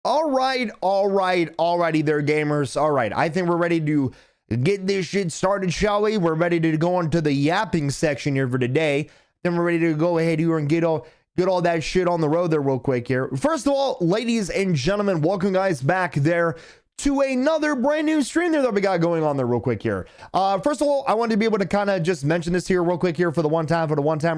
Alrighty there, gamers. All right, I think we're ready to get this shit started, shall we? We're ready to go into the yapping section here for today. Then we're ready to go ahead here and get all that shit on the road there real quick here. First of all, ladies and gentlemen, welcome guys back there to another brand new stream there that we got going on there real quick here. First of all, I wanted to be able to kind of just mention this here real quick here for the one time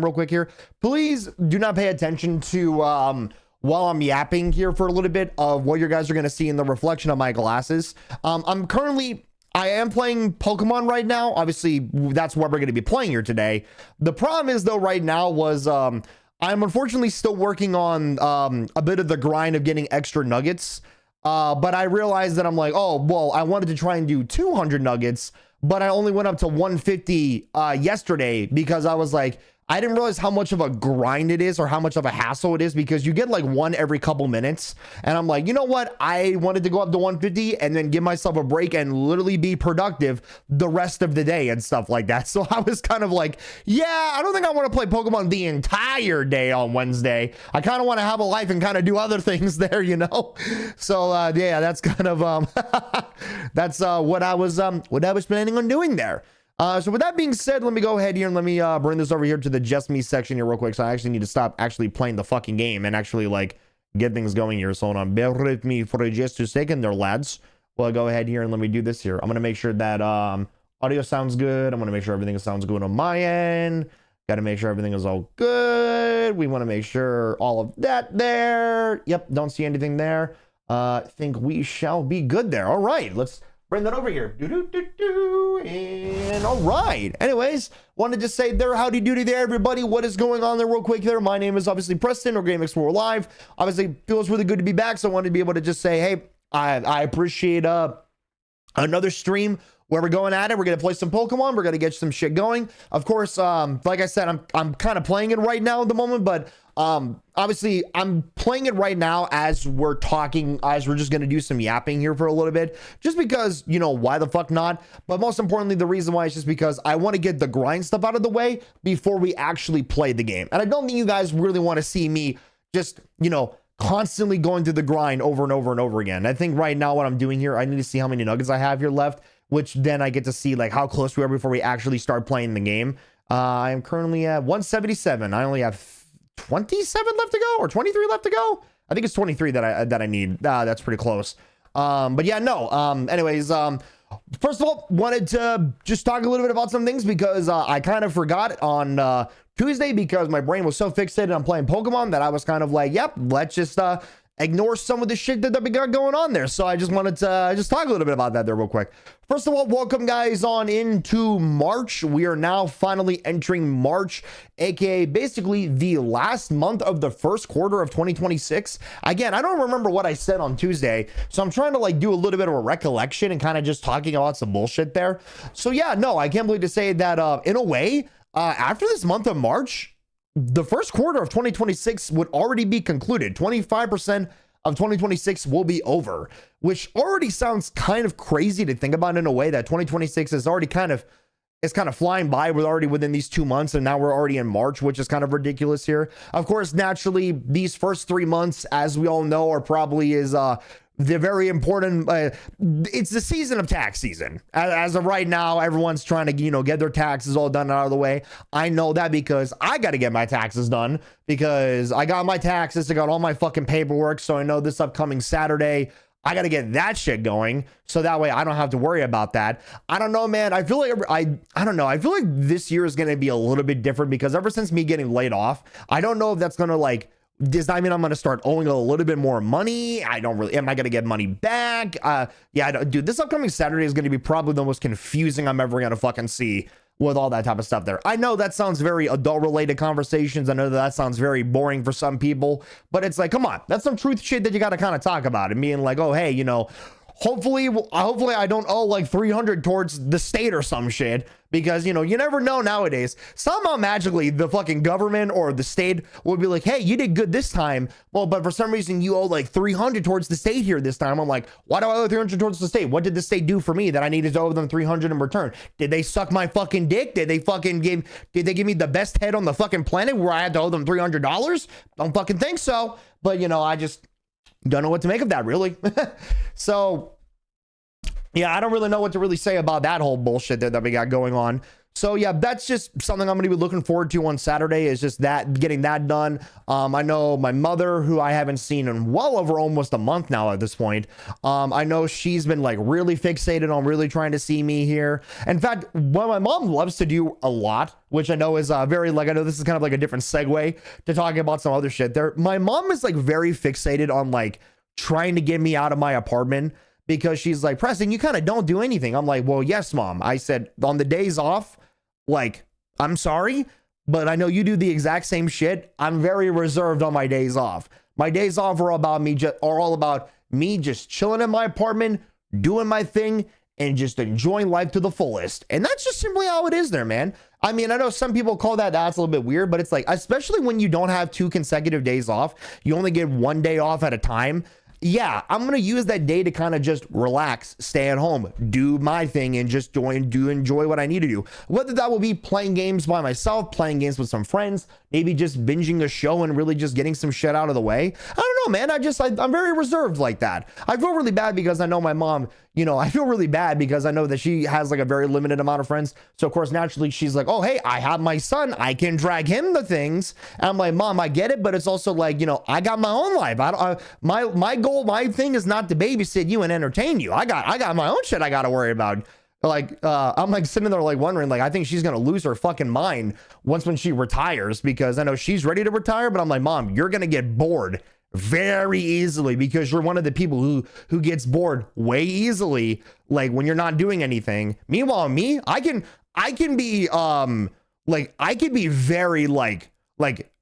real quick here. Please do not pay attention to while I'm yapping here for a little bit of what you guys are going to see in the reflection of my glasses. I am playing Pokemon right now. Obviously, that's what we're going to be playing here today. The problem is though right now was I'm unfortunately still working on a bit of the grind of getting extra nuggets. But I realized that I'm like, oh, well, I wanted to try and do 200 nuggets, but I only went up to 150 yesterday because I was like, I didn't realize how much of a grind it is or how much of a hassle it is because you get like one every couple minutes. And I'm like, you know what? I wanted to go up to 150 and then give myself a break and literally be productive the rest of the day and stuff like that. So I was kind of like, yeah, I don't think I want to play Pokemon the entire day on Wednesday. I kind of want to have a life and kind of do other things there, you know? So yeah, that's kind of that's what I was planning on doing there. So with that being said, let me go ahead here and let me bring this over here to the Just Me section here real quick. So I actually need to stop actually playing the fucking game and actually like get things going here. So hold on, bear with me for just a second there, lads. Well, go ahead here and let me do this here. I'm gonna make sure that audio sounds good. I'm gonna make sure everything sounds good on my end. Got to make sure everything is all good. We want to make sure all of that there. Yep, don't see anything there. I think we shall be good there. All right, let's bring that over here. And all right. Anyways, wanted to say there, howdy doody there, everybody. What is going on there real quick there? My name is obviously Preston or Game Explorer Live. Obviously, feels really good to be back. So I wanted to be able to just say, hey, I appreciate another stream where we're going at it. We're going to play some Pokemon. We're going to get some shit going. Of course, like I said, I'm kind of playing it right now at the moment, but obviously I'm playing it right now as we're talking, as we're just going to do some yapping here for a little bit, just because, you know, why the fuck not? But most importantly, the reason why is just because I want to get the grind stuff out of the way before we actually play the game. And I don't think you guys really want to see me just, you know, constantly going through the grind over and over and over again. I think right now what I'm doing here, I need to see how many nuggets I have here left, which then I get to see like how close we are before we actually start playing the game. I am currently at 177. I only have 27 left to go or 23 left to go. I think it's 23 that I need. That's pretty close. But yeah, no. Anyways, first of all, wanted to just talk a little bit about some things because I kind of forgot on Tuesday because my brain was so fixated on playing Pokemon that I was kind of like, yep, let's just ignore some of the shit that we got going on there. So I just wanted to just talk a little bit about that there real quick. First of all, welcome guys on into March. We are now finally entering March, aka basically the last month of the first quarter of 2026. Again, I don't remember what I said on Tuesday, so I'm trying to like do a little bit of a recollection and kind of just talking about some bullshit there. So yeah, no, I can't believe to say that in a way, after this month of March, the first quarter of 2026 would already be concluded. 25% of 2026 will be over, which already sounds kind of crazy to think about in a way that 2026 is already kind of flying by. We're already within these 2 months and now we're already in March, which is kind of ridiculous here. Of course, naturally, these first 3 months, as we all know, are probably the very important, it's the season of tax season. As of right now, everyone's trying to, you know, get their taxes all done out of the way. I know that because I got to get my taxes done because I got my taxes, I got all my fucking paperwork. So I know this upcoming Saturday, I got to get that shit going. So that way I don't have to worry about that. I don't know, man. I feel like, I don't know. I feel like this year is going to be a little bit different because ever since me getting laid off, I don't know if that's going to like, does that mean I'm going to start owing a little bit more money? I don't really, am I going to get money back? Yeah, dude, this upcoming Saturday is going to be probably the most confusing I'm ever going to fucking see with all that type of stuff there. I know that sounds very adult related conversations. I know that sounds very boring for some people, but it's like, come on, that's some truth shit that you got to kind of talk about and being like, oh, hey, you know, hopefully I don't owe like 300 towards the state or some shit, because, you know, you never know nowadays. Somehow magically the fucking government or the state will be like, hey, you did good this time. Well, but for some reason you owe like 300 towards the state here this time. I'm like, why do I owe 300 towards the state? What did the state do for me that I needed to owe them 300 in return? Did they suck my fucking dick? Did they give me the best head on the fucking planet where I had to owe them $300? Don't fucking think so. But, you know, I just don't know what to make of that, really. So yeah, I don't really know what to really say about that whole bullshit that we got going on. So yeah, that's just something I'm going to be looking forward to on Saturday, is just that, getting that done. I know my mother, who I haven't seen in well over almost a month now at this point. I know she's been like really fixated on really trying to see me here. In fact, what my mom loves to do a lot, which I know is very, like, I know this is kind of like a different segue to talking about some other shit there. My mom is like very fixated on like trying to get me out of my apartment, because she's like, Preston, you kind of don't do anything. I'm like, well, yes, Mom. I said, on the days off, like, I'm sorry, but I know you do the exact same shit. I'm very reserved on my days off. My days off are all about me just chilling in my apartment, doing my thing, and just enjoying life to the fullest. And that's just simply how it is there, man. I mean, I know some people call that's a little bit weird, but it's like, especially when you don't have 2 consecutive days off, you only get 1 day off at a time. Yeah, I'm going to use that day to kind of just relax, stay at home, do my thing, and just enjoy what I need to do. Whether that will be playing games by myself, playing games with some friends, maybe just binging a show and really just getting some shit out of the way. I don't know, man. I'm very reserved like that. I feel really bad because I know my mom, I feel really bad because I know that she has like a very limited amount of friends. So of course, naturally, she's like, oh, hey, I have my son. I can drag him to things. And I'm like, Mom, I get it. But it's also like, I got my own life. My goal, my thing is not to babysit you and entertain you. I got my own shit I got to worry about. Like, I'm like sitting there like wondering, like, I think she's going to lose her fucking mind when she retires, because I know she's ready to retire, but I'm like, Mom, you're going to get bored very easily, because you're one of the people who gets bored way easily, like when you're not doing anything. Meanwhile, me, I can be like, I could be very like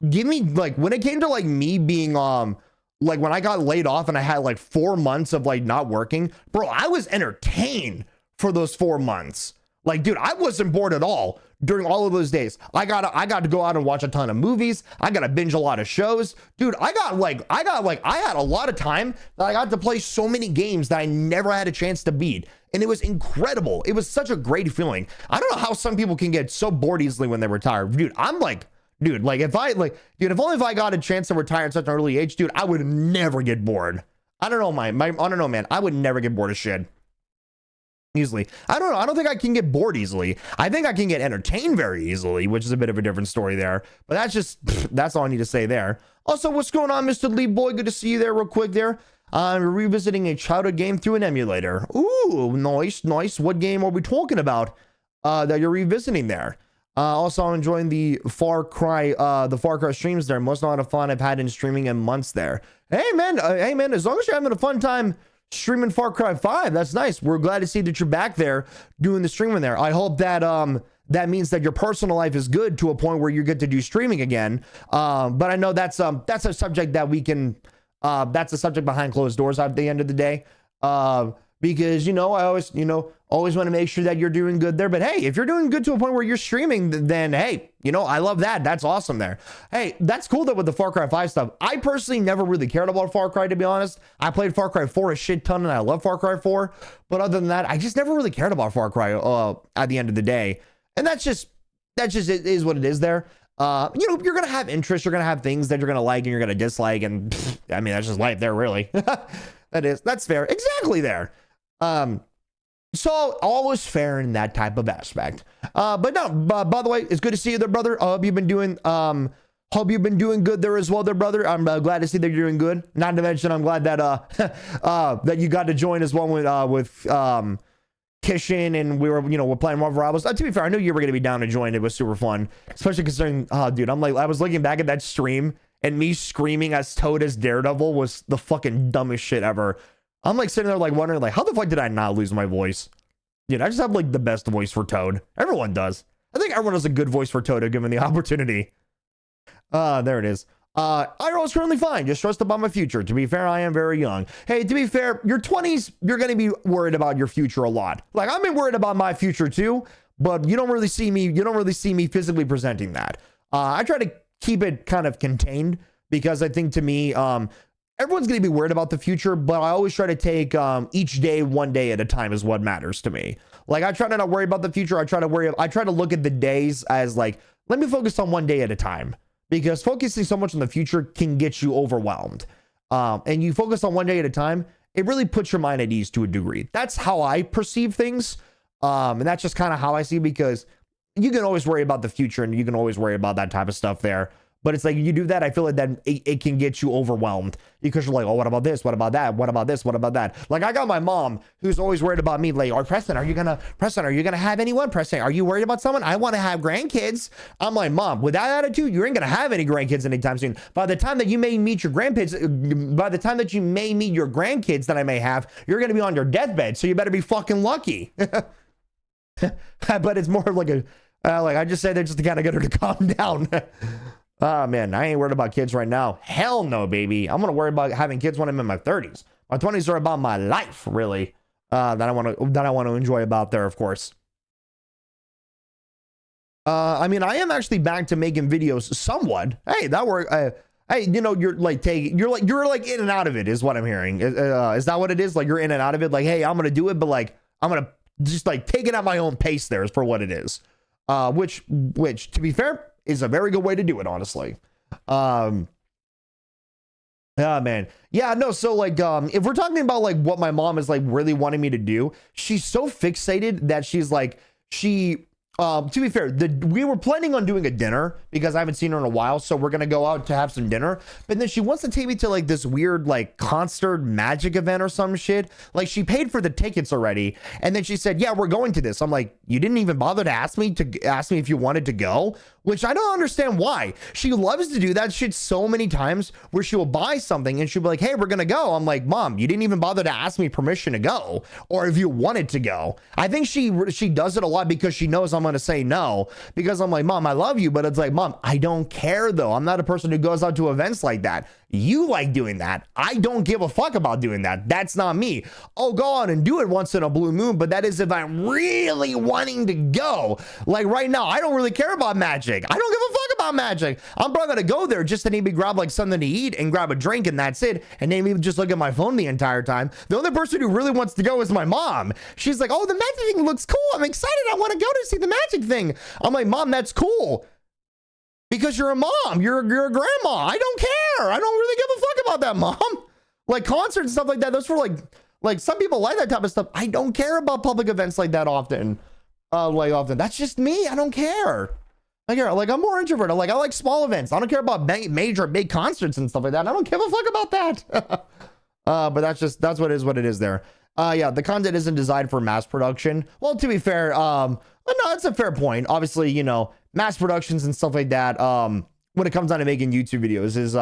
give me, like, when it came to like me being like when I got laid off and I had like 4 months of like not working, bro, I was entertained for those 4 months. Like, dude, I wasn't bored at all during all of those days. I got to go out and watch a ton of movies. I got to binge a lot of shows. Dude, I had a lot of time that I got to play so many games that I never had a chance to beat. And it was incredible. It was such a great feeling. I don't know how some people can get so bored easily when they retire. Dude, I'm like, dude, like if only if I got a chance to retire at such an early age, dude, I would never get bored. I don't know, I don't know, man. I would never get bored of shit easily. I don't know. I don't think I can get bored easily. I think I can get entertained very easily, which is a bit of a different story there. But that's all I need to say there. Also, what's going on, Mr. Lee Boy? Good to see you there real quick there. I'm revisiting a childhood game through an emulator. Ooh, nice. What game are we talking about that you're revisiting there? Also, I'm enjoying the Far Cry streams there. Most amount of fun I've had in streaming in months there. Hey man, as long as you're having a fun time streaming Far Cry 5, that's nice. We're glad to see that you're back there doing the streaming there. I hope that that means that your personal life is good to a point where you get to do streaming again. But I know that's a subject that we can that's a subject behind closed doors at the end of the day. Because I always want to make sure that you're doing good there. But hey, if you're doing good to a point where you're streaming, then hey, I love that. That's awesome there. Hey, that's cool though with the Far Cry 5 stuff. I personally never really cared about Far Cry, to be honest. I played Far Cry 4 a shit ton and I love Far Cry 4. But other than that, I just never really cared about Far Cry at the end of the day. And that's just it is what it is there. You're going to have interests. You're going to have things that you're going to like and you're going to dislike. And I mean, that's just life there, really. That's fair. Exactly there. So all is fair in that type of aspect. But no, by the way, it's good to see you there, brother. I hope you've been doing good there as well there, brother. I'm glad to see that you're doing good. Not to mention, I'm glad that that you got to join as well with Kishin, and we're playing Marvel Rivals. To be fair, I knew you were gonna be down to join. It was super fun, especially considering, dude, I was looking back at that stream and me screaming as Toad as Daredevil was the fucking dumbest shit ever. I'm like sitting there like wondering, like, how the fuck did I not lose my voice? Dude, I just have like the best voice for Toad. Everyone does. I think everyone has a good voice for Toad if given the opportunity. There it is. IRL is currently fine. Just trust about my future. To be fair, I am very young. Hey, to be fair, your 20s, you're going to be worried about your future a lot. Like, I've been worried about my future too, but you don't really see me physically presenting that. I try to keep it kind of contained because I think to me, everyone's going to be worried about the future, but I always try to take each day, one day at a time is what matters to me. Like, I try to not worry about the future. I try to look at the days as like, let me focus on one day at a time, because focusing so much on the future can get you overwhelmed. and you focus on one day at a time, it really puts your mind at ease to a degree. That's how I perceive things. And that's just kind of how I see, because you can always worry about the future and you can always worry about that type of stuff there. But it's like, you do that, I feel like that it can get you overwhelmed, because you're like, oh, what about this? What about that? What about this? What about that? Like, I got my mom who's always worried about me. Like, oh, Preston, are you gonna have anyone? Preston, are you worried about someone? I want to have grandkids. I'm like, Mom, with that attitude, you ain't gonna have any grandkids anytime soon. By the time that you may meet your grandkids that I may have, you're gonna be on your deathbed. So you better be fucking lucky. But it's more like a, like I just say that just to kind of get her to calm down. Oh man, I ain't worried about kids right now. Hell no, baby. I'm gonna worry about having kids when I'm in my 30s. My 20s are about my life, really. That I want to enjoy about there, of course. I mean, I am actually back to making videos somewhat. Hey, that worked. Hey, you know, you're like in and out of it, is what I'm hearing. Is that what it is? Like, you're in and out of it. Like, hey, I'm gonna do it, but like, I'm gonna just like take it at my own pace. There is for what it is. Which to be fair, is a very good way to do it, honestly. Yeah, man. Yeah, no, so like, if we're talking about like what my mom is like really wanting me to do, she's so fixated that she's like, to be fair, we were planning on doing a dinner because I haven't seen her in a while, so we're gonna go out to have some dinner. But then she wants to take me to like this weird like concert magic event or some shit. Like, she paid for the tickets already, and then she said, "Yeah, we're going to this." I'm like, "You didn't even bother to ask me if you wanted to go?" Which I don't understand why. She loves to do that shit so many times, where she will buy something and she'll be like, "Hey, we're gonna go." I'm like, "Mom, you didn't even bother to ask me permission to go, or if you wanted to go." I think she does it a lot because she knows I'm gonna say no, because I'm like, "Mom, I love you," but it's like, "Mom, I don't care though. I'm not a person who goes out to events like that. You like doing that. I don't give a fuck about doing that. That's not me. I'll go on and do it once in a blue moon, but that is if I'm really wanting to go. Like right now, I don't really care about magic. I don't give a fuck about magic. I'm probably gonna go there just to maybe grab like something to eat and grab a drink, and that's it. And maybe just look at my phone the entire time. The only person who really wants to go is my mom. She's like, "Oh, the magic thing looks cool. I'm excited. I want to go to see the magic thing." I'm like, "Mom, that's cool. Because you're a mom, you're a grandma. I don't care. I don't really give a fuck about that, Mom." Like concerts and stuff like that, those for like some people like that type of stuff. I don't care about public events like that often. That's just me. I don't care. Like I'm more introverted. Like I like small events. I don't care about major big concerts and stuff like that. I don't give a fuck about that. But that's what it is there. Yeah, the content isn't designed for mass production. Well, to be fair, no, it's a fair point. Obviously, you know, mass productions and stuff like that, when it comes down to making YouTube videos is,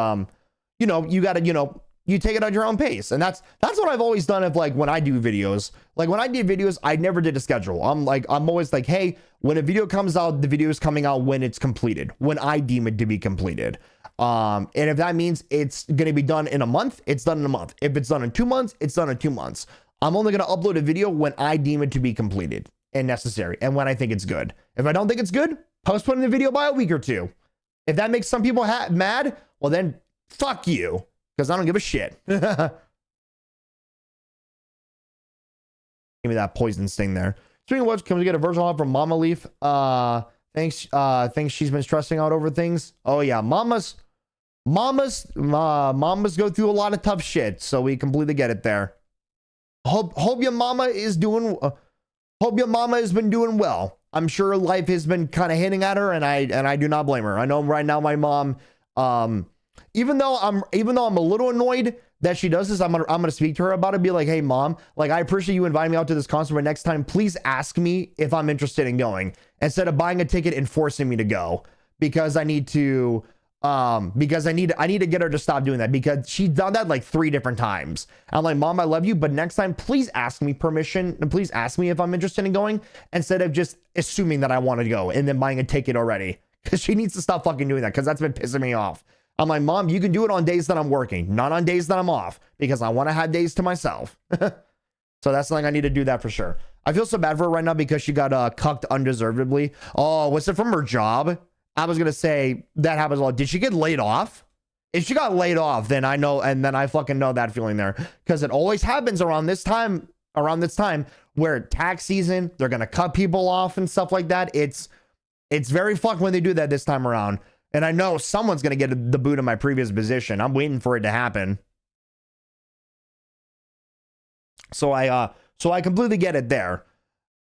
you know, you gotta, you know, you take it at your own pace. And that's what I've always done. If like when I do videos, like when I did videos, I never did a schedule. I'm always like, hey, when a video comes out, the video is coming out when it's completed, when I deem it to be completed. And if that means it's going to be done in a month, it's done in a month. If it's done in 2 months, it's done in 2 months. I'm only going to upload a video when I deem it to be completed and necessary, and when I think it's good. If I don't think it's good, postpone the video by a week or two. If that makes some people mad, well then fuck you, because I don't give a shit. Give me that poison sting there. Speaking of which, can we get a virtual hug from Mama Leaf? Thanks she's been stressing out over things. Oh yeah, mamas go through a lot of tough shit, so we completely get it there. Hope your mama is doing. Hope your mama has been doing well. I'm sure life has been kind of hitting at her, and I do not blame her. I know right now my mom, even though I'm a little annoyed that she does this, I'm gonna speak to her about it. Be like, "Hey mom, like I appreciate you inviting me out to this concert, but next time please ask me if I'm interested in going, instead of buying a ticket and forcing me to go, because I need to get her to stop doing that, because she's done that like 3 different times. I'm like, "Mom, I love you, but next time please ask me permission, and please ask me if I'm interested in going, instead of just assuming that I want to go and then buying a ticket already," because she needs to stop fucking doing that, because that's been pissing me off. I'm like, "Mom, you can do it on days that I'm working, not on days that I'm off, because I want to have days to myself." So that's something I need to do that for sure. I feel so bad for her right now because she got cucked undeservedly. Oh, was it from her job? I was gonna say that happens a lot. Did she get laid off? If she got laid off, then I know, and then I fucking know that feeling there, because it always happens around this time, where tax season, they're gonna cut people off and stuff like that. It's very fucked when they do that this time around. And I know someone's gonna get the boot of my previous position. I'm waiting for it to happen. So I completely get it there.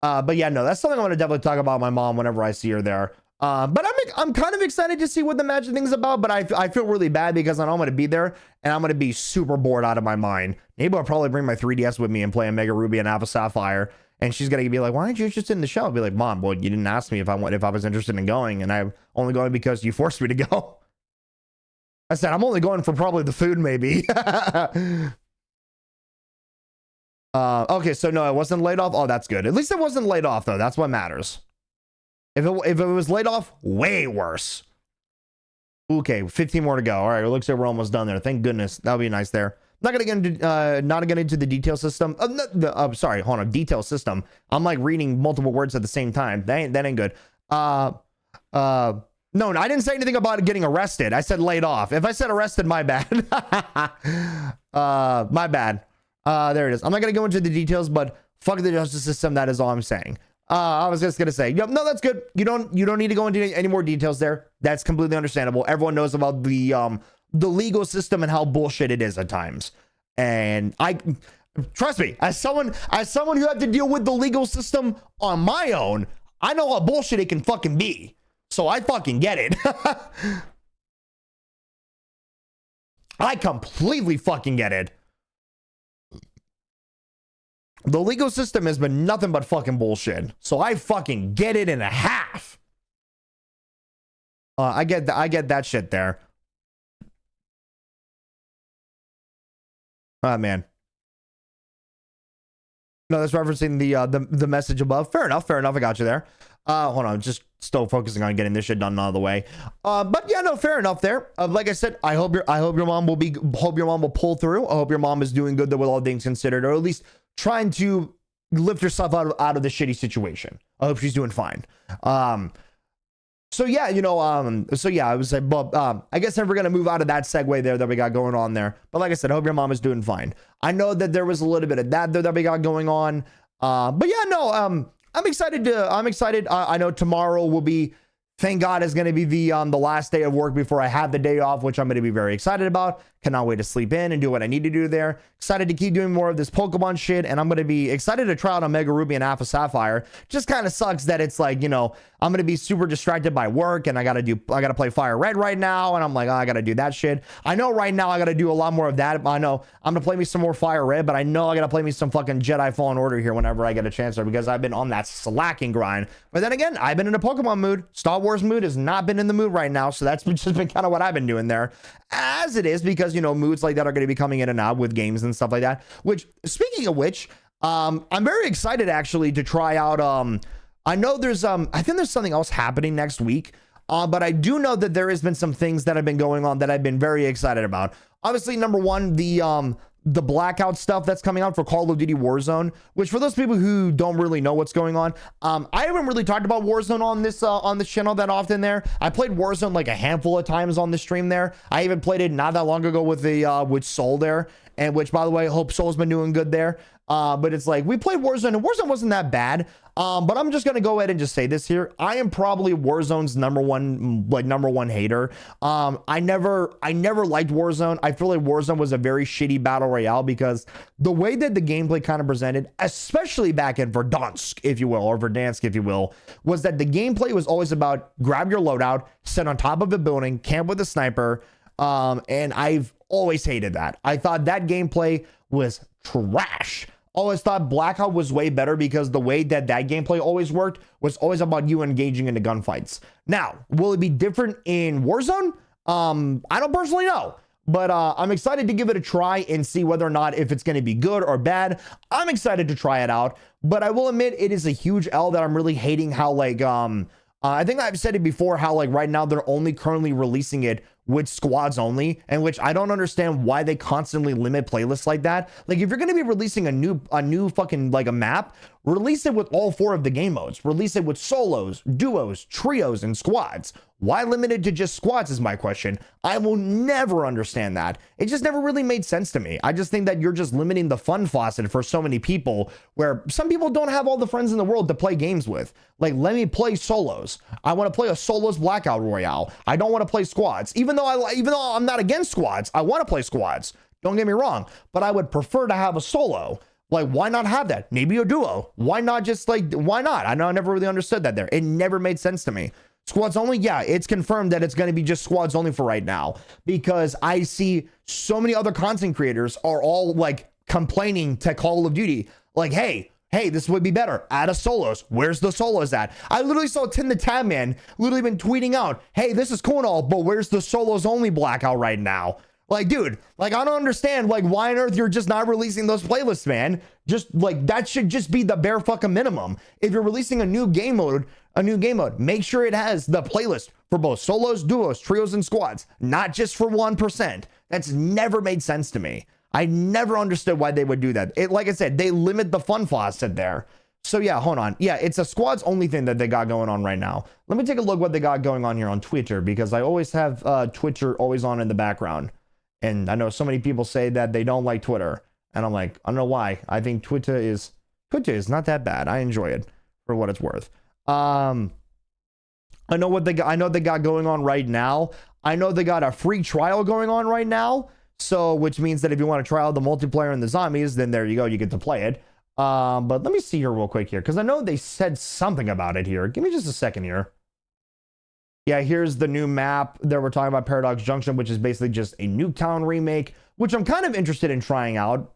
But yeah, no, that's something I'm gonna definitely talk about with my mom whenever I see her there. But I'm kind of excited to see what the Magic thing's about, but I feel really bad because I know I'm gonna be there and I'm gonna be super bored out of my mind. Maybe I'll probably bring my 3DS with me and play a Mega Ruby and Alpha Sapphire, and she's gonna be like, "Why aren't you interested in the show?" I'll be like, "Mom, well, you didn't ask me if I was interested in going, and I'm only going because you forced me to go." I said I'm only going for probably the food, maybe. Okay, so no, it wasn't laid off. Oh, that's good. At least it wasn't laid off, though. That's what matters. If it was laid off, way worse. Okay, 15 more to go. All right, it looks like we're almost done there. Thank goodness. That'll be nice there. Not gonna get into the detail system. Sorry, hold on. Detail system. I'm like reading multiple words at the same time. That ain't good. No, I didn't say anything about getting arrested. I said laid off. If I said arrested, my bad. My bad. There it is. I'm not gonna go into the details, but fuck the justice system. That is all I'm saying. I was just gonna say, yep, no, that's good. You don't need to go into any more details there. That's completely understandable. Everyone knows about the legal system and how bullshit it is at times. And trust me, as someone who had to deal with the legal system on my own, I know how bullshit it can fucking be. So I fucking get it. I completely fucking get it. The legal system has been nothing but fucking bullshit. So I fucking get it in a half. I get that shit there. Oh man. No, that's referencing the message above. Fair enough. I got you there. Hold on, just still focusing on getting this shit done out of the way. But yeah, no, fair enough there. Like I said, I hope your mom will pull through. I hope your mom is doing good though, with all things considered, or at least trying to lift herself out of the shitty situation. I hope she's doing fine. So yeah, I was like, but I guess we're gonna move out of that segue there that we got going on there. But like I said, I hope your mom is doing fine. I know that there was a little bit of that there that we got going on. But yeah, no, I'm excited. I know tomorrow will be, thank God, is going to be the last day of work before I have the day off, which I'm going to be very excited about. Cannot wait to sleep in and do what I need to do there. Excited to keep doing more of this Pokemon shit, and I'm going to be excited to try out a Mega Ruby and Alpha Sapphire. Just kind of sucks that it's like, I'm going to be super distracted by work, and I got to play Fire Red right now, and I'm like, oh, I got to do that shit. I know right now I got to do a lot more of that. I know I'm going to play me some more Fire Red, but I know I got to play me some fucking Jedi Fallen Order here whenever I get a chance there, because I've been on that slacking grind. But then again, I've been in a Pokemon mood. Star Wars mood has not been in the mood right now, so that's just been kind of what I've been doing there. As it is, because, moods like that are going to be coming in and out with games and stuff like that. Which, speaking of which, I'm very excited actually to try out. I know there's I think there's something else happening next week. But I do know that there has been some things that have been going on that I've been very excited about. Obviously, number one, the blackout stuff that's coming out for Call of Duty Warzone, which for those people who don't really know what's going on, I haven't really talked about Warzone on this channel that often there. I played Warzone like a handful of times on the stream there. I even played it not that long ago with Soul there, and which, by the way, hope Soul's been doing good there. But it's like, we played Warzone and Warzone wasn't that bad. But I'm just going to go ahead and just say this here. I am probably Warzone's number one hater. I never liked Warzone. I feel like Warzone was a very shitty battle royale because the way that the gameplay kind of presented, especially back in Verdansk, if you will, or Verdansk, if you will, was that the gameplay was always about grab your loadout, sit on top of a building, camp with a sniper. And I've always hated that. I thought that gameplay was trash. Always thought Blackout was way better because the way that gameplay always worked was always about you engaging into gunfights. Now, will it be different in Warzone? I don't personally know, but I'm excited to give it a try and see whether or not if it's going to be good or bad. I'm excited to try it out, but I will admit it is a huge L that I'm really hating how I think I've said it before, how right now they're only currently releasing it with squads only, and which I don't understand why they constantly limit playlists like that. Like, if you're going to be releasing a new fucking a map, release it with all 4 of the game modes. Release it with solos, duos, trios, and squads. Why limit it to just squads is my question. I will never understand that. It just never really made sense to me. I just think that you're just limiting the fun faucet for so many people, where some people don't have all the friends in the world to play games with. Like, let me play solos. I want to play a solos Blackout Royale. I don't want to play squads. Even though I'm not against squads, I want to play squads. Don't get me wrong, but I would prefer to have a solo. Like, why not have that? Maybe a duo. Why not just like, why not? I know I never really understood that there. It never made sense to me. Squads only, yeah, it's confirmed that it's going to be just squads only for right now, because I see so many other content creators are all like complaining to Call of Duty, like, hey, this would be better. Add a solos. Where's the solos at? I literally saw Tim the Tab Man literally been tweeting out, hey, this is cool and all, but where's the solos only blackout right now? Like, dude, like, I don't understand, like, why on earth you're just not releasing those playlists, man? Just like, that should just be the bare fucking minimum. If you're releasing a new game mode, make sure it has the playlist for both solos, duos, trios, and squads, not just for 1%. That's never made sense to me. I never understood why they would do that. It, like I said, they limit the fun faucet there. So yeah, hold on. Yeah, it's a squads only thing that they got going on right now. Let me take a look what they got going on here on Twitter, because I always have Twitter always on in the background. And I know so many people say that they don't like Twitter. And I'm like, I don't know why. I think Twitter is not that bad. I enjoy it for what it's worth. I know what they got going on right now. I know they got a free trial going on right now. So, which means that if you want to try out the multiplayer and the zombies, then there you go, you get to play it. But let me see here real quick here, because I know they said something about it here. Give me just a second here. Yeah, here's the new map that we're talking about, Paradox Junction, which is basically just a Nuketown remake, which I'm kind of interested in trying out.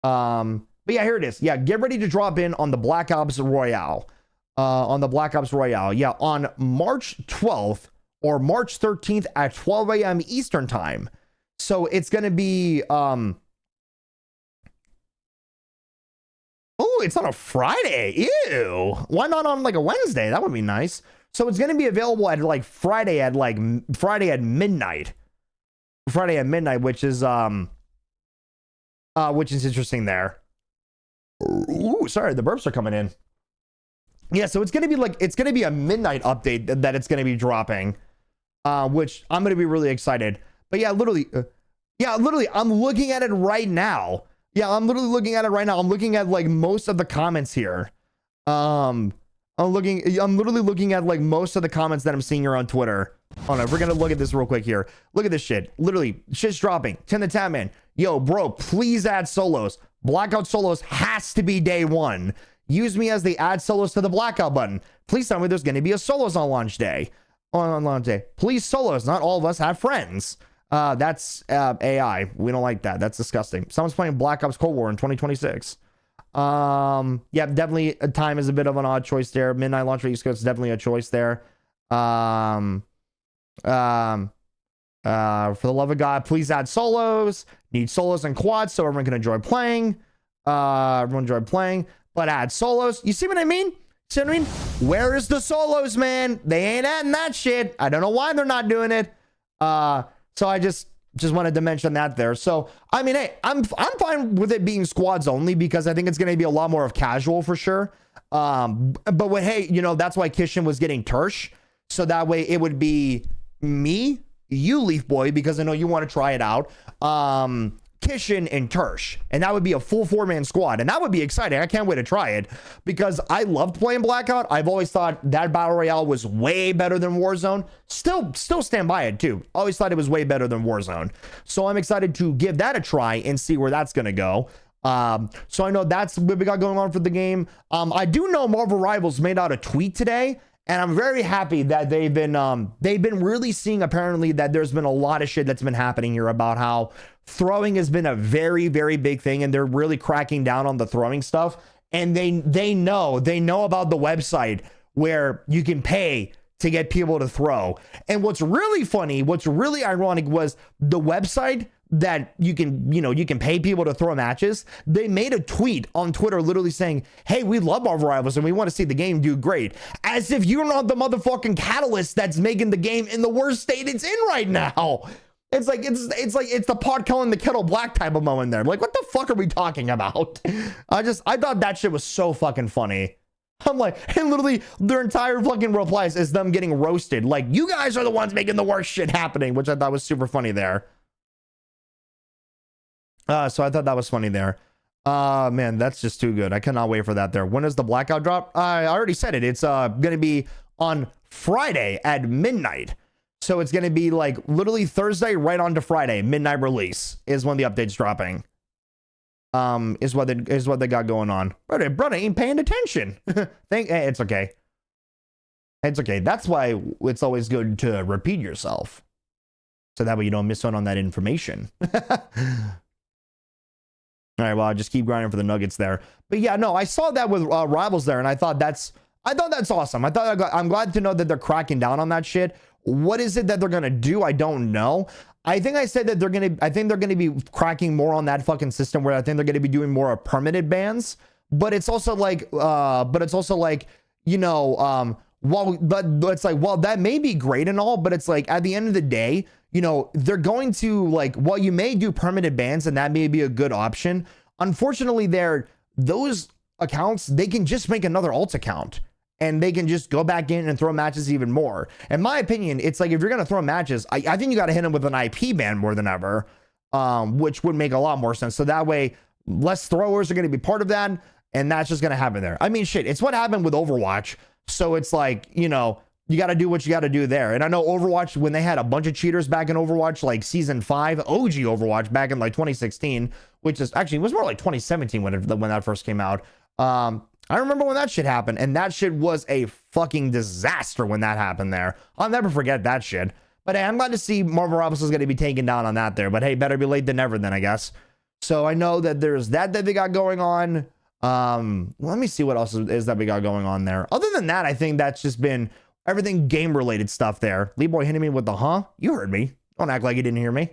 But yeah, here it is. Yeah, get ready to drop in on the Black Ops Royale. Yeah, on March 12th or March 13th at 12 a.m. Eastern time. So it's going to be, oh, it's on a Friday. Ew. Why not on like a Wednesday? That would be nice. So it's going to be available at like Friday at midnight. Friday at midnight, which is interesting there. Ooh, sorry, the burps are coming in. Yeah, so it's going to be a midnight update that it's going to be dropping, which I'm going to be really excited. But yeah, literally, I'm looking at it right now. I'm literally looking at like most of the comments here. I'm literally looking at like most of the comments that I'm seeing here on Twitter. Hold on, we're gonna look at this real quick here. Look at this shit. Literally, shit's dropping. Tim the Tab Man. Yo, bro, please add solos. Blackout solos has to be day one. Use me as the add solos to the blackout button. Please tell me there's gonna be a solos on launch day. On launch day. Please solos. Not all of us have friends. That's AI. We don't like that. That's disgusting. Someone's playing Black Ops Cold War in 2026. Yeah, definitely time is a bit of an odd choice there. Midnight launch for East Coast is definitely a choice there. For the love of God, please add solos. Need solos and quads so everyone can enjoy playing. But add solos. You see what I mean? See what I mean? Where is the solos, man? They ain't adding that shit. I don't know why they're not doing it. So I just wanted to mention that there. So, I mean, hey, I'm fine with it being squads only, because I think it's going to be a lot more of casual for sure. But hey, you know, that's why Kishin was getting Tersh. So that way it would be me, you, Leaf Boy, because I know you want to try it out. Kishin and Tersh, and that would be a full 4-man squad, and that would be exciting. I can't wait to try it, because I loved playing Blackout. I've always thought that battle royale was way better than Warzone. Still stand by it too. Always thought it was way better than Warzone. So I'm excited to give that a try and see where that's gonna go. So I know that's what we got going on for the game. I do know Marvel Rivals made out a tweet today, and I'm very happy that they've been really seeing, apparently, that there's been a lot of shit that's been happening here about how throwing has been a very, very big thing, and they're really cracking down on the throwing stuff. And they know about the website where you can pay to get people to throw. And what's really funny, what's really ironic was the website that you can pay people to throw matches. They made a tweet on Twitter literally saying, hey, we love Marvel Rivals and we want to see the game do great. As if you're not the motherfucking catalyst that's making the game in the worst state it's in right now. It's like it's the pot calling the kettle black type of moment there. Like, what the fuck are we talking about? I thought that shit was so fucking funny. I'm like, and literally their entire fucking replies is them getting roasted. Like, you guys are the ones making the worst shit happening, which I thought was super funny there. So I thought that was funny there. Man, that's just too good. I cannot wait for that there. When does the blackout drop? I already said it. It's gonna be on Friday at midnight. So it's gonna be like literally Thursday right on to Friday. Midnight release is when the update's dropping. is what they got going on. Brother ain't paying attention. It's okay. It's okay. That's why it's always good to repeat yourself, so that way you don't miss out on that information. All right, well, I'll just keep grinding for the Nuggets there. But yeah, no, I saw that with Rivals there, and I thought that's awesome. I'm glad to know that they're cracking down on that shit. What is it that they're gonna do? I don't know. I think I said that I think they're gonna be cracking more on that fucking system, where I think they're gonna be doing more permanent bans. But it's also like, you know, but it's like, well, that may be great and all, but it's like, at the end of the day, you know, they're going to, like, while you may do permanent bans and that may be a good option, unfortunately, those accounts, they can just make another alt account and they can just go back in and throw matches even more. In my opinion, it's like, if you're going to throw matches, I think you got to hit them with an IP ban more than ever, which would make a lot more sense. So that way, less throwers are going to be part of that, and that's just going to happen there. I mean, shit, it's what happened with Overwatch. So it's like, you know, you got to do what you got to do there. And I know Overwatch, when they had a bunch of cheaters back in Overwatch, like season 5, OG Overwatch back in like 2016, which is actually, it was more like 2017 when that first came out. I remember when that shit happened, and that shit was a fucking disaster when that happened there. I'll never forget that shit. But hey, I'm glad to see Marvel Rivals is going to be taken down on that there. But hey, better be late than never then, I guess. So I know that there's that they got going on. Let me see what else is that we got going on there. Other than that, I think that's just been everything game related stuff there. Lee Boy hitting me with the huh? You heard me. Don't act like you didn't hear me.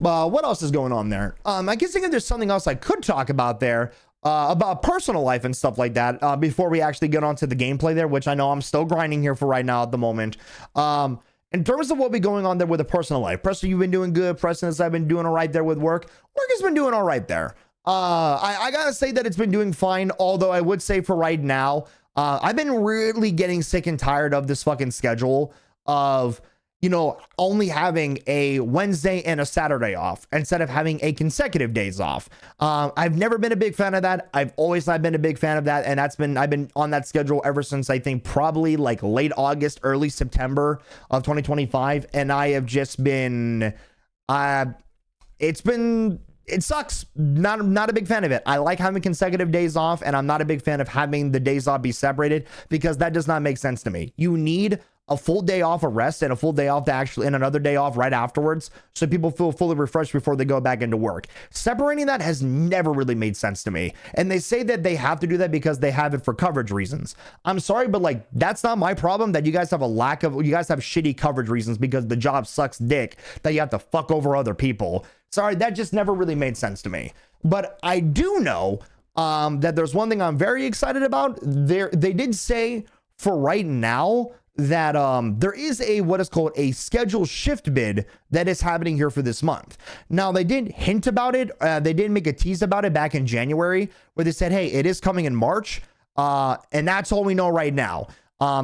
What else is going on there? I guess thinking there's something else I could talk about there, about personal life and stuff like that, before we actually get onto the gameplay there, which I know I'm still grinding here for right now at the moment. In terms of what be going on there with the personal life, Preston, you've been doing good. Preston, I've been doing all right there with work. Work has been doing all right there. I gotta say that it's been doing fine, although I would say for right now, I've been really getting sick and tired of this fucking schedule of, you know, only having a Wednesday and a Saturday off instead of having a consecutive days off. I've never been a big fan of that. I've always not been a big fan of that. And I've been on that schedule ever since, I think, probably like late August, early September of 2025. And I have just been, it sucks. Not a big fan of it. I like having consecutive days off, and I'm not a big fan of having the days off be separated, because that does not make sense to me. You need a full day off of rest and a full day off and another day off right afterwards, so people feel fully refreshed before they go back into work. Separating that has never really made sense to me. And they say that they have to do that because they have it for coverage reasons. I'm sorry, but like, that's not my problem that you guys have you guys have shitty coverage reasons because the job sucks dick that you have to fuck over other people. Sorry, that just never really made sense to me. But I do know that there's one thing I'm very excited about. They did say for right now that there is what is called a scheduled shift bid that is happening here for this month. Now, they did hint about it. They did make a tease about it back in January, where they said, hey, it is coming in March. And that's all we know right now.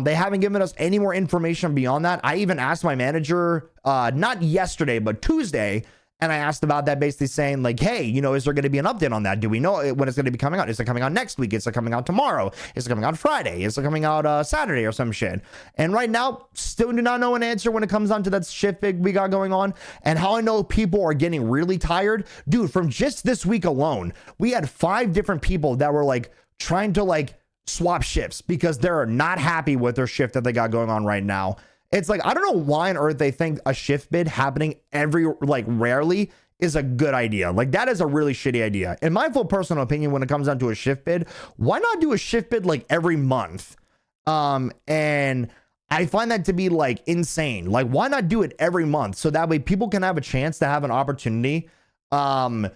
They haven't given us any more information beyond that. I even asked my manager, not yesterday, but Tuesday, and I asked about that, basically saying like, hey, you know, is there going to be an update on that? Do we know when it's going to be coming out? Is it coming out next week? Is it coming out tomorrow? Is it coming out Friday? Is it coming out Saturday or some shit? And right now, still do not know an answer when it comes on to that shift we got going on. And how I know people are getting really tired. Dude, from just this week alone, we had 5 different people that were like trying to like swap shifts because they're not happy with their shift that they got going on right now. It's like, I don't know why on earth they think a shift bid happening rarely is a good idea. Like, that is a really shitty idea. In my full personal opinion, when it comes down to a shift bid, why not do a shift bid like every month? And I find that to be like insane. Like, why not do it every month? So that way people can have a chance to have an opportunity, to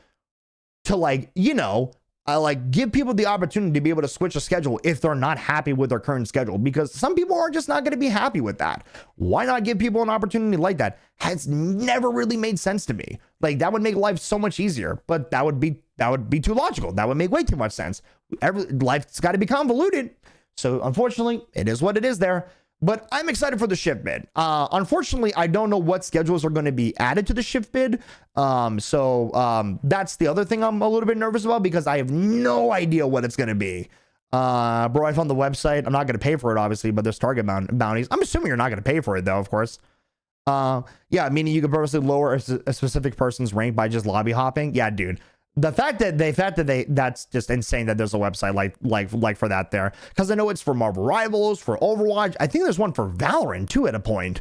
like, you know, like give people the opportunity to be able to switch a schedule if they're not happy with their current schedule, because some people are just not going to be happy with that. Why not give people an opportunity like that? Has never really made sense to me. Like, that would make life so much easier, but that would be too logical. That would make way too much sense. Life's got to be convoluted. So unfortunately, it is what it is there. But I'm excited for the shift bid. Unfortunately, I don't know what schedules are going to be added to the shift bid. So that's the other thing I'm a little bit nervous about, because I have no idea what it's going to be. Bro, I found the website. I'm not going to pay for it, obviously, but there's target bounties. I'm assuming you're not going to pay for it, though, of course. Yeah, meaning you could purposely lower a specific person's rank by just lobby hopping. Yeah, dude. The fact that that's just insane that there's a website like for that there. Because I know it's for Marvel Rivals, for Overwatch. I think there's one for Valorant too at a point.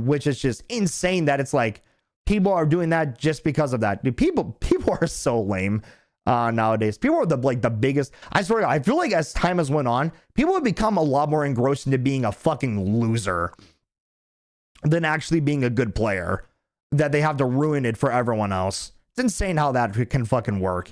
Which is just insane that it's like people are doing that just because of that. Dude, people are so lame nowadays. People are the biggest. I swear to God, I feel like as time has went on, people have become a lot more engrossed into being a fucking loser than actually being a good player, that they have to ruin it for everyone else. It's insane how that can fucking work.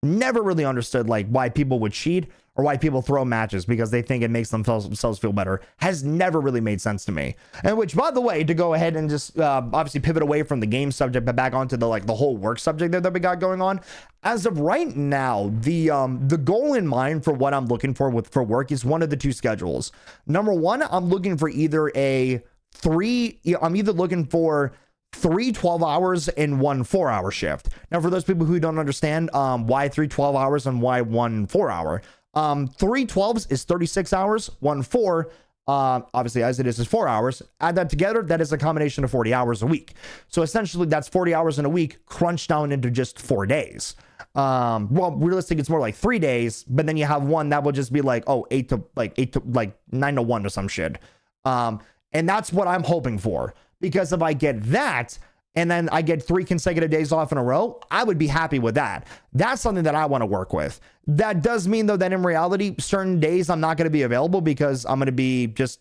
Never really understood like why people would cheat or why people throw matches because they think it makes themselves feel better. Has never really made sense to me. And which, by the way, to go ahead and just obviously pivot away from the game subject but back onto the whole work subject that we got going on. As of right now, the goal in mind for what I'm looking for for work is one of the two schedules. Number one, I'm looking for either I'm either looking for 3 12 hours and 1 4-hour shift. Now, for those people who don't understand why 3 12 hours and why 1 4-hour, 3 12s is 36 hours, 1 4, obviously as it is 4 hours. Add that together, that is a combination of 40 hours a week. So essentially that's 40 hours in a week crunched down into just 4 days. Well, realistic, it's more like 3 days, but then you have one that will just be like, 9 to 1 or some shit. And that's what I'm hoping for. Because if I get that, and then I get 3 consecutive days off in a row, I would be happy with that. That's something that I want to work with. That does mean, though, that in reality, certain days I'm not going to be available because I'm going to be just,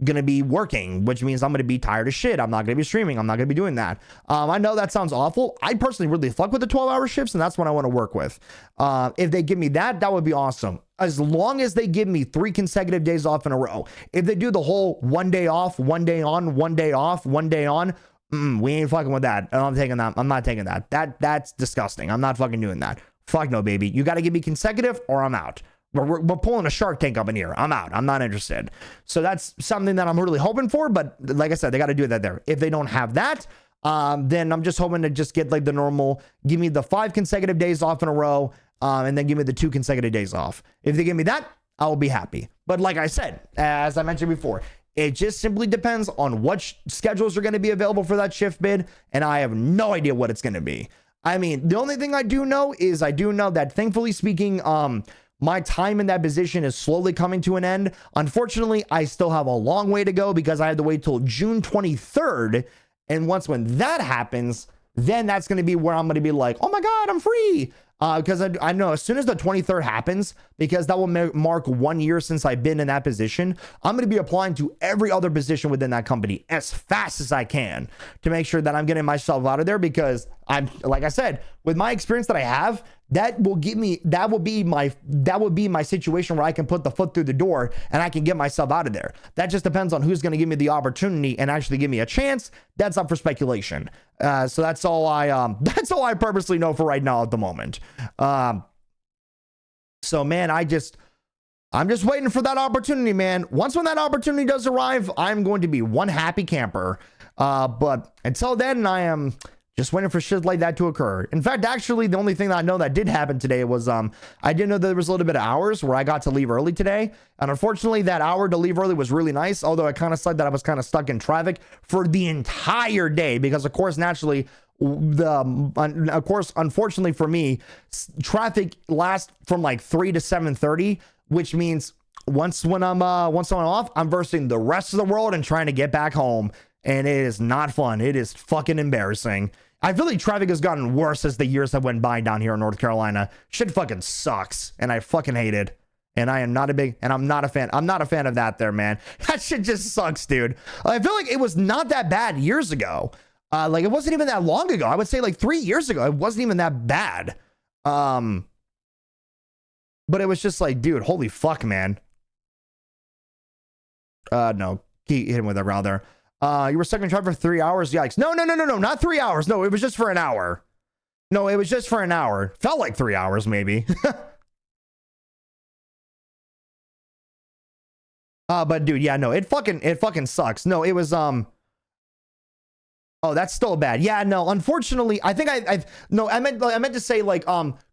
going to be working, which means I'm going to be tired as shit. I'm not going to be streaming. I'm not going to be doing that. I know that sounds awful. I personally really fuck with the 12-hour shifts, and that's what I want to work with. If they give me that would be awesome. As long as they give me 3 consecutive days off in a row. If they do the whole 1 day off, 1 day on, 1 day off, 1 day on, we ain't fucking with that. I'm taking that. I'm not taking that. That's disgusting. I'm not fucking doing that. Fuck no, baby. You got to give me consecutive or I'm out. We're pulling a Shark Tank up in here. I'm out. I'm not interested. So that's something that I'm really hoping for. But like I said, they got to do that there. If they don't have that, then I'm just hoping to just get like the normal, give me the 5 consecutive days off in a row, and then give me the 2 consecutive days off. If they give me that, I will be happy. But like I said, as I mentioned before, it just simply depends on what schedules are going to be available for that shift bid. And I have no idea what it's going to be. I mean, the only thing I do know is I do know that, thankfully speaking, my time in that position is slowly coming to an end. Unfortunately, I still have a long way to go because I had to wait till June 23rd. And when that happens, then that's going to be where I'm going to be like, oh my God, I'm free. Because I know as soon as the 23rd happens, because that will mark 1 year since I've been in that position, I'm going to be applying to every other position within that company as fast as I can to make sure that I'm getting myself out of there. Because like I said, with my experience that I have, that will be my situation where I can put the foot through the door and I can get myself out of there. That just depends on who's going to give me the opportunity and actually give me a chance. That's up for speculation. So that's all I purposely know for right now at the moment. So man, I'm just waiting for that opportunity, man. When that opportunity does arrive, I'm going to be one happy camper. But until then, I am just waiting for shit like that to occur. In fact, actually, the only thing that I know that did happen today was I did know that there was a little bit of hours where I got to leave early today. And unfortunately, that hour to leave early was really nice. Although it kind of sucked that I was kind of stuck in traffic for the entire day. Because of course, naturally, unfortunately for me, traffic lasts from like 3 to 7:30, which means once I'm off, I'm versing the rest of the world and trying to get back home. And it is not fun. It is fucking embarrassing. I feel like traffic has gotten worse as the years have went by down here in North Carolina. Shit fucking sucks. And I fucking hate it. And I'm not a fan. I'm not a fan of that there, man. That shit just sucks, dude. I feel like it was not that bad years ago. Like it wasn't even that long ago. I would say like 3 years ago, it wasn't even that bad. But it was just like, dude, holy fuck, man. No, keep hitting with a round there. You were stuck in traffic for 3 hours. Yikes. No, not 3 hours. No, it was just for an hour. No, it was just for an hour. Felt like 3 hours, maybe. But dude, yeah, no, it fucking sucks. No, it was, oh, that's still bad. Yeah, no, unfortunately, I think I meant to say like,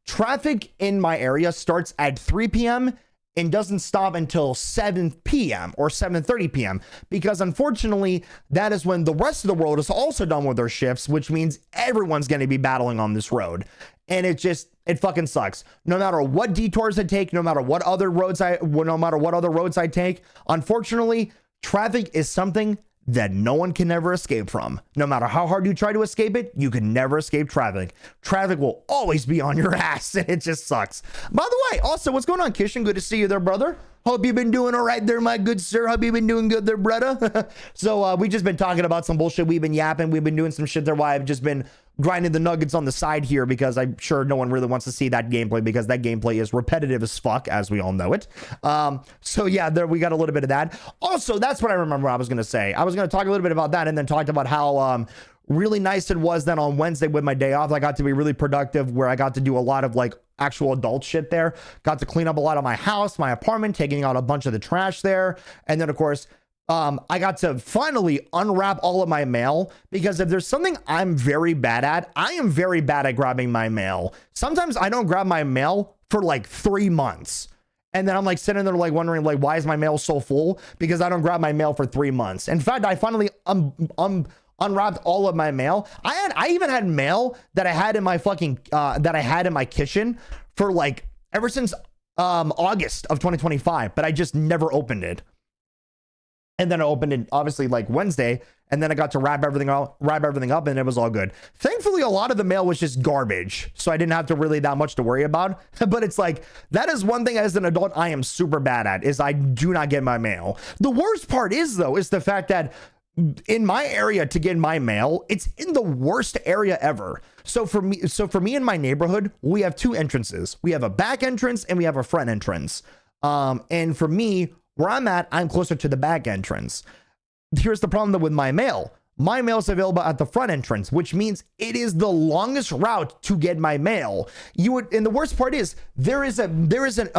traffic in my area starts at 3 p.m. and doesn't stop until 7 p.m. or 7:30 p.m. because unfortunately that is when the rest of the world is also done with their shifts, which means everyone's going to be battling on this road. And it fucking sucks. No matter what detours I take, no matter what other roads I take, unfortunately, traffic is something that no one can ever escape from. No matter how hard you try to escape it, you can never escape traffic. Traffic will always be on your ass, and it just sucks. By the way, also, what's going on, Kishan? Good to see you there, brother. Hope you've been doing all right there, my good sir. Hope you've been doing good there, brother. So we just been talking about some bullshit. We've been yapping. We've been doing some shit there while I've just been grinding the nuggets on the side here because I'm sure no one really wants to see that gameplay because that gameplay is repetitive as fuck, as we all know it. So yeah, there we got a little bit of that. Also, that's what I remember I was going to say. I was going to talk a little bit about that and then talked about how really nice it was then on Wednesday with my day off. I got to be really productive where I got to do a lot of like actual adult shit there. Got to clean up a lot of my house, my apartment, taking out a bunch of the trash there. And then of course, I got to finally unwrap all of my mail because if there's something I'm very bad at, I am very bad at grabbing my mail. Sometimes I don't grab my mail for like 3 months. And then I'm like sitting there like wondering like, why is my mail so full? Because I don't grab my mail for 3 months. In fact, I finally unwrapped all of my mail. I even had mail that I had in my fucking, that I had in my kitchen for like ever since August of 2025, but I just never opened it. And then I opened it obviously like Wednesday, and then I got to wrap everything up, and it was all good. Thankfully, a lot of the mail was just garbage, so I didn't have to really that much to worry about. But it's like, that is one thing as an adult I am super bad at, is I do not get my mail. The worst part is though, is the fact that in my area to get my mail, it's in the worst area ever. So for me in my neighborhood, we have 2 entrances. We have a back entrance and we have a front entrance. And for me, where I'm at, I'm closer to the back entrance. Here's the problem though with my mail. My mail is available at the front entrance, which means it is the longest route to get my mail. And the worst part is there is a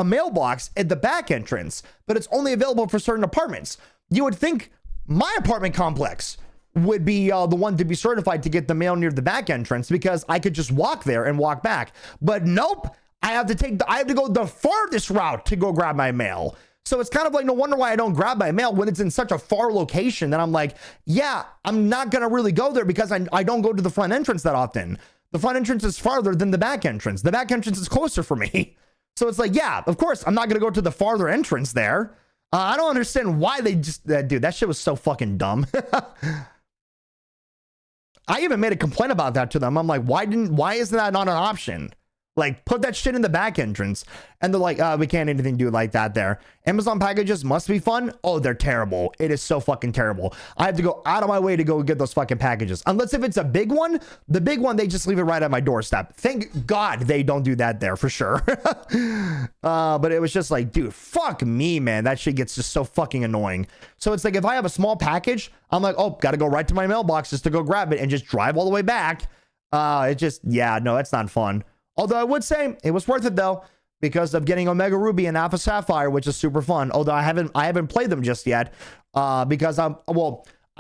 mailbox at the back entrance, but it's only available for certain apartments. You would think my apartment complex would be the one to be certified to get the mail near the back entrance because I could just walk there and walk back. But nope, I have to go the farthest route to go grab my mail. So it's kind of like, no wonder why I don't grab my mail when it's in such a far location that I'm like, yeah, I'm not going to really go there because I don't go to the front entrance that often. The front entrance is farther than the back entrance. The back entrance is closer for me. So it's like, yeah, of course, I'm not going to go to the farther entrance there. I don't understand why they just, dude, that shit was so fucking dumb. I even made a complaint about that to them. I'm like, why isn't that not an option? Like, put that shit in the back entrance. And they're like, we can't anything do like that there. Amazon packages must be fun. Oh, they're terrible. It is so fucking terrible. I have to go out of my way to go get those fucking packages. Unless if it's a big one, the big one, they just leave it right at my doorstep. Thank God they don't do that there for sure. But it was just like, dude, fuck me, man. That shit gets just so fucking annoying. So it's like, if I have a small package, I'm like, oh, got to go right to my mailbox just to go grab it and just drive all the way back. It just, yeah, no, it's not fun. Although I would say it was worth it though, because of getting Omega Ruby and Alpha Sapphire, which is super fun. Although I haven't played them just yet, because I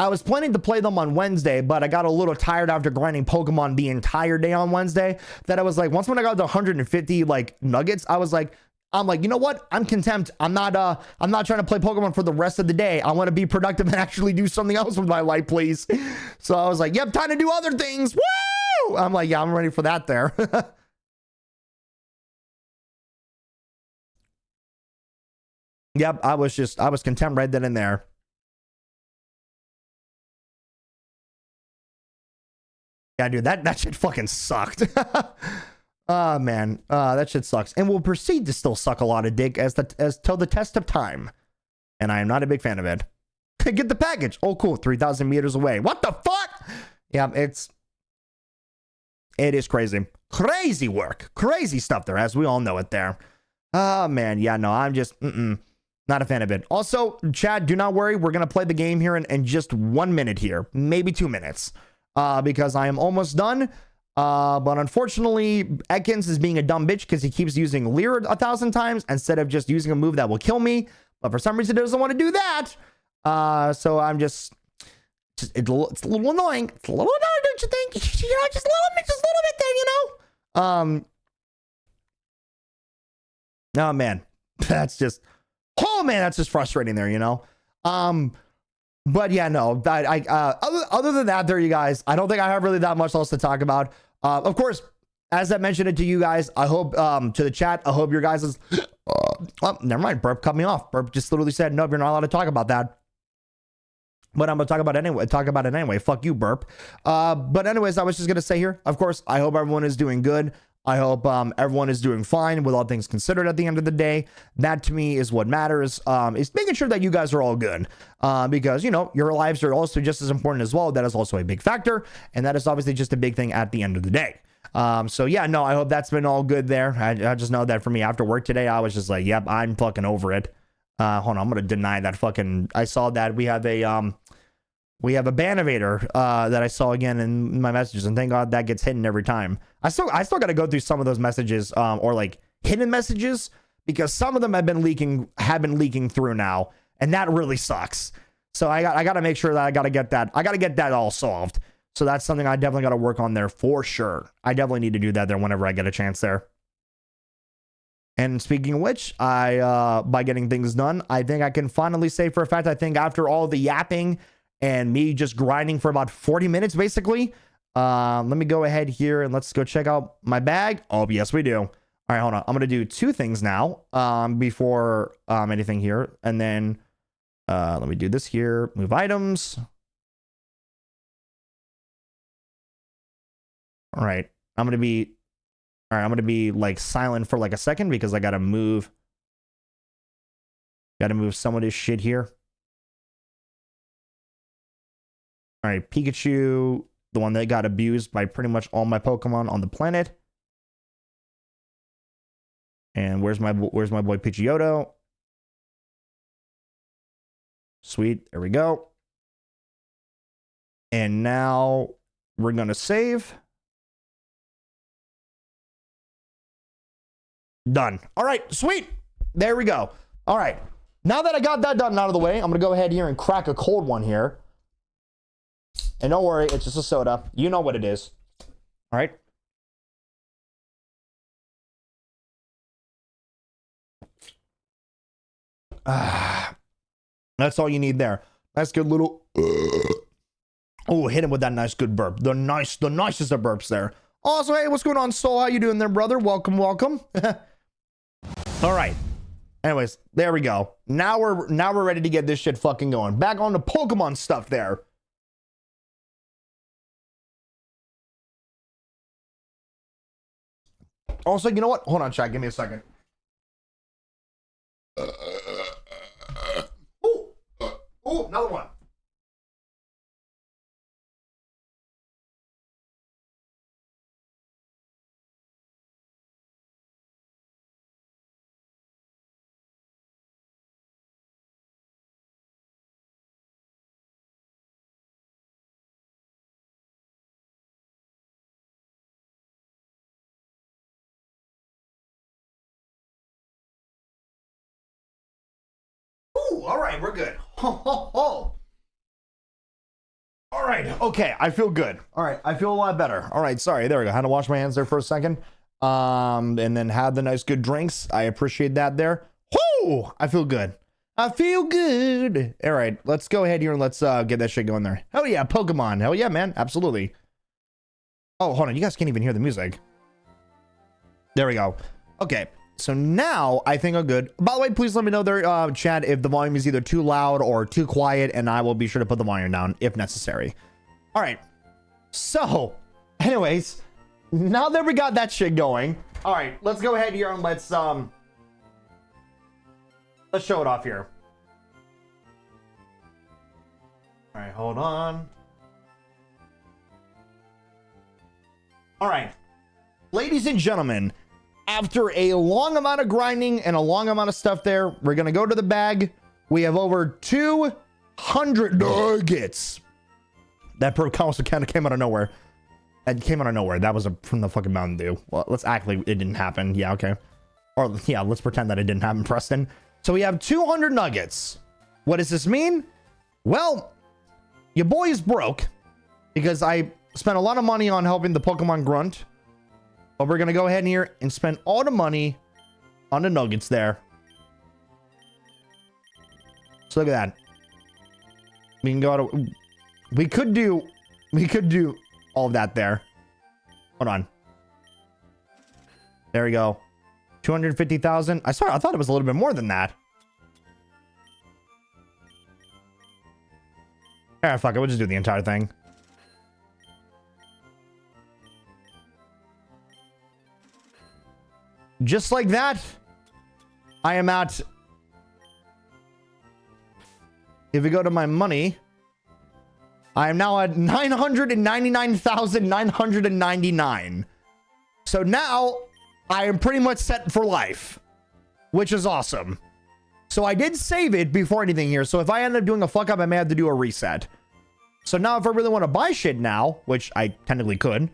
was planning to play them on Wednesday, but I got a little tired after grinding Pokemon the entire day on Wednesday. That I was like, when I got to 150 like nuggets, I'm like, you know what? I'm content. I'm not trying to play Pokemon for the rest of the day. I want to be productive and actually do something else with my life, please. So I was like, yep, time to do other things. Woo! I'm like, yeah, I'm ready for that there. Yep, I was content right then and there. Yeah, dude, that shit fucking sucked. Oh man, that shit sucks, and will proceed to still suck a lot of dick as till the test of time. And I am not a big fan of it. Get the package. Oh, cool, 3,000 meters away. What the fuck? Yeah, it is crazy, crazy work, crazy stuff there, as we all know it there. Oh man, yeah, no, I'm just not a fan of it. Also, Chad, do not worry. We're going to play the game here in just 1 minute here, maybe 2 minutes, because I am almost done. But unfortunately, Ekans is being a dumb bitch because he keeps using Leer 1,000 times instead of just using a move that will kill me. But for some reason, he doesn't want to do that. So I'm just it's a little annoying. It's a little annoying, don't you think? Just a little bit there, you know? Oh, man. That's just, oh man, that's just frustrating there, you know? But yeah, no, other than that there, you guys, I don't think I have really that much else to talk about. Of course, as I mentioned it to you guys, I hope, to the chat, I hope your guys is, oh, never mind, Burp cut me off. Burp just literally said, nope, you're not allowed to talk about that. But I'm gonna talk about it anyway. Fuck you, Burp. But anyways, I was just gonna say here, of course, I hope everyone is doing good. I hope everyone is doing fine with all things considered at the end of the day. That to me is what matters, is making sure that you guys are all good. Because, you know, your lives are also just as important as well. That is also a big factor. And that is obviously just a big thing at the end of the day. So yeah, no, I hope that's been all good there. I just know that for me after work today, I was just like, yep, I'm fucking over it. Hold on, I'm going to deny that fucking, I saw that we have a Banovator that I saw again in my messages, and thank God that gets hidden every time. I still got to go through some of those messages, or like hidden messages, because some of them have been leaking through now, and that really sucks. So I got to make sure that I got to get that all solved. So that's something I definitely got to work on there for sure. I definitely need to do that there whenever I get a chance there. And speaking of which, by getting things done, I think I can finally say for a fact, I think after all the yapping and me just grinding for about 40 minutes, basically, let me go ahead here and let's go check out my bag. Oh, yes, we do. All right, hold on. I'm going to do two things now, before, anything here. And then, let me do this here. Move items. All right. I'm going to be like silent for like a second because I got to move some of this shit here. All right, Pikachu, the one that got abused by pretty much all my Pokemon on the planet. And where's my boy Pidgeotto? Sweet, there we go. And now we're gonna save. Done. All right, sweet. There we go. All right. Now that I got that done out of the way, I'm gonna go ahead here and crack a cold one here. And don't worry, it's just a soda. You know what it is. All right. That's all you need there. Nice good little. Oh, hit him with that nice good burp. The nicest of burps there. Also, hey, what's going on, Soul? How you doing there, brother? Welcome. All right. Anyways, there we go. Now we're ready to get this shit fucking going. Back on the Pokemon stuff there. Also, you know what? Hold on, chat. Give me a second. Oh, another one. Ooh, all right, we're good. All right, okay, I feel good. All right, I feel a lot better. All right, sorry, there we go. Had to wash my hands there for a second. And then have the nice good drinks. I appreciate that there. Whoo! I feel good. I feel good. All right, let's go ahead here and let's get that shit going there. Hell yeah, Pokemon. Hell yeah, man. Absolutely. Oh, hold on. You guys can't even hear the music. There we go. Okay. So now I think I'm good. By the way, please let me know there, chat, if the volume is either too loud or too quiet, and I will be sure to put the volume down if necessary. All right. So, anyways, now that we got that shit going, all right, let's go ahead here and let's show it off here. All right, hold on. All right, ladies and gentlemen. After a long amount of grinding and a long amount of stuff there, we're going to go to the bag. We have over 200 nuggets. That also kind of came out of nowhere. That came out of nowhere. That was from the fucking Mountain Dew. Well, let's act like it didn't happen. Yeah, okay. Or yeah, let's pretend that it didn't happen, Preston. So we have 200 nuggets. What does this mean? Well, your boy is broke because I spent a lot of money on helping the Pokemon Grunt. But we're going to go ahead here and spend all the money on the nuggets there. So look at that. We can go to, we could do all of that there. Hold on. There we go. 250,000. I thought it was a little bit more than that. Yeah, fuck it. We'll just do the entire thing. Just like that, I am at, if we go to my money, I am now at 999,999. So now I am pretty much set for life, which is awesome. So I did save it before anything here. So if I end up doing a fuck up, I may have to do a reset. So now if I really want to buy shit now, which I technically could,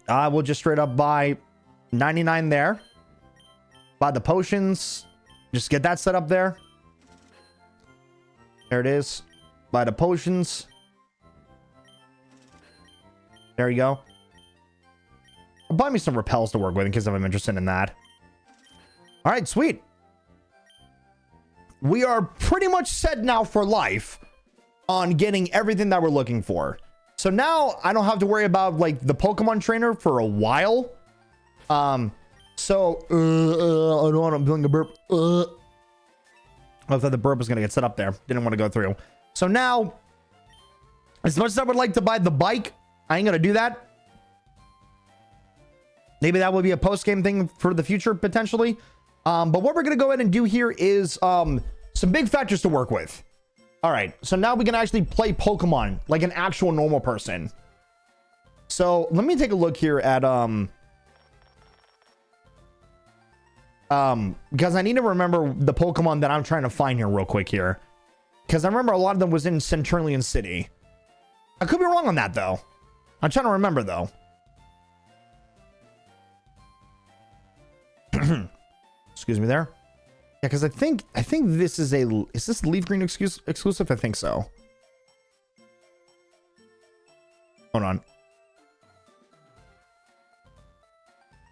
I will just straight up buy 99 there. Buy the potions. Just get that set up there. There it is. Buy the potions. There you go. Buy me some repels to work with in case I'm interested in that. All right, sweet. We are pretty much set now for life on getting everything that we're looking for. So now I don't have to worry about like the Pokemon trainer for a while. I don't want to doing a burp. I thought the burp was going to get set up there. Didn't want to go through. So now, as much as I would like to buy the bike, I ain't going to do that. Maybe that will be a post-game thing for the future, potentially. But what we're going to go ahead and do here is some big factors to work with. All right, so now we can actually play Pokemon like an actual normal person. So let me take a look here at because I need to remember the Pokemon that I'm trying to find here real quick here, because I remember a lot of them was in Centurion City. I could be wrong on that though. I'm trying to remember though. Excuse me there. Yeah, because I think this is this Leaf Green exclusive? I think so. Hold on.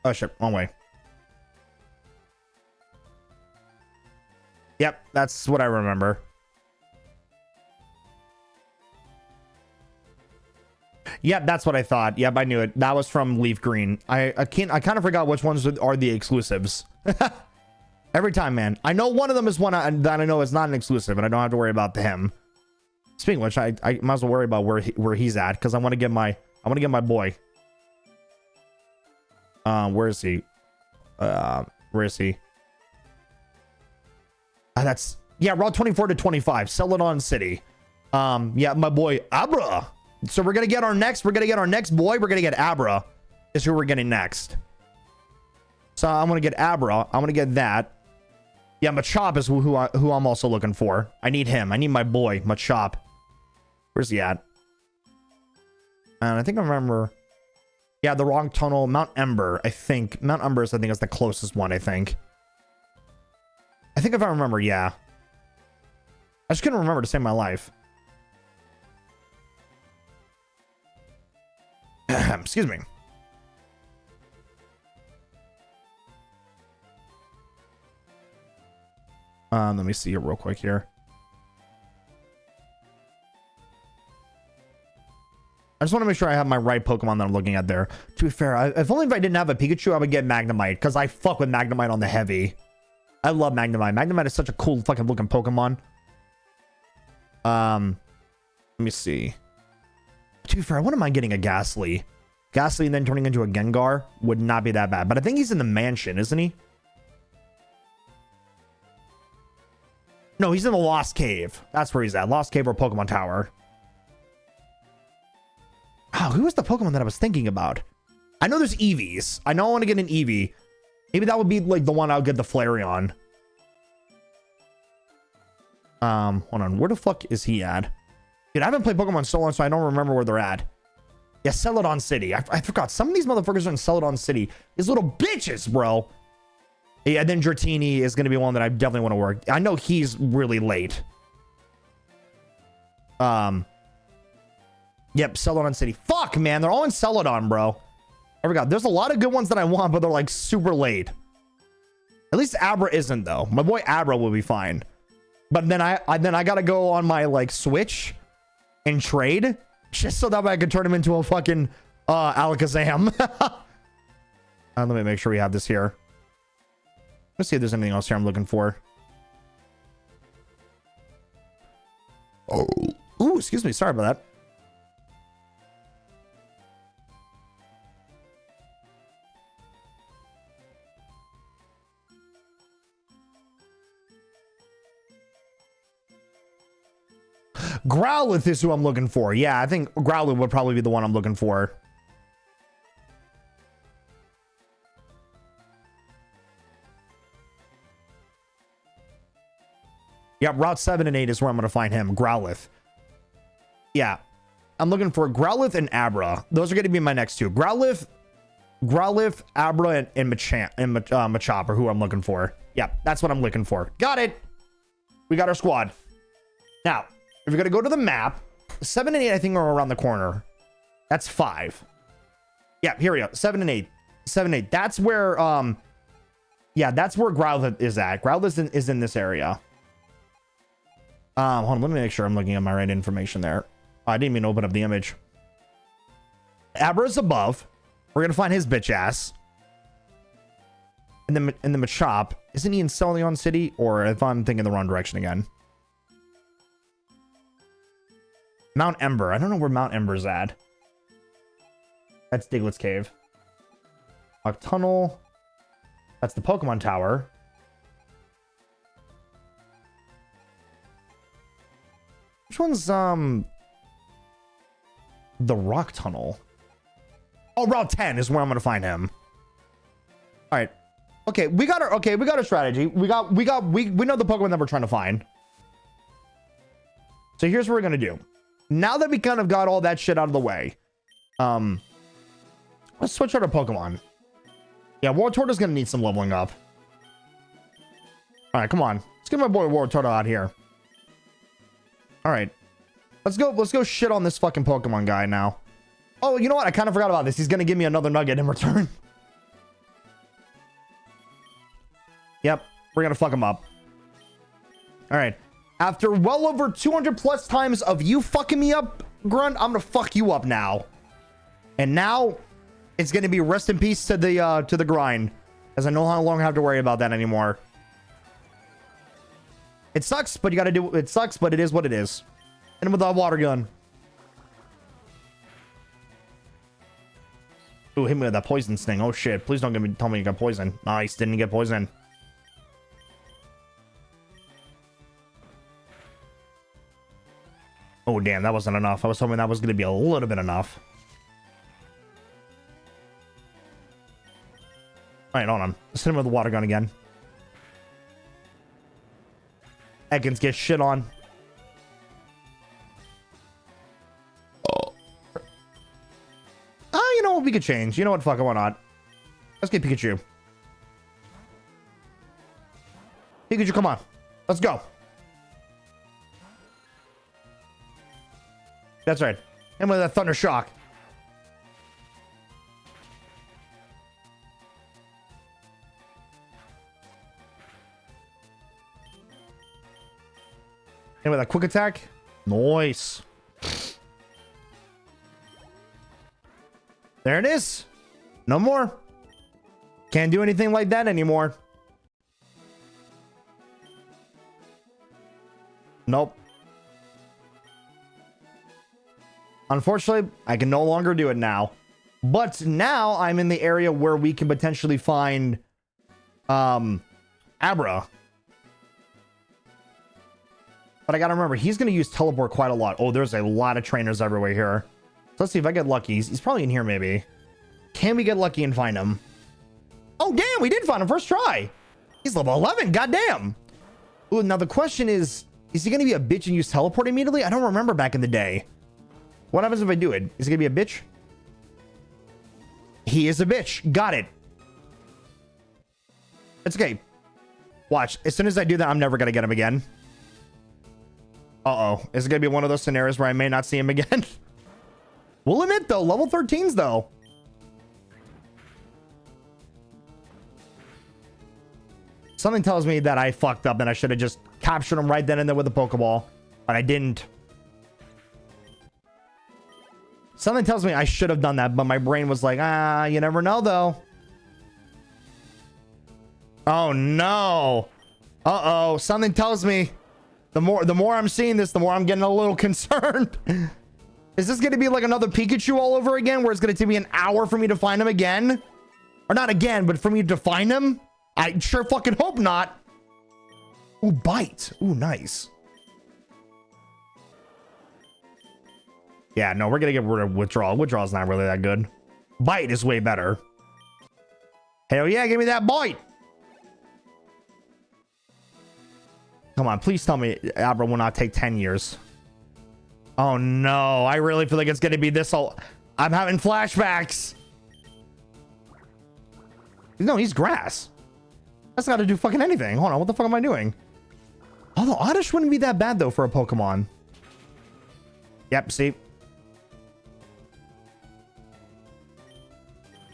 Oh shit, wrong way. Yep, that's what I remember. Yep, that's what I thought. Yep, I knew it. That was from Leaf Green. I kind of forgot which ones are the exclusives. Every time, man. I know one of them is one that I know is not an exclusive, and I don't have to worry about him. Speaking of which, I might as well worry about where he's at, because I want to get my boy. Where is he? Where is he? That's Route 24 to 25, Celadon City. Yeah, my boy Abra. So we're gonna get our next boy. We're gonna get Abra. Is who we're getting next. So I'm gonna get Abra. I'm gonna get that. Yeah, Machop is who I'm also looking for. I need him. I need my boy Machop. Where's he at? And I think I remember. Yeah, the wrong tunnel. Mount Ember. I think Mount Ember is the closest one. I think if I remember. Yeah. I just couldn't remember to save my life. Excuse me. Let me see it real quick here. I just want to make sure I have my right Pokemon that I'm looking at there. To be fair, if only if I didn't have a Pikachu, I would get Magnemite, because I fuck with Magnemite on the heavy. I love Magnemite. Magnemite is such a cool fucking looking Pokemon. Let me see. To be fair, I wouldn't mind getting a Ghastly. Ghastly and then turning into a Gengar would not be that bad. But I think he's in the mansion, isn't he? No, he's in the Lost Cave. That's where he's at. Lost Cave or Pokemon Tower. Oh, who was the Pokemon that I was thinking about? I know there's Eevees. I know I want to get an Eevee. Maybe that would be like the one I'll get the Flareon. Hold on. Where the fuck is he at? Dude, I haven't played Pokemon so long, so I don't remember where they're at. Yeah, Celadon City. I forgot. Some of these motherfuckers are in Celadon City. These little bitches, bro. Yeah, then Dratini is going to be one that I definitely want to work. I know he's really late. Yep, Celadon City. Fuck, man. They're all in Celadon, bro. I forgot. There's a lot of good ones that I want, but they're like super late. At least Abra isn't though. My boy Abra will be fine. But then I gotta go on my like Switch and trade just so that way I can turn him into a fucking Alakazam. Let me make sure we have this here. Let's see if there's anything else here I'm looking for. Oh, ooh, excuse me. Sorry about that. Growlithe is who I'm looking for. Yeah, I think Growlithe would probably be the one I'm looking for. Yep, Route 7 and 8 is where I'm going to find him. Growlithe. Yeah. I'm looking for Growlithe and Abra. Those are going to be my next two. Growlithe, Abra, and Machop are who I'm looking for. Yep, that's what I'm looking for. Got it. We got our squad. Now, if you're going to go to the map, 7 and 8, I think, are around the corner. That's 5. Yeah, here we go. 7 and 8. 7 and 8. That's where, yeah, that's where Growlithe is at. Growlithe is in this area. Hold on, let me make sure I'm looking at my right information there. I didn't even open up the image. Abra's above. We're gonna find his bitch ass. And then in the Machop, isn't he in Celadon City? Or if I'm thinking the wrong direction again. Mount Ember. I don't know where Mount Ember's at. That's Diglett's Cave. Rock Tunnel. That's the Pokemon Tower. Which one's the Rock Tunnel? Oh, Route 10 is where I'm gonna find him. All right. Okay, we got our strategy. We know the Pokemon that we're trying to find. So here's what we're gonna do. Now that we kind of got all that shit out of the way, let's switch out our Pokemon. Yeah, Wartortle is gonna need some leveling up. All right, come on. Let's get my boy Wartortle out here. All right, let's go shit on this fucking Pokemon guy now. Oh, you know what? I kind of forgot about this. He's gonna give me another nugget in return. Yep, we're gonna fuck him up. All right. After well over 200 plus times of you fucking me up, Grunt, I'm gonna fuck you up now. And now it's gonna be rest in peace to the grind, as I no longer have to worry about that anymore. It sucks, but you gotta do it. Sucks, but it is what it is. Hit him with a water gun. Ooh, hit me with that poison sting. Oh shit! Please don't tell me you got poison. Nice, didn't get poison. Oh damn, that wasn't enough. I was hoping that was gonna be a little bit enough. All right, hold on. Let's hit him with the water gun again. Ekans gets shit on. Oh. You know what? We could change. You know what? Fuck it, why not? Let's get Pikachu. Pikachu, come on. Let's go. That's right. And with that Thunder Shock. And with a quick attack. Nice. There it is. No more. Can't do anything like that anymore. Nope. Unfortunately, I can no longer do it now. But now I'm in the area where we can potentially find Abra. But I gotta remember, he's gonna use teleport quite a lot. Oh, there's a lot of trainers everywhere here. So let's see if I get lucky. He's probably in here, maybe. Can we get lucky and find him? Oh, damn, we did find him first try. He's level 11, goddamn. Ooh, now the question is he gonna be a bitch and use teleport immediately? I don't remember back in the day. What happens if I do it? Is he gonna be a bitch? He is a bitch. Got it. It's okay. Watch. As soon as I do that, I'm never gonna get him again. Uh-oh. Is it gonna be one of those scenarios where I may not see him again? We'll admit, though. Level 13s, though. Something tells me that I fucked up and I should have just captured him right then and there with a Pokeball, but I didn't. Something tells me I should have done that, but my brain was like, ah, you never know though. Oh no. Uh-oh. Something tells me the more I'm seeing this, the more I'm getting a little concerned. Is this going to be like another Pikachu all over again, where it's going to take me an hour for me to find him again? Or not again, but for me to find him? I sure fucking hope not. Ooh, bite. Ooh, nice. Yeah, no, we're gonna get rid of withdrawal. Withdrawal's not really that good. Bite is way better. Hell yeah, give me that bite. Come on, please tell me Abra will not take 10 years. Oh no, I really feel like it's gonna be this all. I'm having flashbacks. No, he's grass. That's not to do fucking anything. Hold on, what the fuck am I doing? Although Oddish wouldn't be that bad though for a Pokemon. Yep, see.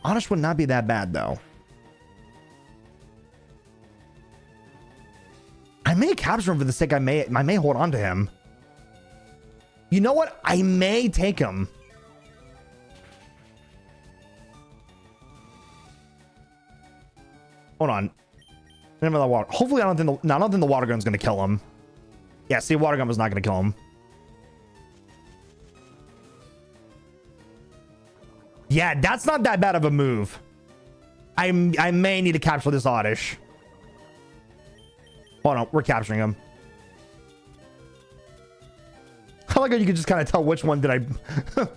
Oddish would not be that bad though. I may capture him for the sake I may hold on to him. You know what? I may take him. Hold on. Remember the water. Hopefully I don't think the water gun's gonna kill him. Yeah, see, water gun was not gonna kill him. Yeah, that's not that bad of a move. I may need to capture this Oddish. Hold on, we're capturing him. I like how you can just kind of tell which one did I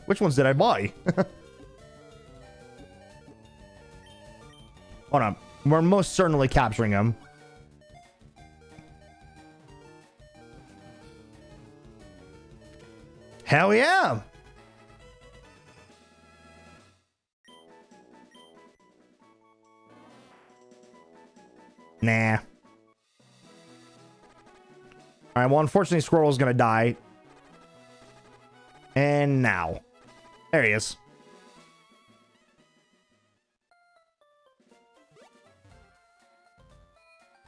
which ones did I buy. Hold on. We're most certainly capturing him. Hell yeah. Nah. All right, well, unfortunately, Squirrel's gonna die. And now. There he is.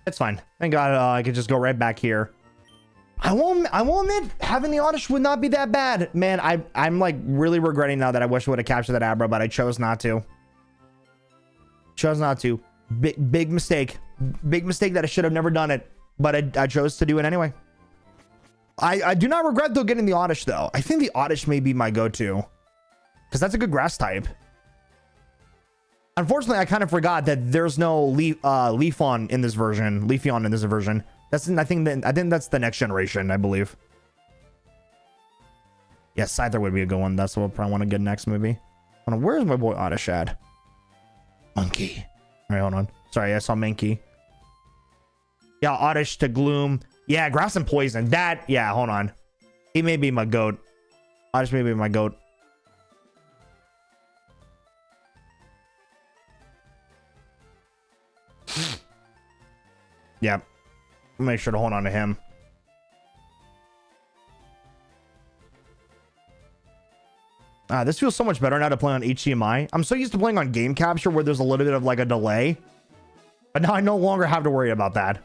It's fine. Thank God I could just go right back here. I won't admit, having the Oddish would not be that bad. Man, I'm like really regretting now that I wish I would have captured that Abra, but I chose not to. Chose not to. Big mistake. Big mistake that I should have never done it, but I chose to do it anyway. I do not regret though getting the Oddish though. I think the Oddish may be my go-to because that's a good grass type. Unfortunately, I kind of forgot that there's no Leafeon in this version. Leafeon in this version. That's I think that's the next generation, I believe. Yeah, Scyther would be a good one. That's what I probably want to get next, maybe. Hold on, where's my boy Oddish at? Monkey. All right, hold on. Sorry, I saw Mankey. Yeah, Oddish to Gloom. Yeah, Grass and Poison. That, yeah, hold on. He may be my goat. Oddish may be my goat. Yeah. Make sure to hold on to him. This feels so much better now to play on HDMI. I'm so used to playing on game capture where there's a little bit of like a delay. But now I no longer have to worry about that.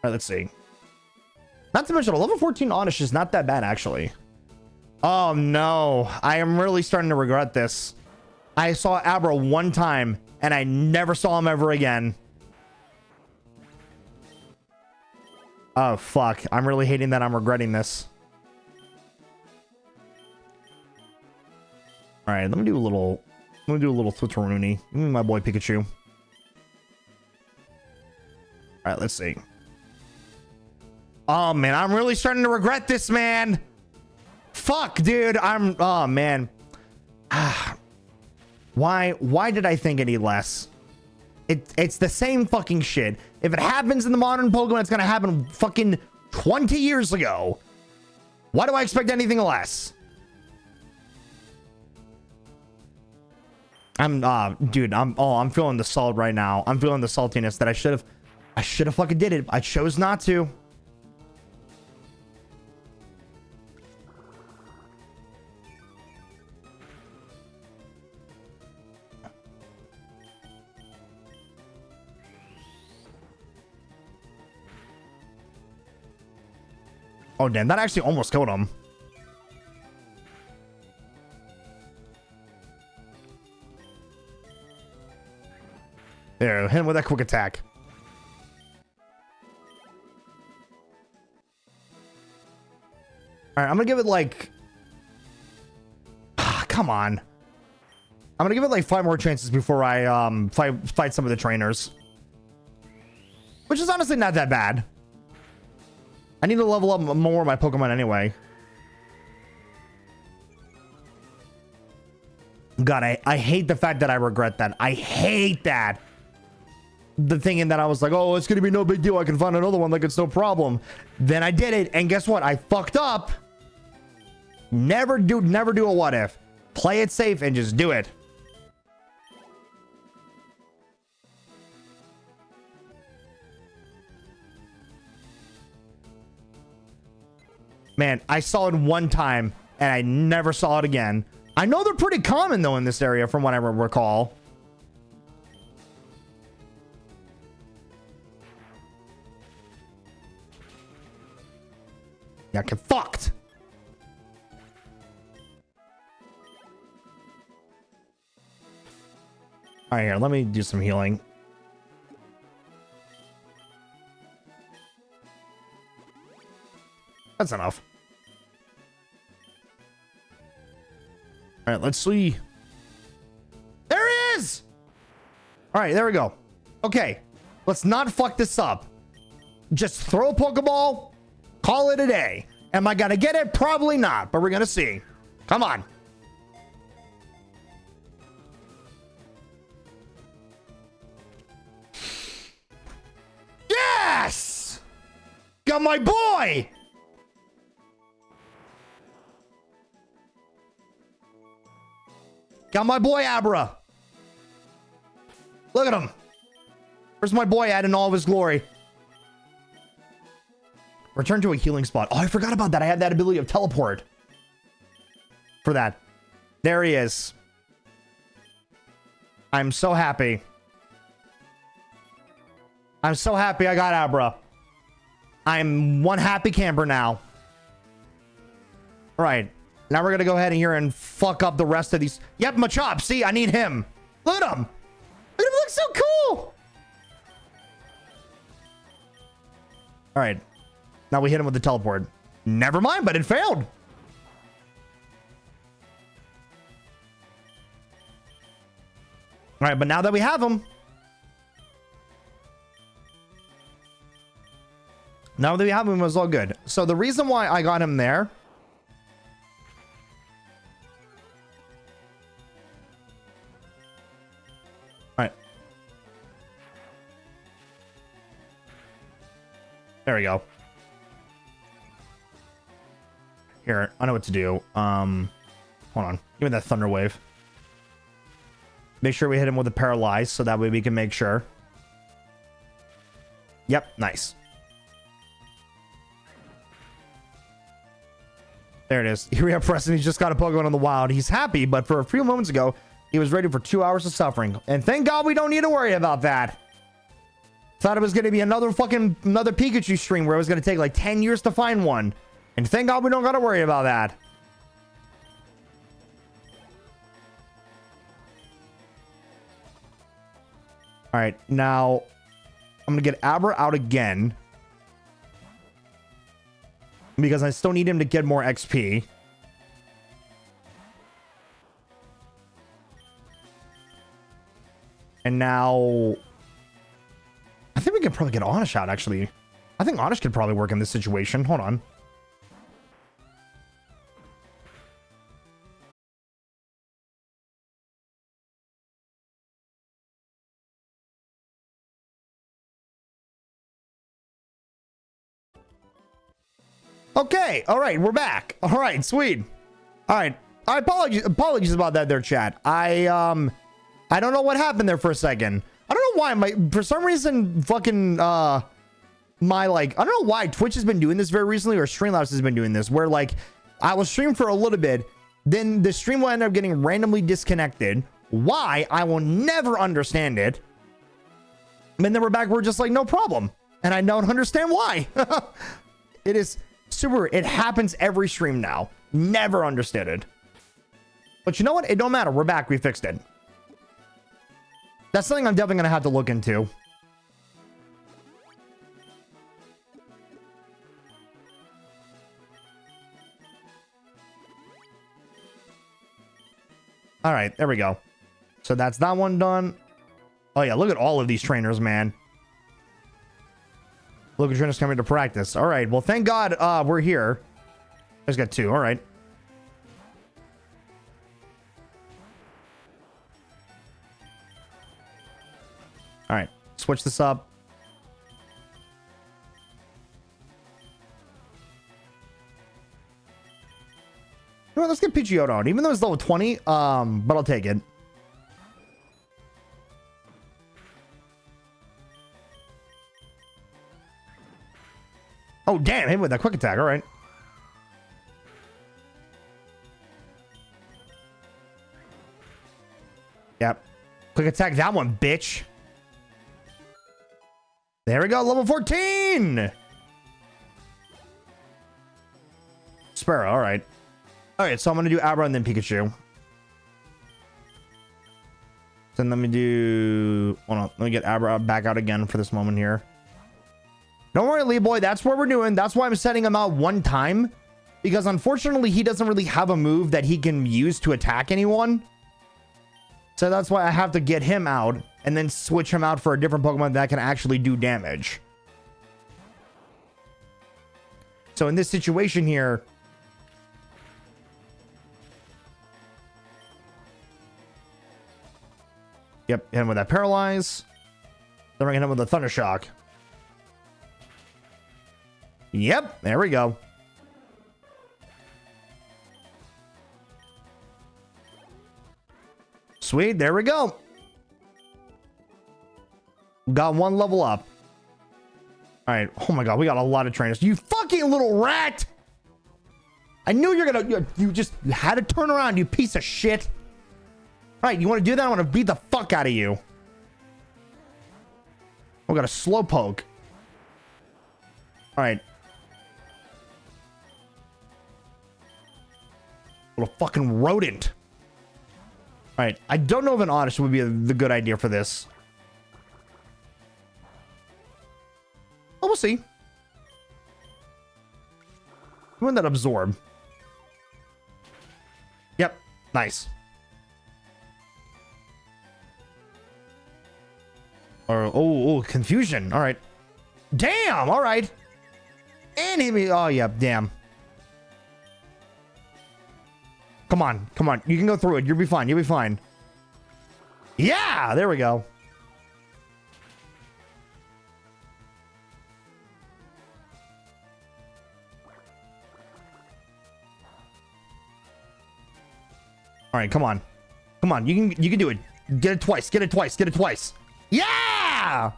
All right, let's see. Not to mention, a level 14 Oddish is not that bad, actually. Oh, no. I am really starting to regret this. I saw Abra one time, and I never saw him ever again. Oh, fuck. I'm really hating that I'm regretting this. All right, let me do a little Twitteroonie. My boy Pikachu. All right, let's see. Oh, man, I'm really starting to regret this, man. Fuck, dude. Oh, man. Why did I think any less? It's the same fucking shit. If it happens in the modern Pokemon, it's gonna happen fucking 20 years ago. Why do I expect anything less? Dude, I'm feeling the salt right now. I'm feeling the saltiness that I should have fucking did it. I chose not to. Oh, damn. That actually almost killed him. There, hit him with that quick attack. All right, I'm gonna give it like... come on. I'm gonna give it like 5 more chances before I fight some of the trainers. Which is honestly not that bad. I need to level up more of my Pokemon anyway. God, I hate the fact that I regret that. I hate that. The thinking that I was like, oh, it's gonna be no big deal. I can find another one like it's no problem. Then I did it, and guess what? I fucked up. Never do a what if. Play it safe and just do it. Man, I saw it one time and I never saw it again. I know they're pretty common though in this area from what I recall. Yeah, get fucked. All right, here, let me do some healing. That's enough. All right, let's see. There he is. All right, there we go. Okay, let's not fuck this up. Just throw a Pokeball, call it a day. Am I gonna get it? Probably not, but we're gonna see. Come on. Yes! Got my boy! Got my boy Abra. Look at him. Where's my boy at in all of his glory? Return to a healing spot. Oh, I forgot about that. I had that ability of teleport. For that. There he is. I'm so happy. I'm so happy I got Abra. I'm one happy camper now. All right. Now we're going to go ahead and here and fuck up the rest of these. Yep, Machop. See, I need him. Look at him. Look at him. Looks so cool. All right. Now we hit him with the teleport. Never mind, but it failed. All right, but now that we have him. Now that we have him, it was all good. So the reason why I got him there. All right. There we go. Here, I know what to do. Hold on. Give me that Thunder Wave. Make sure we hit him with a Paralyze so that way we can make sure. Yep, nice. There it is. Here we have Preston. He's just got a Pokemon in the wild. He's happy, but for a few moments ago, he was ready for 2 hours of suffering. And thank God we don't need to worry about that. Thought it was going to be another Pikachu stream where it was going to take like 10 years to find one. And thank God we don't got to worry about that. All right, now I'm going to get Abra out again. Because I still need him to get more XP. And now... I think we can probably get Oddish out, actually. I think Oddish could probably work in this situation. Hold on. Okay, all right, we're back. All right, sweet. All right, I apologies about that there, chat. I don't know what happened there for a second. I don't know why for some reason fucking I don't know why Twitch has been doing this very recently, or Streamlabs has been doing this, where like I will stream for a little bit, then the stream will end up getting randomly disconnected. Why? I will never understand it. And then we're back. We're just like, no problem, and I don't understand why. It is Super, it happens every stream now. Never understood it. But you know what? It don't matter. We're back. We fixed it. That's something I'm definitely going to have to look into. All right, there we go. So that's that one done. Oh yeah, look at all of these trainers, man. Look at trainers coming to practice. All right, well, thank God we're here. I just got 2. All right. All right, switch this up. Well, let's get Pidgeotto on, even though it's level 20. But I'll take it. Oh, damn, hit with that quick attack. All right. Yep. Quick attack that one, bitch. There we go. Level 14. Sparrow. All right. All right. So I'm going to do Abra and then Pikachu. Then let me do... Hold on. Let me get Abra back out again for this moment here. Don't worry, Lee Boy. That's what we're doing. That's why I'm setting him out one time. Because unfortunately, he doesn't really have a move that he can use to attack anyone. So that's why I have to get him out and then switch him out for a different Pokemon that can actually do damage. So in this situation here... Yep, hit him with that Paralyze. Then we're going to hit him with a Thunder Shock. Yep, there we go. Sweet, there we go. Got 1 level up. All right. Oh my God, we got a lot of trainers. You fucking little rat! I knew you're gonna. You just had to turn around, you piece of shit. All right, you want to do that? I want to beat the fuck out of you. We got a Slowpoke. All right. Little fucking rodent. All right. I don't know if an Oddish would be the good idea for this. Oh, we'll see. When that Absorb. Yep. Nice. Or oh, Confusion. All right. Damn. All right. And hit me. Oh yeah. Damn. Come on. Come on. You can go through it. You'll be fine. You'll be fine. Yeah. There we go. All right, come on. Come on. You can do it. Get it twice. Get it twice. Get it twice. Yeah!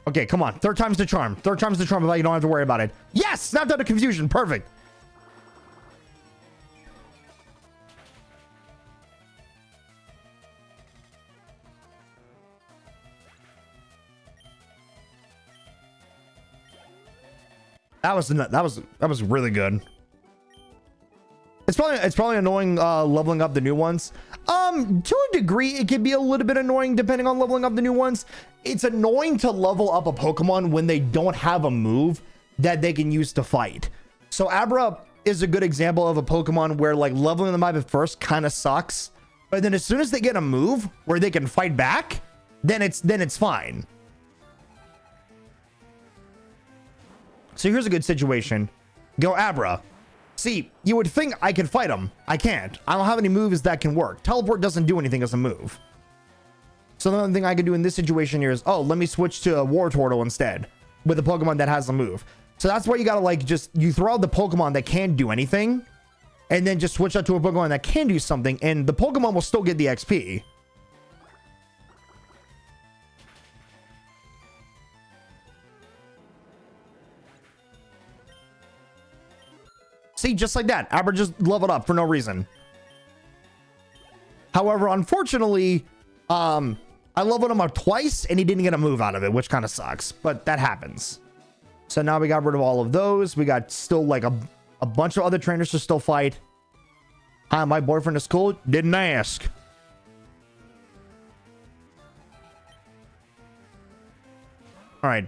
Okay, come on. 3rd time's the charm. 3rd time's the charm, but you don't have to worry about it. Yes! Snapped out of confusion. Perfect. That was really good. It's probably annoying leveling up the new ones. To a degree, it can be a little bit annoying depending on leveling up the new ones. It's annoying to level up a Pokemon when they don't have a move that they can use to fight. So Abra is a good example of a Pokemon where like leveling them up at first kind of sucks, but then as soon as they get a move where they can fight back, then it's fine. So here's a good situation. Go Abra. See, you would think I could fight him. I can't. I don't have any moves that can work. Teleport doesn't do anything as a move. So the only thing I can do in this situation here is, oh, let me switch to a Wartortle instead with a Pokemon that has a move. So that's why you gotta like you throw out the Pokemon that can't do anything and then just switch out to a Pokemon that can do something and the Pokemon will still get the XP. See, just like that. Abra just leveled up for no reason. However, unfortunately, I leveled him up twice and he didn't get a move out of it, which kind of sucks, but that happens. So now we got rid of all of those. We got still like a bunch of other trainers to still fight. Hi, my boyfriend is cool. Didn't ask. All right.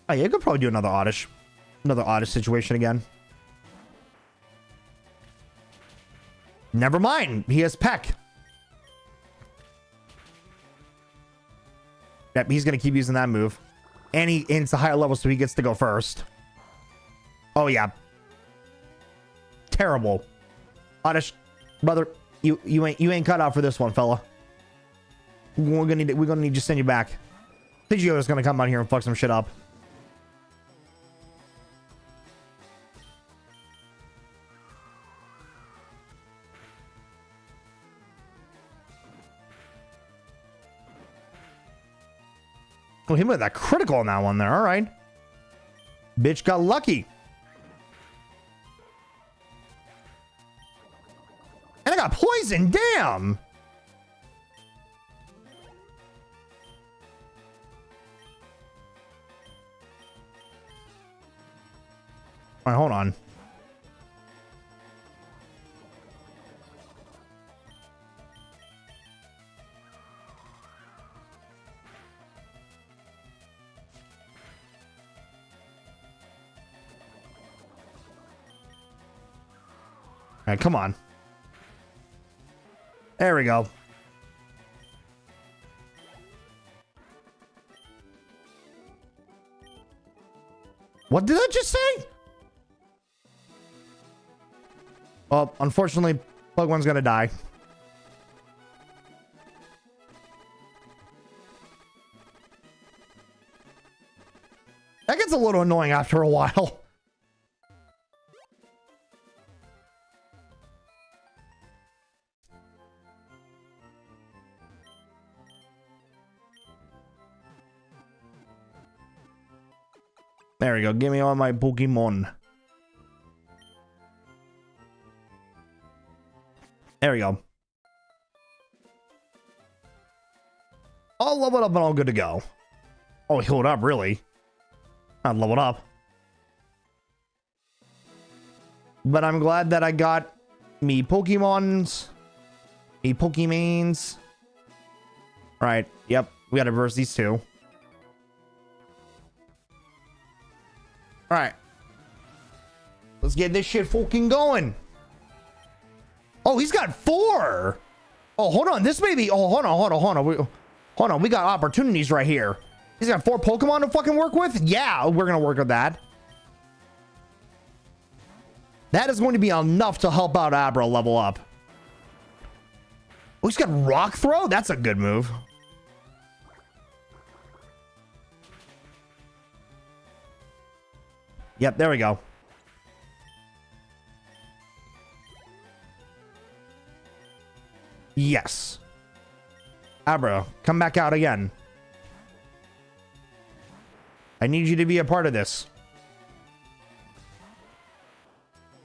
Oh, yeah, you could probably do another oddish situation again. Never mind. He has Peck. Yep, he's going to keep using that move. And it's a higher level, so he gets to go first. Oh, yeah. Terrible. Oddish, brother, you ain't cut out for this one, fella. We're gonna need to send you back. Pidgeotto is gonna come out here and fuck some shit up. Oh, him with that critical on that one there. All right. Bitch got lucky. And I got poisoned. Damn. All right, hold on. All right, come on. There we go. What did I just say? Well, unfortunately, Plug One's gonna die. That gets a little annoying after a while. There we go. Give me all my Pokemon. There we go. All leveled up and all good to go. Oh, healed up, really? Not leveled up. But I'm glad that I got me Pokemons. Me Pokemains. Right. Yep. We gotta reverse these two. All right. Let's get this shit fucking going. Oh, he's got 4. Oh, hold on. This may be... Oh, hold on. Hold on. We got opportunities right here. He's got 4 Pokemon to fucking work with? Yeah, we're going to work with that. That is going to be enough to help out Abra level up. Oh, he's got Rock Throw? That's a good move. Yep, there we go. Yes. Abra, come back out again. I need you to be a part of this.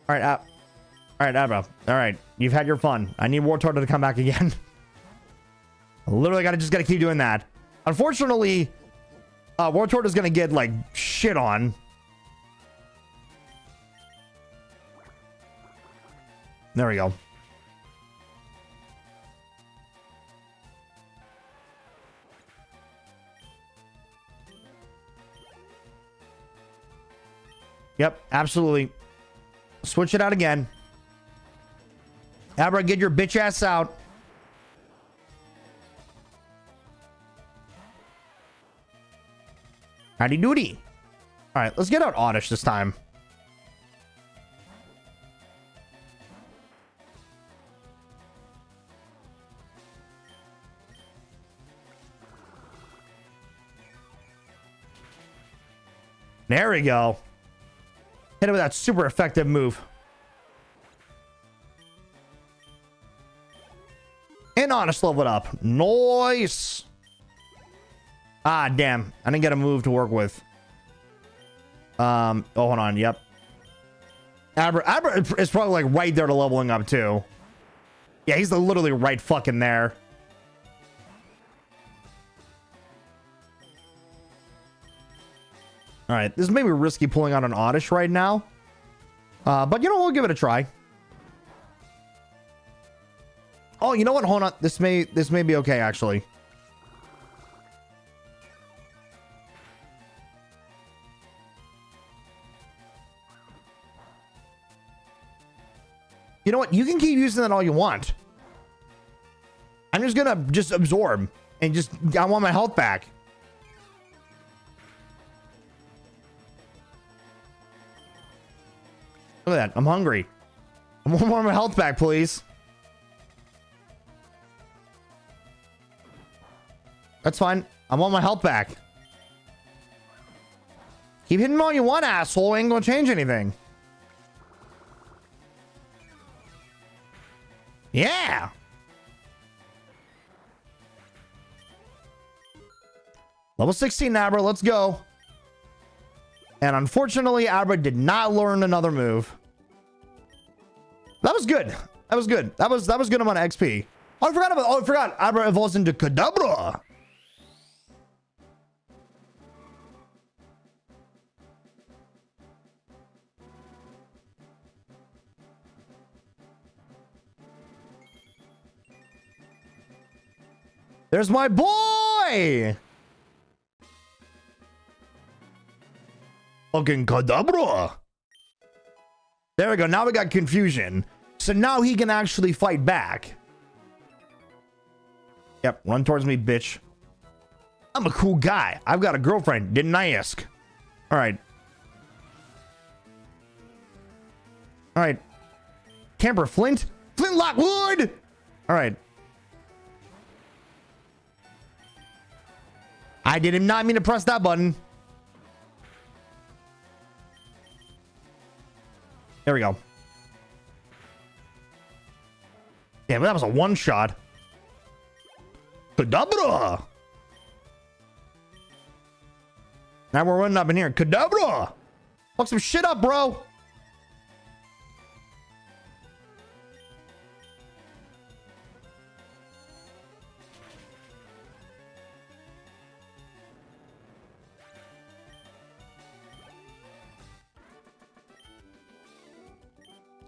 All right, Abra. All right, you've had your fun. I need Wartortle to come back again. Literally just gotta keep doing that. Unfortunately, Wartortle is gonna get like shit on. There we go. Yep, absolutely. Switch it out again. Abra, get your bitch ass out. Howdy doody. All right, let's get out Oddish this time. There we go. Hit it with that super effective move. And Honest leveled up. Nice. Ah, damn. I didn't get a move to work with. Oh, hold on. Yep. Abra is probably like right there to leveling up too. Yeah, he's literally right fucking there. All right, this may be risky pulling out an Oddish right now. But you know, we'll give it a try. Oh, you know what? Hold on. This may be okay, actually. You know what? You can keep using that all you want. I'm just gonna absorb and I want my health back. Look at that. I'm hungry. I want more of my health back, please. That's fine. I want my health back. Keep hitting me all you want, asshole. Ain't gonna change anything. Yeah. Level 16, Abra. Let's go. And unfortunately, Abra did not learn another move. That was good. That was good. That was good amount of XP. Oh, I forgot. Abra evolves into Kadabra. There's my boy. Fucking Kadabra. There we go. Now we got confusion. So now he can actually fight back. Yep. Run towards me, bitch. I'm a cool guy. I've got a girlfriend. Didn't I ask? All right. All right. Camper Flint. Flintlock wood. All right. I did not mean to press that button. There we go. Damn, that was a one shot. Kadabra. Now we're running up in here. Kadabra. Fuck some shit up, bro.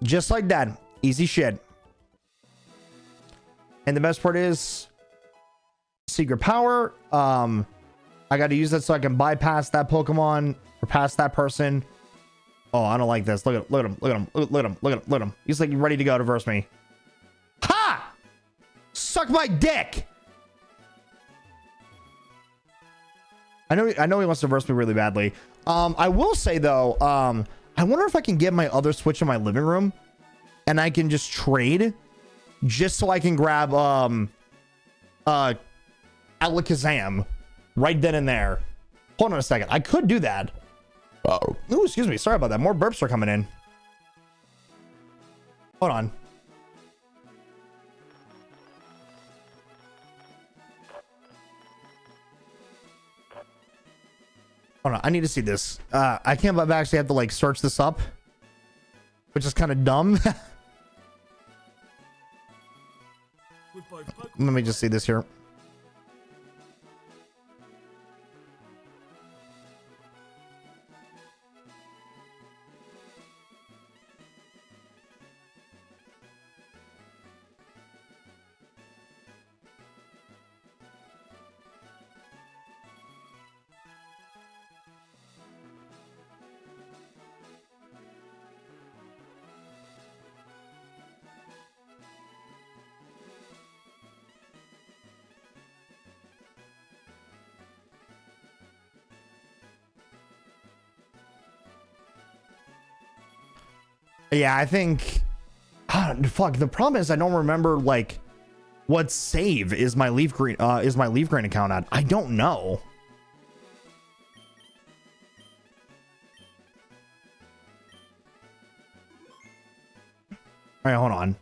Just like that. Easy shit. And the best part is secret power. I got to use that so I can bypass that Pokemon or pass that person. Oh, I don't like this. Look at him. Look at him. Look at him. Look at him. He's like ready to go to verse me. Ha! Suck my dick. I know he wants to verse me really badly. I will say though, I wonder if I can get my other Switch in my living room and I can just trade just so I can grab Alakazam right then and there. Hold on a second. I could do that. Oh, excuse me. Sorry about that. More burps are coming in. Hold on. Hold on. I need to see this. I can't actually have to like search this up, which is kind of dumb. Let me just see this here. Yeah, I think fuck, the problem is I don't remember like what save is my Leaf Green account at. I don't know. All right, hold on.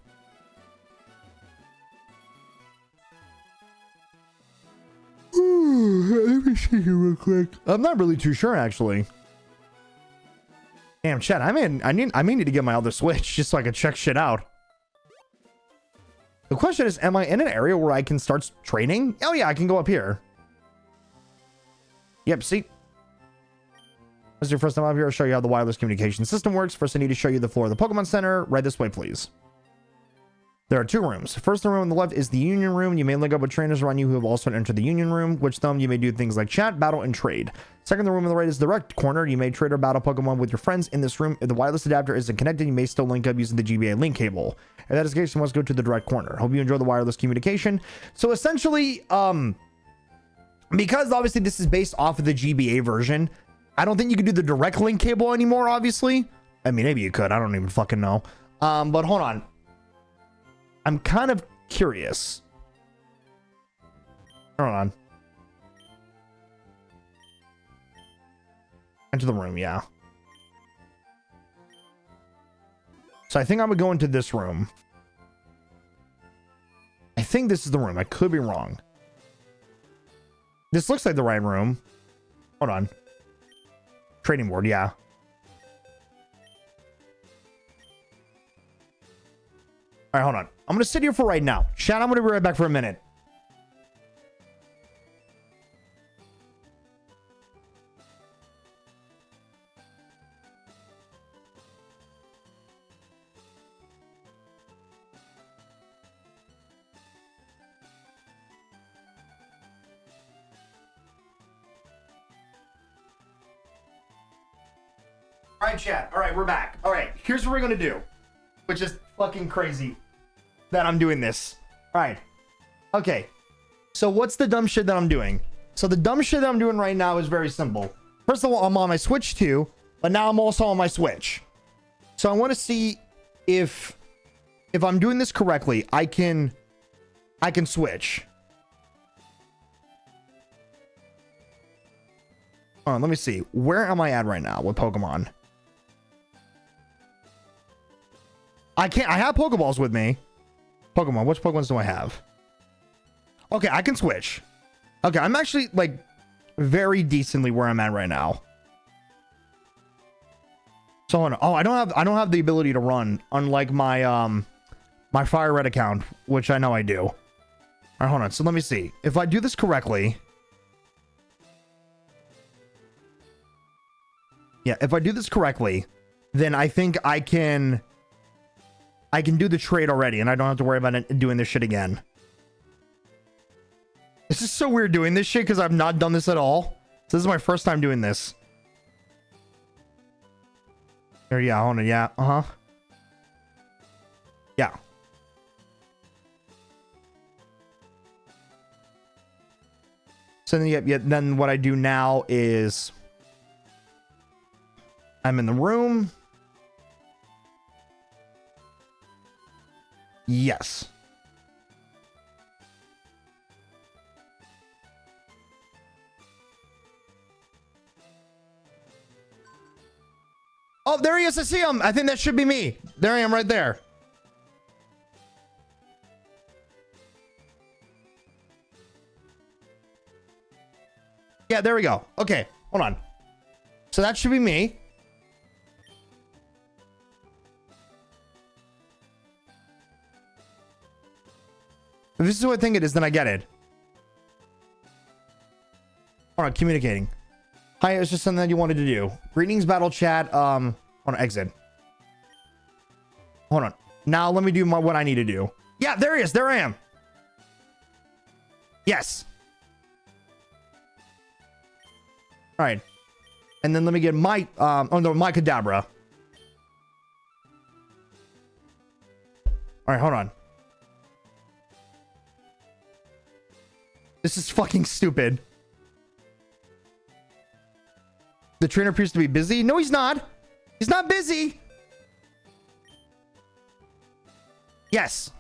Let me see here real quick. I'm not really too sure actually. Damn, chat. I may need to get my other Switch just so I can check shit out. The question is, am I in an area where I can start training? Oh yeah, I can go up here. Yep, see? This is your first time up here. I'll show you how the wireless communication system works. First, I need to show you the floor of the Pokemon Center. Right this way, please. There are two rooms. First, the room on the left is the Union Room. You may link up with trainers around you who have also entered the Union Room, which them you may do things like chat, battle, and trade. Second, the room on the right is the Direct Corner. You may trade or battle Pokemon with your friends in this room. If the wireless adapter isn't connected, you may still link up using the GBA link cable. If that is the case, you must go to the Direct Corner. Hope you enjoy the wireless communication. So essentially, because obviously this is based off of the GBA version, I don't think you can do the direct link cable anymore, obviously. I mean, maybe you could. I don't even fucking know. But hold on. I'm kind of curious. Hold on. Enter the room, yeah. So I think I'm gonna go into this room. I think this is the room. I could be wrong. This looks like the right room. Hold on. Trading board, yeah. All right, hold on. I'm gonna sit here for right now. Chat, I'm gonna be right back for a minute. All right, chat. All right, we're back. All right, here's what we're gonna do, which is fucking crazy that I'm doing this. All right. Okay. So what's the dumb shit that I'm doing? So the dumb shit that I'm doing right now is very simple. First of all, I'm on my Switch too, but now I'm also on my Switch. So I want to see if I'm doing this correctly, I can switch. Hold on, let me see. Where am I at right now with Pokemon? I have Pokeballs with me. Pokemon, which Pokemons do I have? Okay, I can switch. Okay, I'm actually like very decently where I'm at right now. So hold on. Oh, I don't have the ability to run, unlike my my Fire Red account, which I know I do. All right, hold on. So let me see. If I do this correctly. Yeah, if I do this correctly, then I think I can do the trade already, and I don't have to worry about doing this shit again. This is so weird doing this shit because I've not done this at all. So this is my first time doing this. There, yeah, hold on, yeah, yeah. So then, yeah, then what I do now is I'm in the room. Yes. Oh, there he is. I see him. I think that should be me. There I am right there. Yeah, there we go. Okay, hold on. So that should be me. If this is what I think it is, then I get it. All right, communicating. Hi, it's just something that you wanted to do. Greetings, battle chat. Hold on, exit. Hold on. Now let me do what I need to do. Yeah, there he is. There I am. Yes. All right. And then let me get my, oh no, my Kadabra. All right, hold on. This is fucking stupid. The trainer appears to be busy. No, he's not. He's not busy. Yes.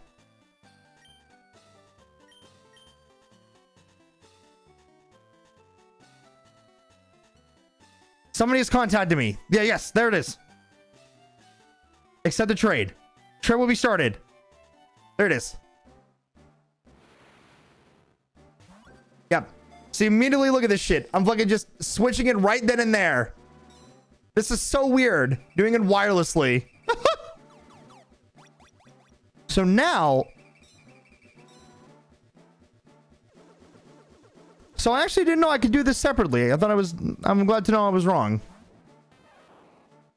Somebody has contacted me. Yeah, yes, there it is. Accept the trade. Trade will be started. There it is. Yep. So immediately look at this shit. I'm fucking just switching it right then and there. This is so weird. Doing it wirelessly. So now... So I actually didn't know I could do this separately. I thought I was... I'm glad to know I was wrong.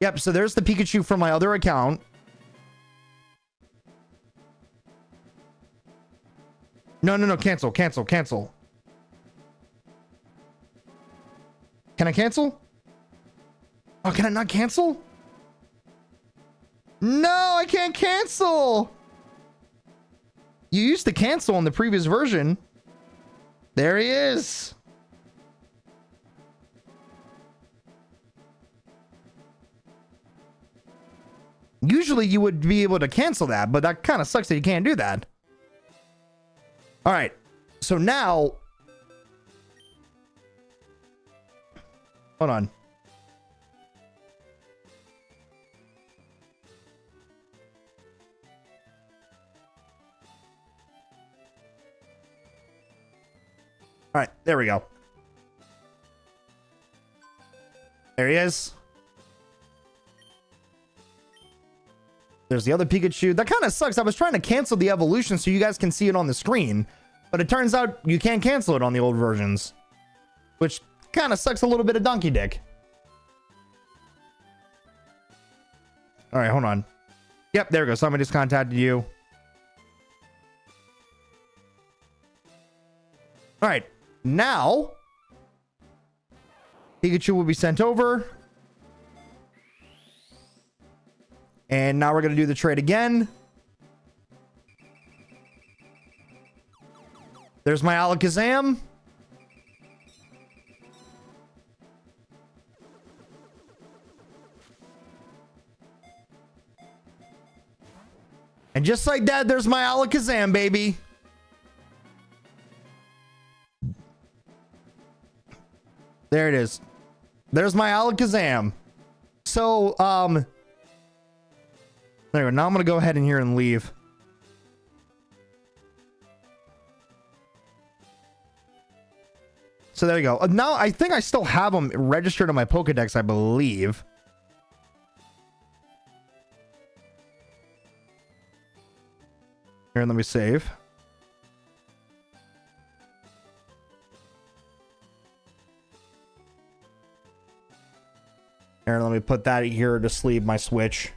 Yep, so there's the Pikachu from my other account. No. Cancel. Can I cancel? Oh, can I not cancel? No, I can't cancel. You used to cancel in the previous version. There he is. Usually you would be able to cancel that, but that kind of sucks that you can't do that. All right. So now... Hold on. All right, there we go. There he is. There's the other Pikachu. That kind of sucks. I was trying to cancel the evolution so you guys can see it on the screen, but it turns out you can't cancel it on the old versions, which kind of sucks a little bit of donkey dick. All right, hold on. Yep, there we go. Somebody just contacted you. All right, now Pikachu will be sent over. And now we're going to do the trade again. There's my Alakazam. And just like that, there's my Alakazam, baby. There it is. There's my Alakazam. So, there we go. Now I'm going to go ahead in here and leave. So there you go. Now I think I still have them registered on my Pokedex, I believe. Here, let me save. Here, let me put that here to sleep, my Switch.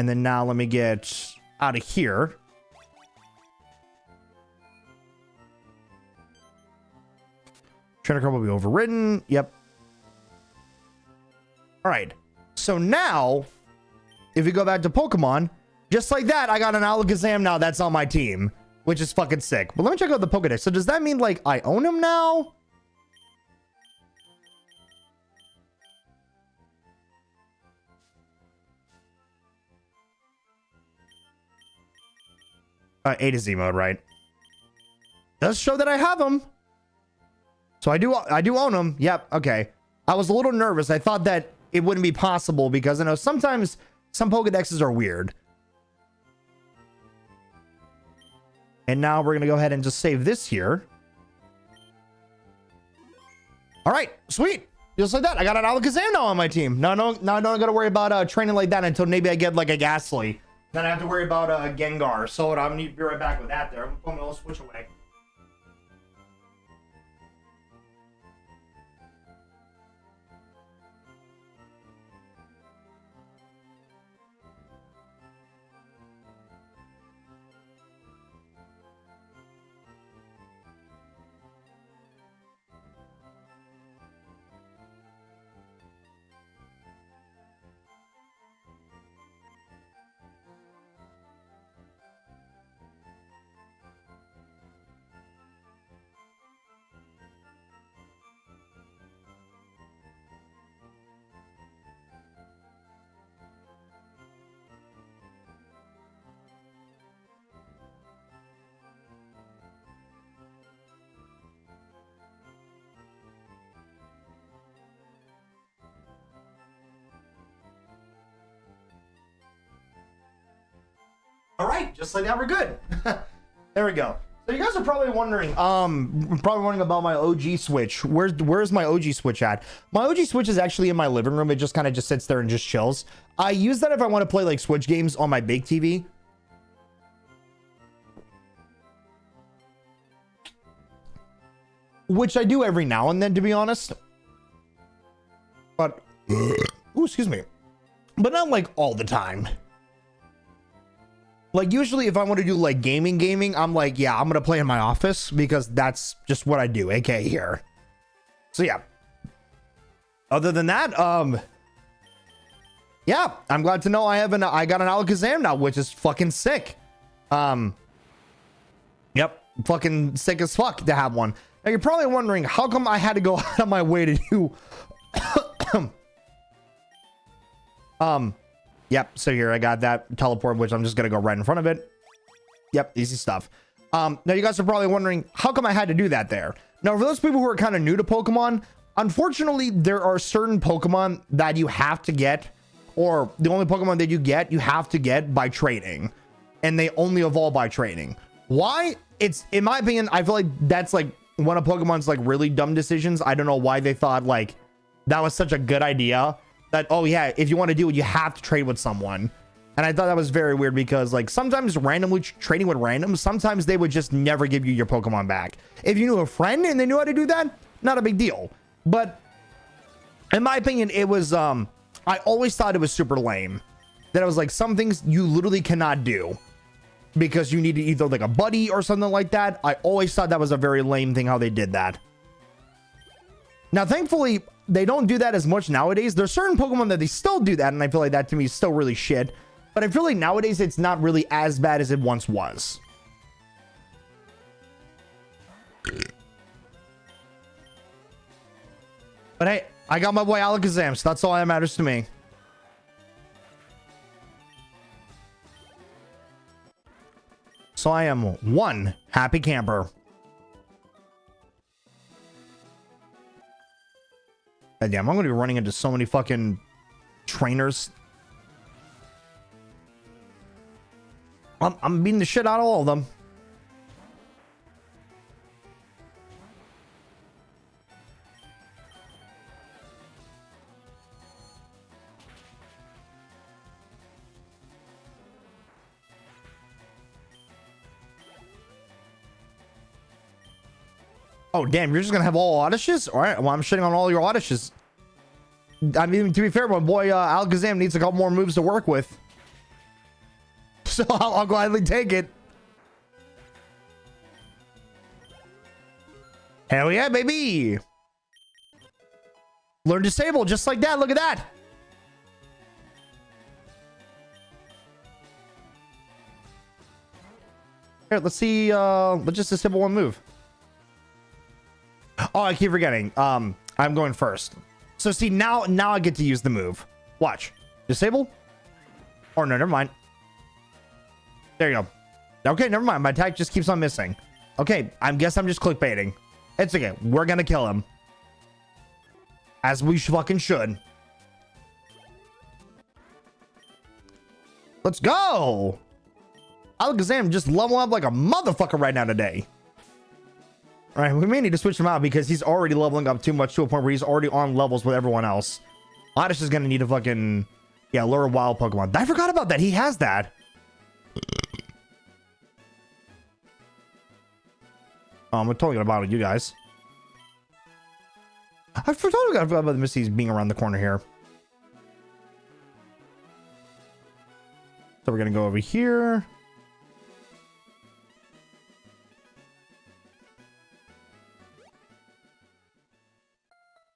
And then now let me get out of here. Trainer card will be overridden. Yep. All right. So now, if you go back to Pokemon, just like that, I got an Alakazam now that's on my team, which is fucking sick. But let me check out the Pokedex. So does that mean, like, I own him now? 8 is Z mode, right? Does show that I have them. So I do own them. Yep. Okay. I was a little nervous. I thought that it wouldn't be possible because I know sometimes some Pokedexes are weird. And now we're going to go ahead and just save this here. All right. Sweet. Just like that. I got an Alakazam now on my team. Now I don't got to worry about training like that until maybe I get like a Ghastly. Then I have to worry about Gengar. So I'm going to be right back with that there. I'm going to put my little Switch away. All right, just like that, we're good. There we go. So you guys are probably wondering, about my OG Switch. Where's my OG Switch at? My OG Switch is actually in my living room. It just kind of just sits there and just chills. I use that if I want to play like Switch games on my big TV. Which I do every now and then, to be honest. But, ooh, excuse me. But not like all the time. Like usually if I want to do like gaming, I'm like, yeah, I'm going to play in my office because that's just what I do, aka here. So yeah. Other than that, yeah, I'm glad to know I got an Alakazam now, which is fucking sick. Yep, fucking sick as fuck to have one. Now you're probably wondering how come I had to go out of my way to do yep, so here I got that teleport, which I'm just gonna go right in front of it. Yep, easy stuff. Now you guys are probably wondering how come I had to do that there. Now for those people who are kind of new to Pokemon, unfortunately there are certain Pokemon that you have to get, or the only Pokemon that you have to get by trading, and they only evolve by trading. Why? It's, in my opinion, I feel like that's like one of Pokemon's like really dumb decisions. I don't know why they thought like that was such a good idea. That, oh yeah, if you want to do it, you have to trade with someone. And I thought that was very weird because like sometimes randomly trading with randoms, sometimes they would just never give you your Pokemon back. If you knew a friend and they knew how to do that, not a big deal. But in my opinion, it was, I always thought it was super lame. That I was like, some things you literally cannot do because you needed either like a buddy or something like that. I always thought that was a very lame thing how they did that. Now, thankfully, they don't do that as much nowadays. There's certain Pokemon that they still do that, and I feel like that to me is still really shit. But I feel like nowadays it's not really as bad as it once was. But hey, I got my boy Alakazam, so that's all that matters to me. So I am one happy camper. God damn, I'm going to be running into so many fucking trainers. I'm beating the shit out of all of them. Oh, damn, you're just going to have all Oddishes? All right, well, I'm shitting on all your Oddishes. I mean, to be fair, my boy Alakazam needs a couple more moves to work with. So I'll gladly take it. Hell yeah, baby. Learn Disable just like that. Look at that. Here, let's see. Let's just disable one move. Oh, I keep forgetting. I'm going first. So see, now I get to use the move. Watch. Disable. Or no, never mind. There you go. Okay, never mind. My attack just keeps on missing. Okay, I guess I'm just clickbaiting. It's okay. We're gonna kill him. As we fucking should. Let's go. Alakazam just level up like a motherfucker right now today. All right, we may need to switch him out because he's already leveling up too much to a point where he's already on levels with everyone else. Oddish is gonna need a fucking, yeah, lure wild Pokemon. I forgot about that. He has that. Oh, I'm totally gonna bottle you guys. I totally forgot about the Misty's being around the corner here. So we're gonna go over here.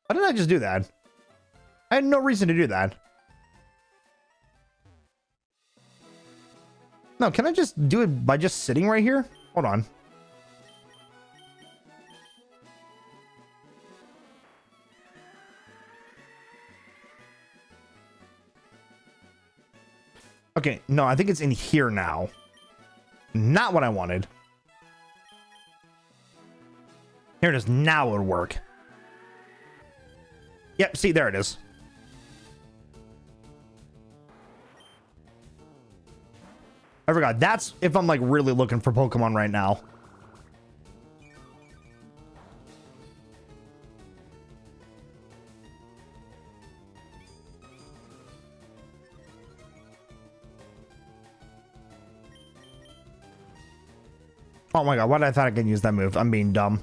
Why did I just do that? I had no reason to do that. No, can I just do it by just sitting right here? Hold on. Okay, no, I think it's in here now. Not what I wanted. Here it is. Now it would work. Yep, see, there it is. I forgot. That's if I'm like really looking for Pokemon right now. Oh my god, why did I thought I could use that move? I'm being dumb.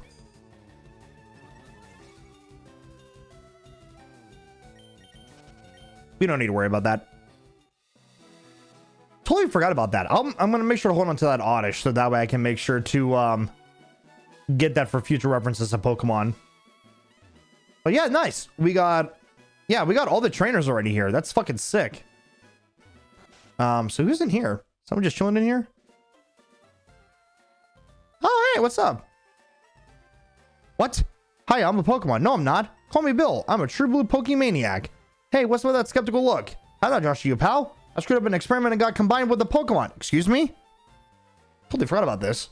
We don't need to worry about that. Totally forgot about that. I'm gonna make sure to hold on to that Oddish so that way I can make sure to get that for future references of Pokemon. But yeah, nice. We got all the trainers already here. That's fucking sick. So who's in here? Someone just chilling in here? Oh, hey, what's up? What? Hi, I'm a Pokemon. No, I'm not. Call me Bill. I'm a true blue Pokemaniac. Hey, what's with that skeptical look? How did I trust you, pal? I screwed up an experiment and got combined with a Pokemon. Excuse me? Totally forgot about this.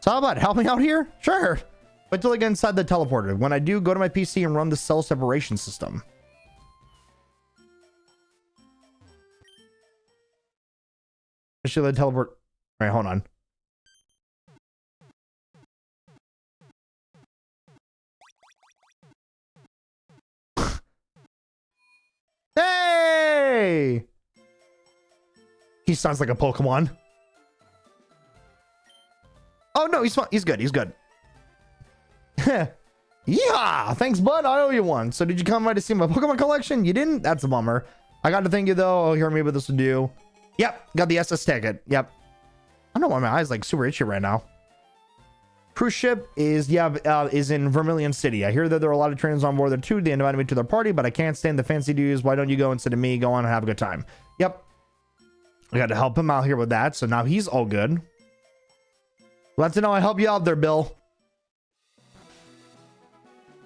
So how about helping out here? Sure. Wait till I get inside the teleporter. When I do, go to my PC and run the cell separation system. Actually, the teleport. All right, hold on. Hey! He sounds like a Pokemon. Oh no, he's fine. He's good. He's good. Yeah, thanks, bud. I owe you one. So did you come by to see my Pokemon collection? You didn't? That's a bummer. I got to thank you though. Oh, here, maybe this will do. Yep, got the SS ticket. Yep. I don't know why my eyes like super itchy right now. Cruise ship is in Vermilion City. I hear that there are a lot of trainers on board there too. They invited me to their party, but I can't stand the fancy dudes. Why don't you go instead of me? Go on and have a good time. Yep. I got to help him out here with that. So now he's all good. Glad to know I helped you out there, Bill.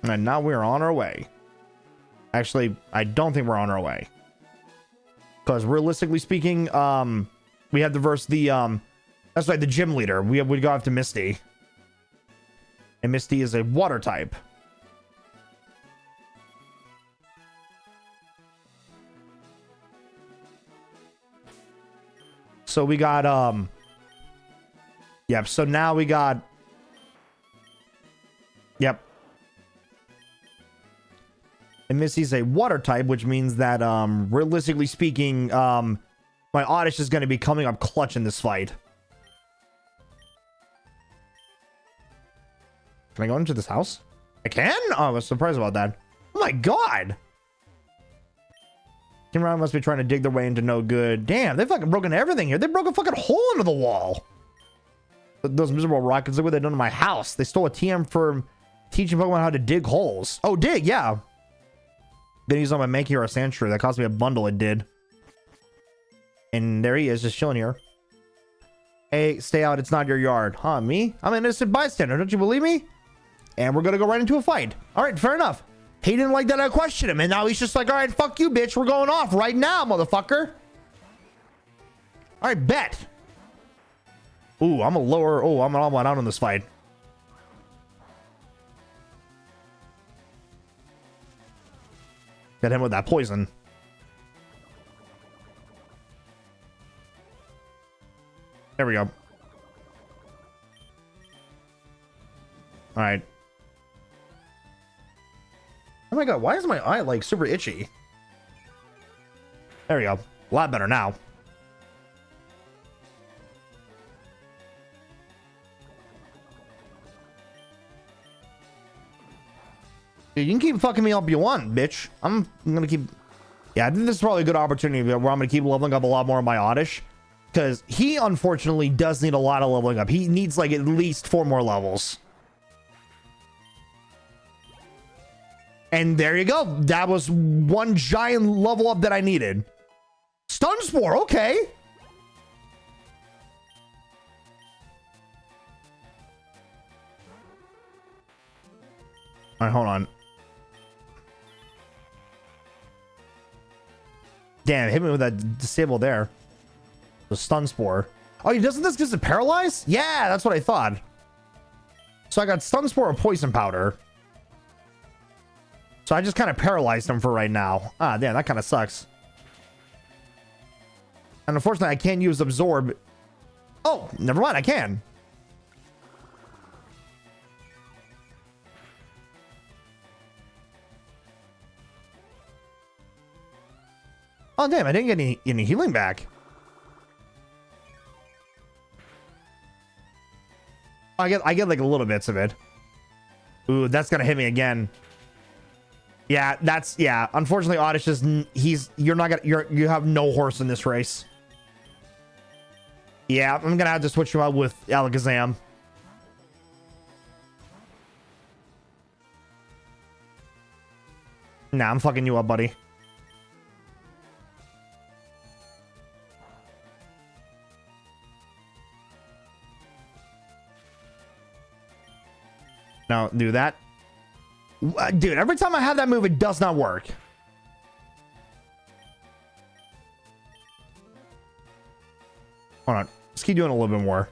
And now we're on our way. Actually, I don't think we're on our way. Because realistically speaking, we had to verse the, that's right, the gym leader. We go after Misty. And Misty is a water type. So we got, yep, so now we got, yep. And Misty's a water type, which means that, realistically speaking, my Oddish is going to be coming up clutch in this fight. Can I go into this house? I can? Oh, I was surprised about that. Oh my god! Team Rocket must be trying to dig their way into no good. Damn, they fucking broken everything here. They broke a fucking hole into the wall. Those miserable rockets, look what they done to my house. They stole a TM for teaching Pokemon how to dig holes. Oh, dig, yeah. Gonna use on my Mankey or a Sandshrew. That cost me a bundle, it did. And there he is, just chilling here. Hey, stay out, it's not your yard. Huh, me? I'm an innocent bystander, don't you believe me? And we're gonna go right into a fight. All right, fair enough. He didn't like that I questioned him, and now he's just like, all right, fuck you, bitch. We're going off right now, motherfucker. All right, bet. Ooh, I'm all out on this fight. Get him with that poison. There we go. All right. Oh my god, why is my eye like super itchy? There we go. A lot better now. Dude, you can keep fucking me up if you want, bitch. I'm gonna keep... Yeah, I think this is probably a good opportunity where I'm gonna keep leveling up a lot more of my Oddish. Because he, unfortunately, does need a lot of leveling up. He needs, like, at least 4 more levels. And there you go. That was one giant level up that I needed. Stun Spore, okay. All right, hold on. Damn, hit me with that disable there. The Stun Spore. Oh, doesn't this get paralyzed? Yeah, that's what I thought. So I got Stun Spore or Poison Powder. So I just kind of paralyzed him for right now. Ah, damn, that kind of sucks. And unfortunately, I can't use Absorb. Oh, never mind, I can. Oh, damn, I didn't get any healing back. I get like a little bits of it. Ooh, that's gonna hit me again. Yeah, yeah. Unfortunately, Oddish just you have no horse in this race. Yeah, I'm gonna have to switch you out with Alakazam. Nah, I'm fucking you up, buddy. No, do that. Dude, every time I have that move, it does not work. Hold on. Let's keep doing a little bit more.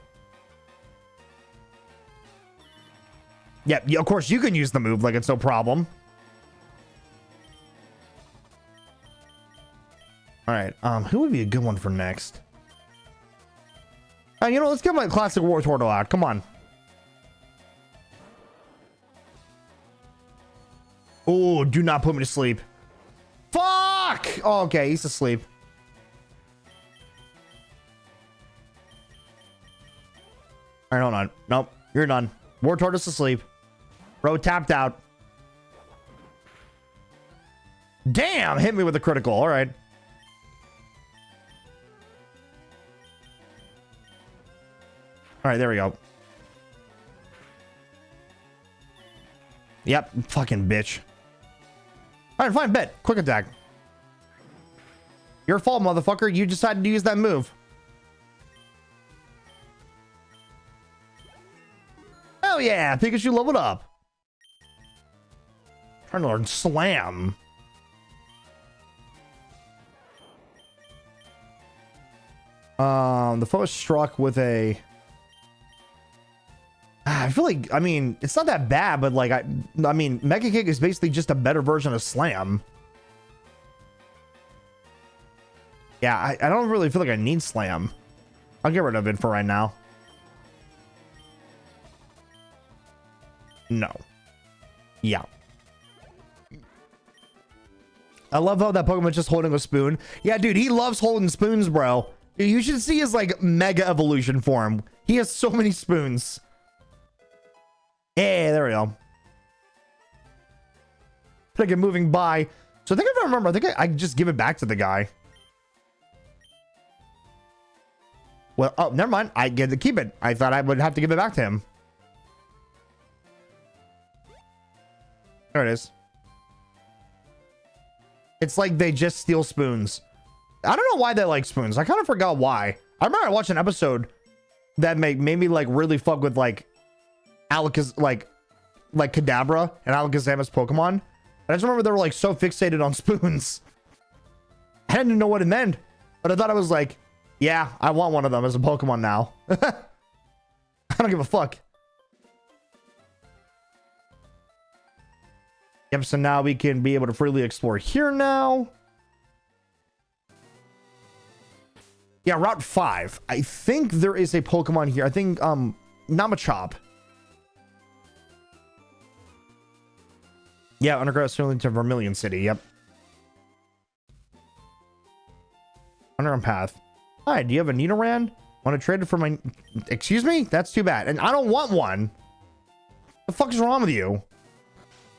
Yeah, of course, you can use the move like it's no problem. All right, who would be a good one for next? You know, let's get my classic Wartortle out. Come on. Oh, do not put me to sleep. Fuck! Oh, okay, he's asleep. All right, hold on. Nope, you're done. Wartortle's asleep. Bro tapped out. Damn, hit me with a critical. All right. All right, there we go. Yep, fucking bitch. All right, fine, bet. Quick attack. Your fault, motherfucker. You decided to use that move. Hell yeah, Pikachu leveled up. Trying to learn Slam. The foe is struck with a... I feel like, I mean, it's not that bad, but like, I mean, Mega Kick is basically just a better version of Slam. Yeah, I don't really feel like I need Slam. I'll get rid of it for right now. No. Yeah. I love how that Pokemon's just holding a spoon. Yeah, dude, he loves holding spoons, bro. You should see his like Mega Evolution form. He has so many spoons. Yeah, there we go. Like it moving by. So I think if I remember, I think I just give it back to the guy. Well, oh, never mind. I get to keep it. I thought I would have to give it back to him. There it is. It's like they just steal spoons. I don't know why they like spoons. I kind of forgot why. I remember I watched an episode that made me like really fuck with like like Kadabra and Alakazam's Pokemon. I just remember they were like so fixated on spoons. I didn't know what it meant, but I thought it was like, yeah, I want one of them as a Pokemon now. I don't give a fuck. Yep, so now we can be able to freely explore here now. Yeah, Route 5. I think there is a Pokemon here. I think Namachop. Yeah, underground sailing to Vermilion City. Yep. Underground path. Hi, do you have a Nidoran? Want to trade it for my... Excuse me? That's too bad. And I don't want one. What the fuck is wrong with you?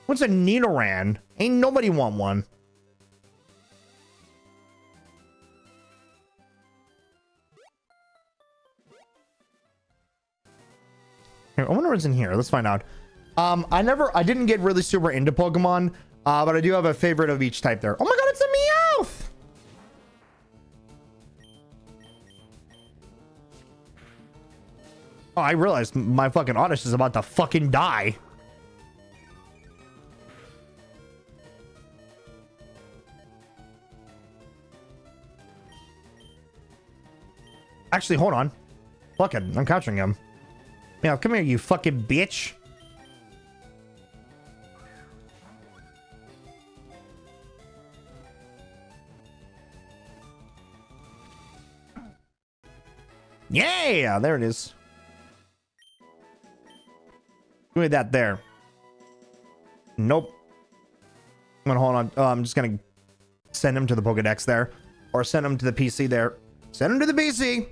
What's a Nidoran? Ain't nobody want one. Here, I wonder what's in here. Let's find out. I didn't get really super into Pokemon, but I do have a favorite of each type there. Oh my god, it's a Meowth! Oh, I realized my fucking Oddish is about to fucking die. Actually, hold on. Fuck it, I'm capturing him. Meow, come here, you fucking bitch. Yeah, there it is. Give me that there. Nope. I'm gonna hold on. I'm just gonna send him to the Pokedex there, or send him to the PC there. Send him to the PC.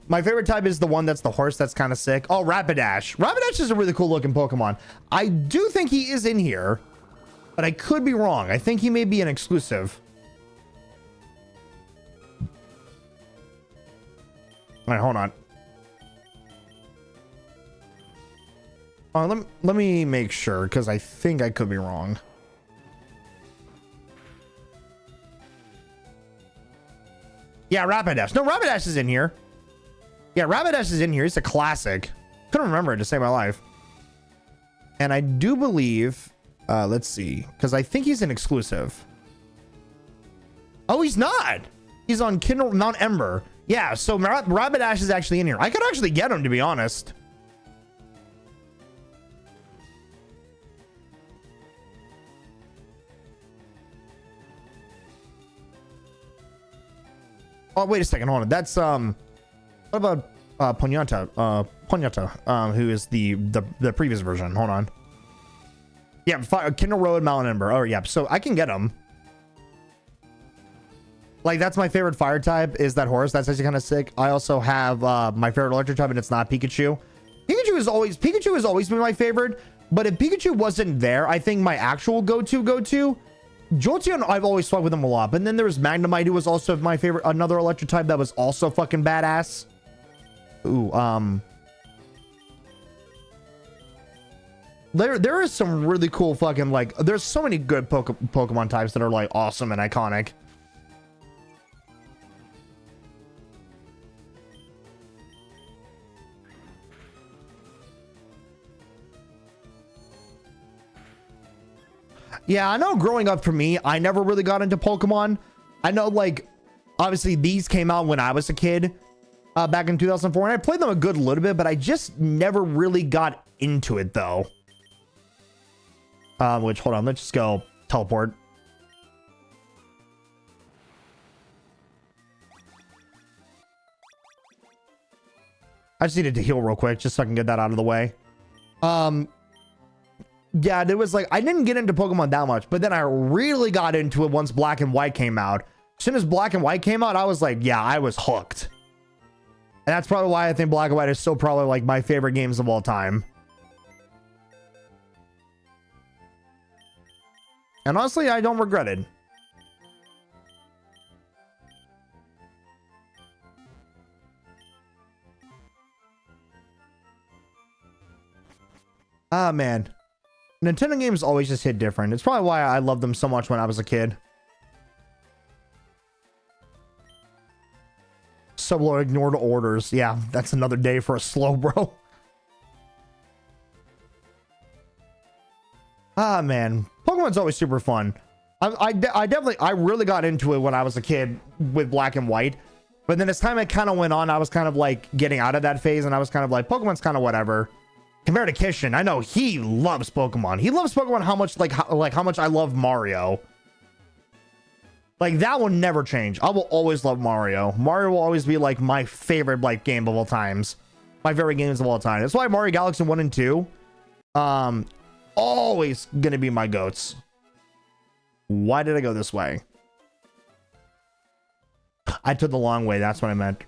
My favorite type is the one that's the horse. That's kind of sick. Oh, Rapidash. Rapidash is a really cool looking Pokemon. I do think he is in here, but I could be wrong. I think he may be an exclusive. All right, hold on. Let me make sure, because I think I could be wrong. Yeah, Rapidash. No, Rapidash is in here. Yeah, Rapidash is in here. He's a classic. Couldn't remember it to save my life. And I do believe, let's see, because I think he's an exclusive. Oh, he's not. He's on Kindle Mount Ember. Yeah, so Rapidash is actually in here. I could actually get him, to be honest. Oh, wait a second. Hold on. That's, what about, Ponyta, who is the previous version. Hold on. Yeah, Kindle Road, Mount Ember. Oh, yeah. So I can get him. Like, that's my favorite fire type is that horse. That's actually kind of sick. I also have, my favorite electric type, and it's not Pikachu. Pikachu has always been my favorite, but if Pikachu wasn't there, I think my actual go-to, Jolteon, I've always fucked with him a lot. But then there was Magnemite, who was also my favorite, another electric type that was also fucking badass. Ooh, there is some really cool fucking, like, there's so many good Pokemon types that are like awesome and iconic. Yeah, I know growing up for me, I never really got into Pokemon. I know, like, obviously these came out when I was a kid, back in 2004, and I played them a good little bit, but I just never really got into it, though. Which, hold on, let's just go teleport. I just needed to heal real quick, just so I can get that out of the way. Yeah, there was like, I didn't get into Pokemon that much, but then I really got into it once Black and White came out. As soon as Black and White came out, I was like, yeah, I was hooked. And that's probably why I think Black and White is still probably like my favorite games of all time. And honestly, I don't regret it. Ah, man. Nintendo games always just hit different. It's probably why I loved them so much when I was a kid. Sublo ignored orders. Yeah, that's another day for a slow bro. Ah, man. Pokemon's always super fun. I really got into it when I was a kid with Black and White. But then as time it kind of went on, I was kind of like getting out of that phase, and I was kind of like, Pokemon's kind of whatever. Compared to Kishin, I know he loves Pokemon. He loves Pokemon how much how much I love Mario. Like, that will never change. I will always love Mario. Mario will always be like my favorite like game of all times. My favorite games of all time. That's why Mario Galaxy 1 and 2 always gonna be my goats. Why did I go this way? I took the long way. That's what I meant.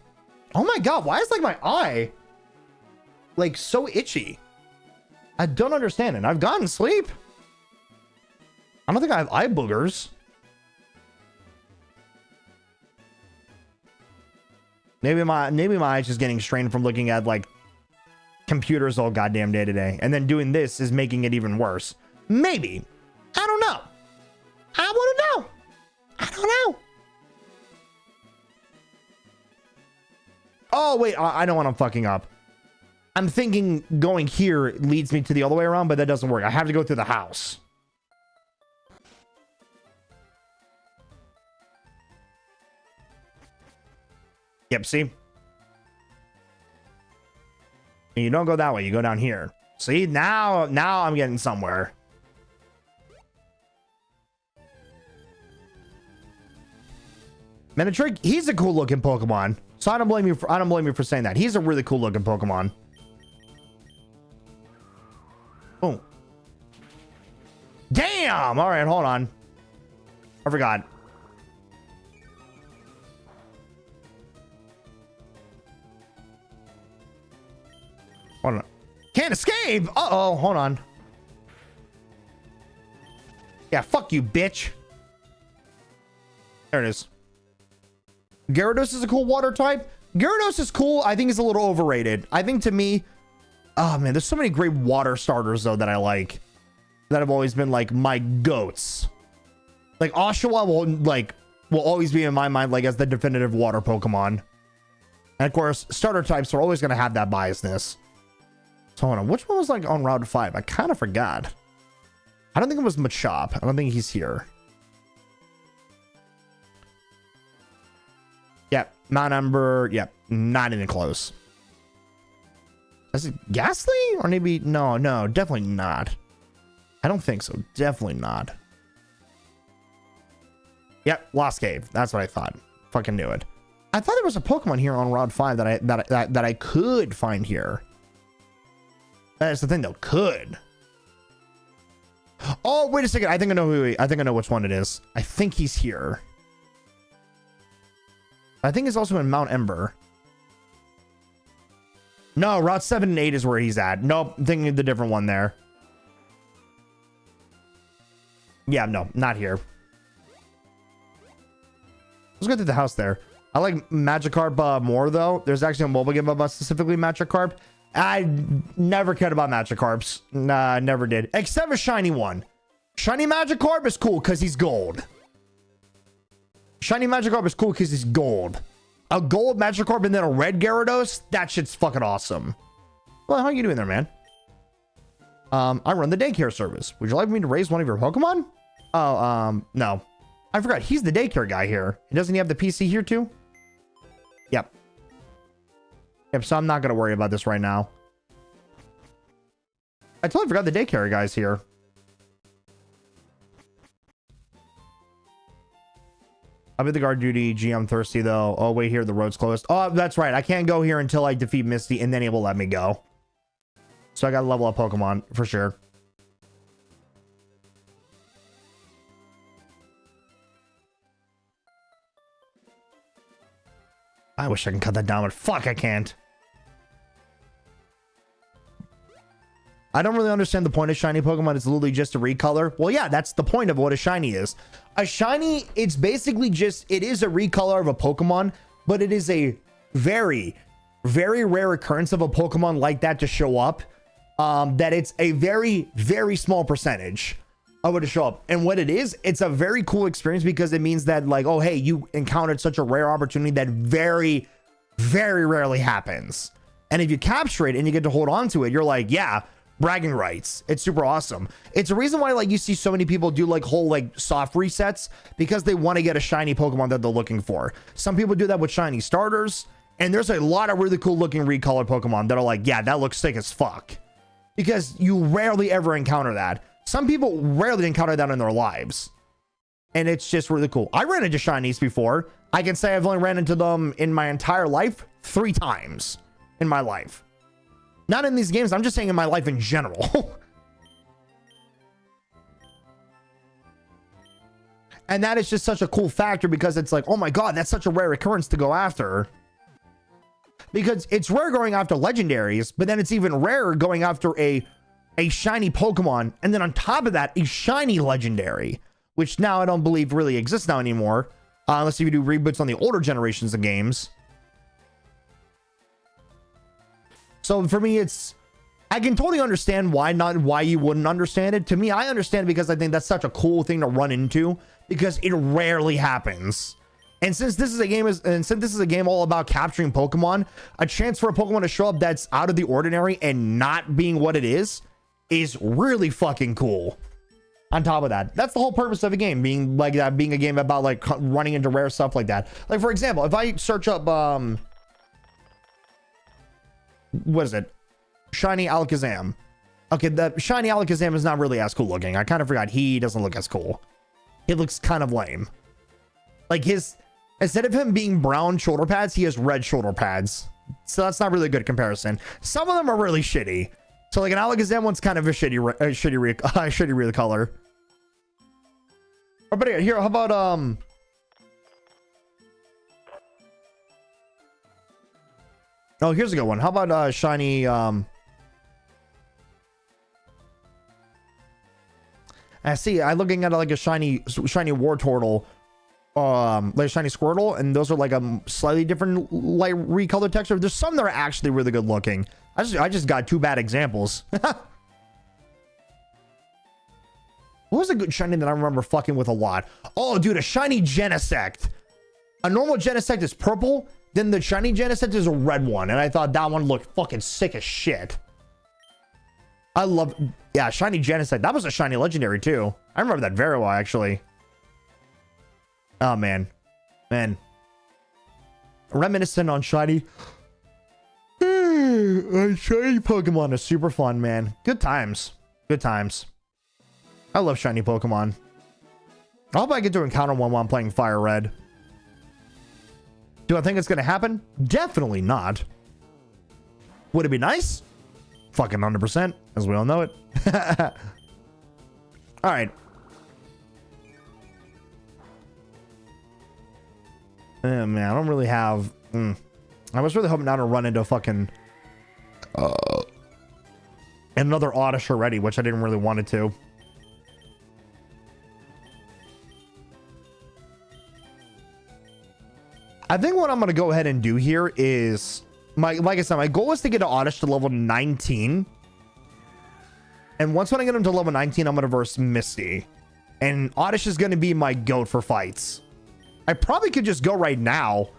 Oh my god, why is like my eye like so itchy? I don't understand it. I've gotten sleep. I don't think I have eye boogers. Maybe my eyes just getting strained from looking at like computers all goddamn day today, and then doing this is making it even worse. Maybe. I don't know. I want to know. I don't know. Oh wait, I know what I'm fucking up. I'm thinking going here leads me to the other way around, but that doesn't work. I have to go through the house. Yep, see? And you don't go that way, you go down here. See, now I'm getting somewhere. Manectric, he's a cool looking Pokemon. So I don't blame you for saying that. He's a really cool looking Pokemon. Oh. Damn! All right, hold on. I forgot. Hold on. Can't escape. Uh-oh. Hold on. Yeah, fuck you, bitch. There it is. Gyarados is a cool water type. Gyarados is cool. I think it's a little overrated. I think to me, oh man, there's so many great water starters though that I like, that have always been like my goats. Like Oshawa will always be in my mind like as the definitive water Pokemon. And of course, starter types are always going to have that biasness. So hold on, which one was like on Route 5? I kind of forgot. I don't think it was Machop. I don't think he's here. Yep, Mount Ember. Yep, not even close. Is it Ghastly? Or maybe, no, definitely not. I don't think so. Definitely not. Yep, Lost Cave. That's what I thought. Fucking knew it. I thought there was a Pokemon here on Route 5 that I could find here. That's the thing though. Could. Oh, wait a second. I think I know which one it is. I think he's here. I think he's also in Mount Ember. No, Route 7 and 8 is where he's at. Nope, I'm thinking of the different one there. Yeah, no, not here. Let's go through the house there. I like Magikarp more though. There's actually a mobile game about specifically Magikarp. I never cared about Magikarps. Nah, I never did. Except a shiny one. Shiny Magikarp is cool because he's gold. Shiny Magikarp is cool because he's gold. A gold Magikarp and then a red Gyarados? That shit's fucking awesome. Well, how are you doing there, man? I run the daycare service. Would you like me to raise one of your Pokemon? Oh, no. I forgot. He's the daycare guy here. Doesn't he have the PC here too? Yep. Yep, so I'm not going to worry about this right now. I totally forgot the daycare guy's here. I'll be the guard duty. Gee, I'm thirsty though. Oh, wait here. The road's closed. Oh, that's right. I can't go here until I defeat Misty and then he will let me go. So I got to level up Pokemon for sure. I wish I can cut that down, but fuck, I can't. I don't really understand the point of shiny Pokemon. It's literally just a recolor. Well, yeah, that's the point of what a shiny is. A shiny, it's basically just, it is a recolor of a Pokemon, but it is a very, very rare occurrence of a Pokemon like that to show up. That it's a very, very small percentage of it to show up. And what it is, it's a very cool experience because it means that like, oh, hey, you encountered such a rare opportunity that very, very rarely happens. And if you capture it and you get to hold on to it, you're like, yeah, bragging rights. It's super awesome. It's a reason why like you see so many people do like whole like soft resets because they want to get a shiny Pokemon that they're looking for. Some people do that with shiny starters, and there's a lot of really cool looking recolored Pokemon that are like, yeah, that looks sick as fuck, because you rarely ever encounter that. Some people rarely encounter that in their lives, and it's just really cool. I ran into shinies before. I can say I've only ran into them in my entire life 3 times in my life. Not in these games, I'm just saying in my life in general. And that is just such a cool factor because it's like, oh my god, that's such a rare occurrence to go after. Because it's rare going after legendaries, but then it's even rarer going after a shiny Pokemon, and then on top of that, a shiny legendary, which now I don't believe really exists now anymore, unless you do reboots on the older generations of games. So for me, I can totally understand why you wouldn't understand it. To me, I understand it because I think that's such a cool thing to run into because it rarely happens. And since this is a game all about capturing Pokemon, a chance for a Pokemon to show up that's out of the ordinary and not being what it is really fucking cool. On top of that, that's the whole purpose of a game, being like that, being a game about like running into rare stuff like that. Like for example, if I search up what is it? Shiny Alakazam. Okay, the shiny Alakazam is not really as cool looking. I kind of forgot he doesn't look as cool. He looks kind of lame. Like instead of him being brown shoulder pads, he has red shoulder pads. So that's not really a good comparison. Some of them are really shitty. So like an Alakazam one's kind of a shitty color. Oh, but here, how about oh, here's a good one. How about shiny I see. I'm looking at like a shiny Wartortle, like a shiny Squirtle, and those are like a slightly different light recolored texture. There's some that are actually really good looking. I just got two bad examples. What was a good shiny that I remember fucking with a lot? Oh, dude, a shiny Genesect. A normal Genesect is purple, then the shiny Genesect is a red one, and I thought that one looked fucking sick as shit. I love, yeah, shiny Genesect. That was a shiny legendary too. I remember that very well, actually. Oh, man. Man. Reminiscent on shiny. Shiny Pokemon is super fun, man. Good times. Good times. I love shiny Pokemon. I hope I get to encounter one while I'm playing Fire Red. Do I think it's going to happen? Definitely not. Would it be nice? Fucking 100%, as we all know it. All right. Man, I don't really have... I was really hoping not to run into a fucking... another Oddish already, which I didn't really want it to. I think what I'm going to go ahead and do here is... like I said, my goal is to get an Oddish to level 19. And once when I get him to level 19, I'm going to verse Misty. And Oddish is going to be my goat for fights. I probably could just go right now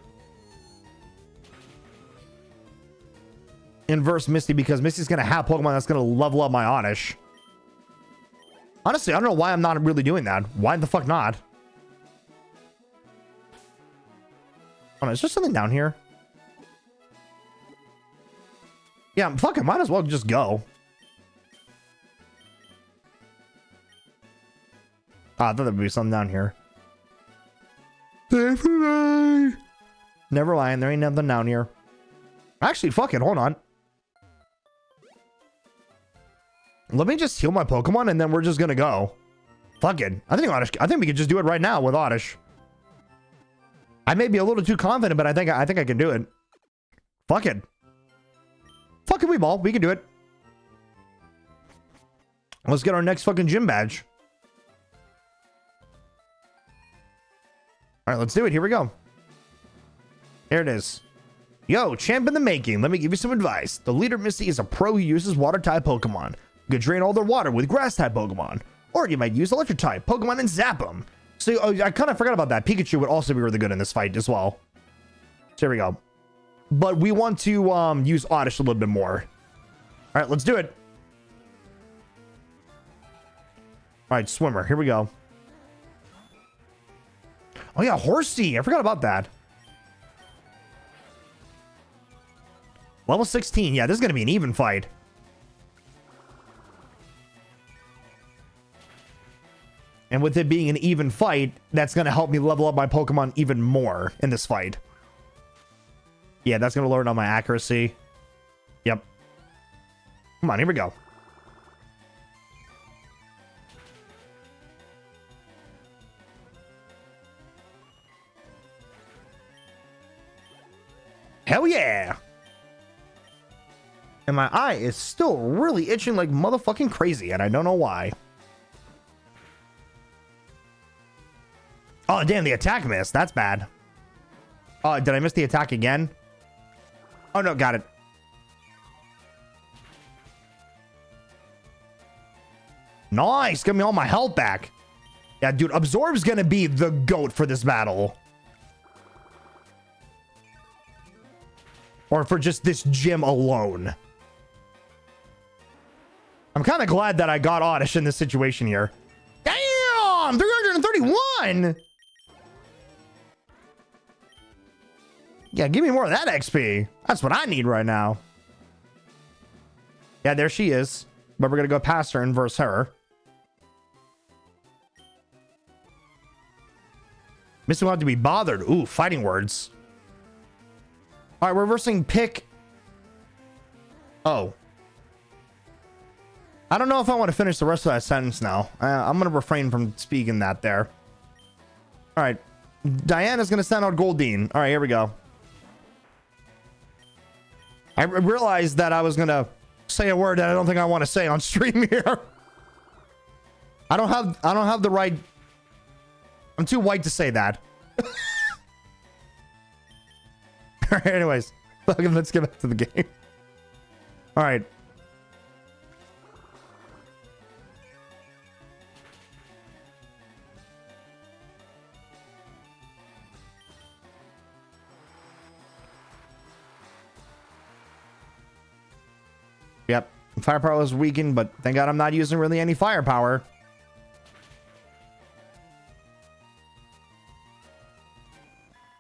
and verse Misty, because Misty's going to have Pokemon that's going to level up my Oddish. Honestly, I don't know why I'm not really doing that. Why the fuck not? Oh, is there something down here? Yeah, fuck it. Might as well just go. Ah, I thought there would be something down here. Never mind. There ain't nothing down here. Actually, fuck it. Hold on. Let me just heal my Pokemon and then we're just gonna go. Fuck it. I think we could just do it right now with Oddish. I may be a little too confident, but I think I can do it. Fuck it. Fuck it, Weeball. We can do it. Let's get our next fucking gym badge. All right, let's do it. Here we go. There it is. Yo, champ in the making. Let me give you some advice. The leader Misty is a pro who uses water type Pokemon. You could drain all their water with grass type Pokemon. Or you might use electric type Pokemon and zap them. So I kind of forgot about that. Pikachu would also be really good in this fight as well. So here we go. But we want to use Oddish a little bit more. All right, let's do it. All right, Swimmer. Here we go. Oh yeah, Horsey. I forgot about that. Level 16. Yeah, this is going to be an even fight. And with it being an even fight, that's going to help me level up my Pokemon even more in this fight. Yeah, that's going to lower down my accuracy. Yep. Come on, here we go. Hell yeah! And my eye is still really itching like motherfucking crazy, and I don't know why. Oh, damn, the attack missed. That's bad. Oh, did I miss the attack again? Oh, no, got it. Nice, give me all my health back. Yeah, dude, Absorb's gonna be the GOAT for this battle. Or for just this gym alone. I'm kind of glad that I got Oddish in this situation here. Damn, 331! Yeah, give me more of that XP. That's what I need right now. Yeah, there she is. But we're going to go past her and verse her. Misty will have to be bothered. Ooh, fighting words. All right, we're versing Pick. Oh. I don't know if I want to finish the rest of that sentence now. I'm going to refrain from speaking that there. All right. Diana's going to send out Goldeen. All right, here we go. I realized that I was going to say a word that I don't think I want to say on stream here. I don't have the right. I'm too white to say that. All right, anyways, let's get back to the game. All right. Yep, firepower was weakened, but thank God I'm not using really any firepower.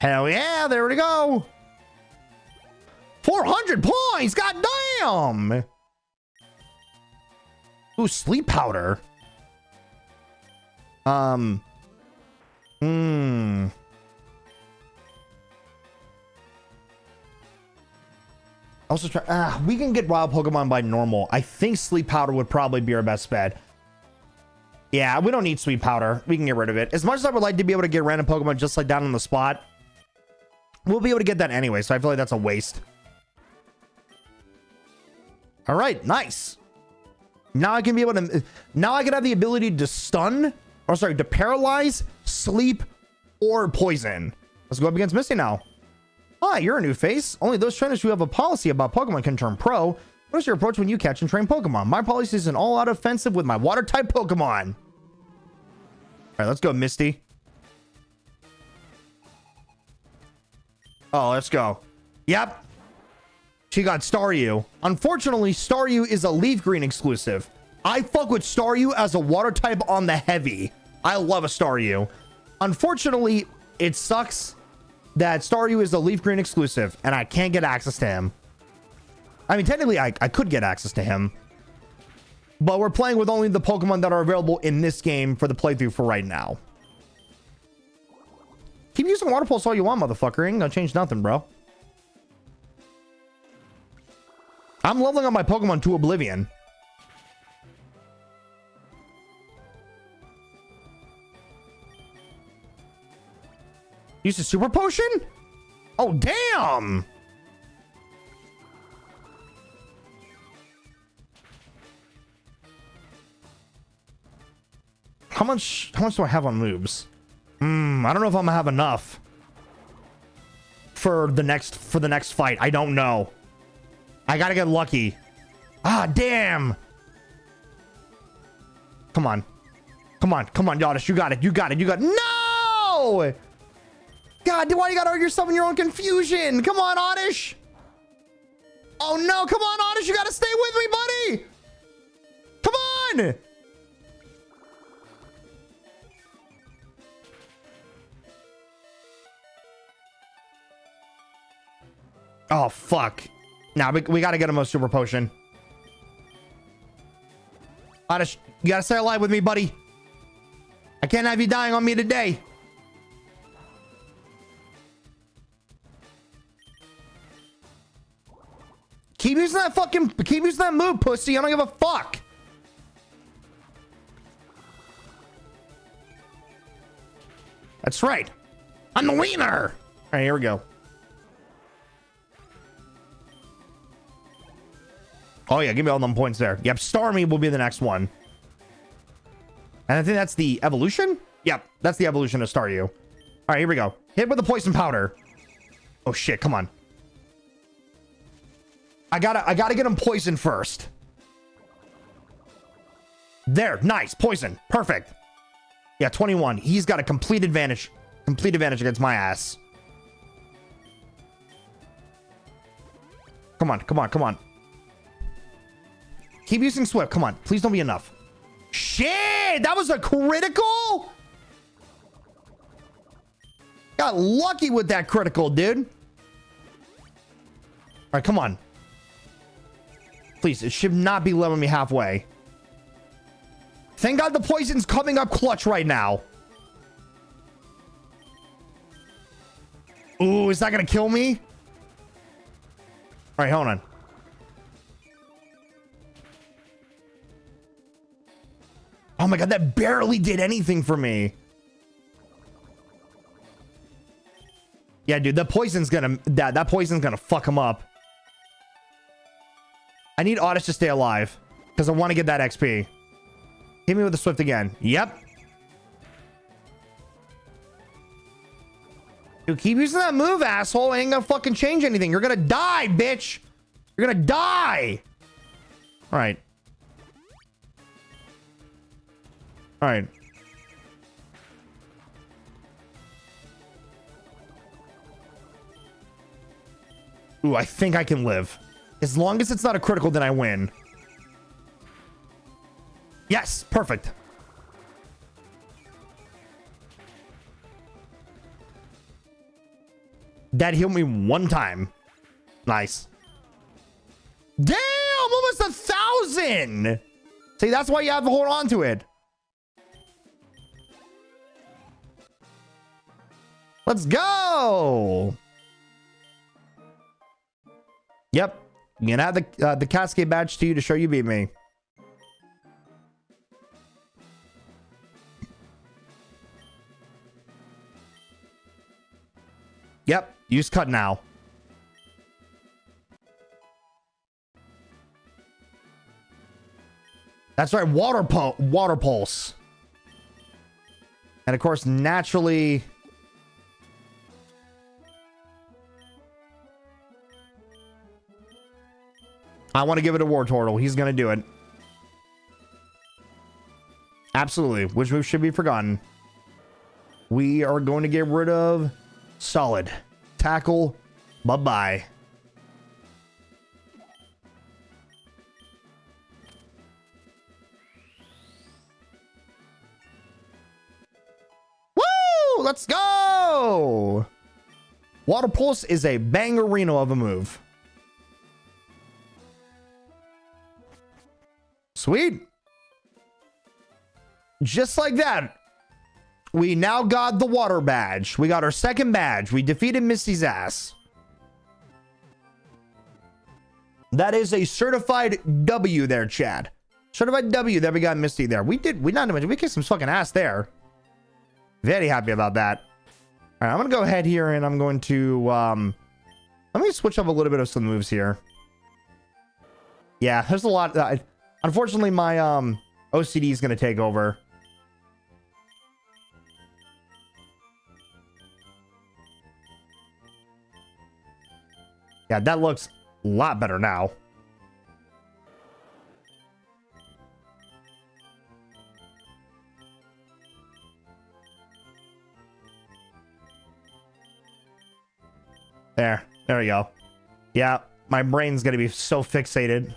Hell yeah, there we go. 400 points, god damn. Ooh, sleep powder. Also try, we can get wild Pokemon by normal. I think sleep powder would probably be our best bet. Yeah, we don't need sweet powder. We can get rid of it. As much as I would like to be able to get random Pokemon just like down on the spot, we'll be able to get that anyway, so I feel like that's a waste. All right, nice. Now I can be able to, now I can have the ability to stun, or sorry, to paralyze, sleep, or poison. Let's go up against Misty now. Hi, you're a new face. Only those trainers who have a policy about Pokemon can turn pro. What is your approach when you catch and train Pokemon? My policy is an all-out offensive with my water-type Pokemon. All right, let's go, Misty. Oh, let's go. Yep. She got Staryu. Unfortunately, Staryu is a Leaf Green exclusive. I fuck with Staryu as a water type on the heavy. I love a Staryu. Unfortunately, it sucks that Staryu is a Leaf Green exclusive and I can't get access to him. I mean, technically, I could get access to him, but we're playing with only the Pokemon that are available in this game for the playthrough for right now. Keep using Water Pulse all you want, motherfucker. Ain't gonna change nothing, bro. I'm leveling up my Pokemon to oblivion. Use a super potion? Oh, damn. How much do I have on moves? I don't know if I'm gonna have enough for the next fight. I don't know. I gotta get lucky. Ah, damn. Come on. Come on. Come on, Oddish. You got it. You got it. You got it. No! God, why you gotta argue yourself in your own confusion? Come on, Oddish. Oh, no. Come on, Oddish. You gotta stay with me, buddy. Come on. Oh, fuck. Now we gotta get him a super potion. Oddish, you gotta stay alive with me, buddy. I can't have you dying on me today. Keep using that move, pussy. I don't give a fuck. That's right. I'm the wiener. All right, here we go. Oh, yeah, give me all them points there. Yep, Starmie will be the next one. And I think that's the evolution? Yep, that's the evolution of Staryu. All right, here we go. Hit with the poison powder. Oh, shit, come on. I gotta get him poisoned first. There, nice, poison, perfect. Yeah, 21. He's got a complete advantage against my ass. Come on, come on, come on. Keep using Swift. Come on. Please don't be enough. Shit! That was a critical? Got lucky with that critical, dude. All right, come on. Please, it should not be leveling me halfway. Thank God the poison's coming up clutch right now. Ooh, is that gonna kill me? All right, hold on. Oh my God, that barely did anything for me. Yeah, dude, that poison's gonna fuck him up. I need Oddish to stay alive because I want to get that XP. Hit me with the Swift again. Yep. Dude, keep using that move, asshole. Ain't gonna fucking change anything. You're gonna die, bitch. You're gonna die. All right. All right. Ooh, I think I can live. As long as it's not a critical, then I win. Yes, perfect. That healed me one time. Nice. Damn, almost 1,000. See, that's why you have to hold on to it. Let's go. Yep. You can add the Cascade badge to you to show you beat me. Yep. Use cut now. That's right. Water pulse. And of course, naturally. I want to give it a Wartortle. He's going to do it. Absolutely. Which move should be forgotten? We are going to get rid of Solid. Tackle. Bye-bye. Woo! Let's go! Water Pulse is a bangerino of a move. Sweet. Just like that, we now got the water badge. We got our second badge. We defeated Misty's ass. That is a certified W there, Chad. Certified W that we got Misty there. We kicked some fucking ass there. Very happy about that. All right, I'm going to go ahead here and I'm going to, let me switch up a little bit of some moves here. Yeah, there's a lot. Unfortunately, my OCD is going to take over. Yeah, that looks a lot better now. There we go. Yeah, my brain's going to be so fixated.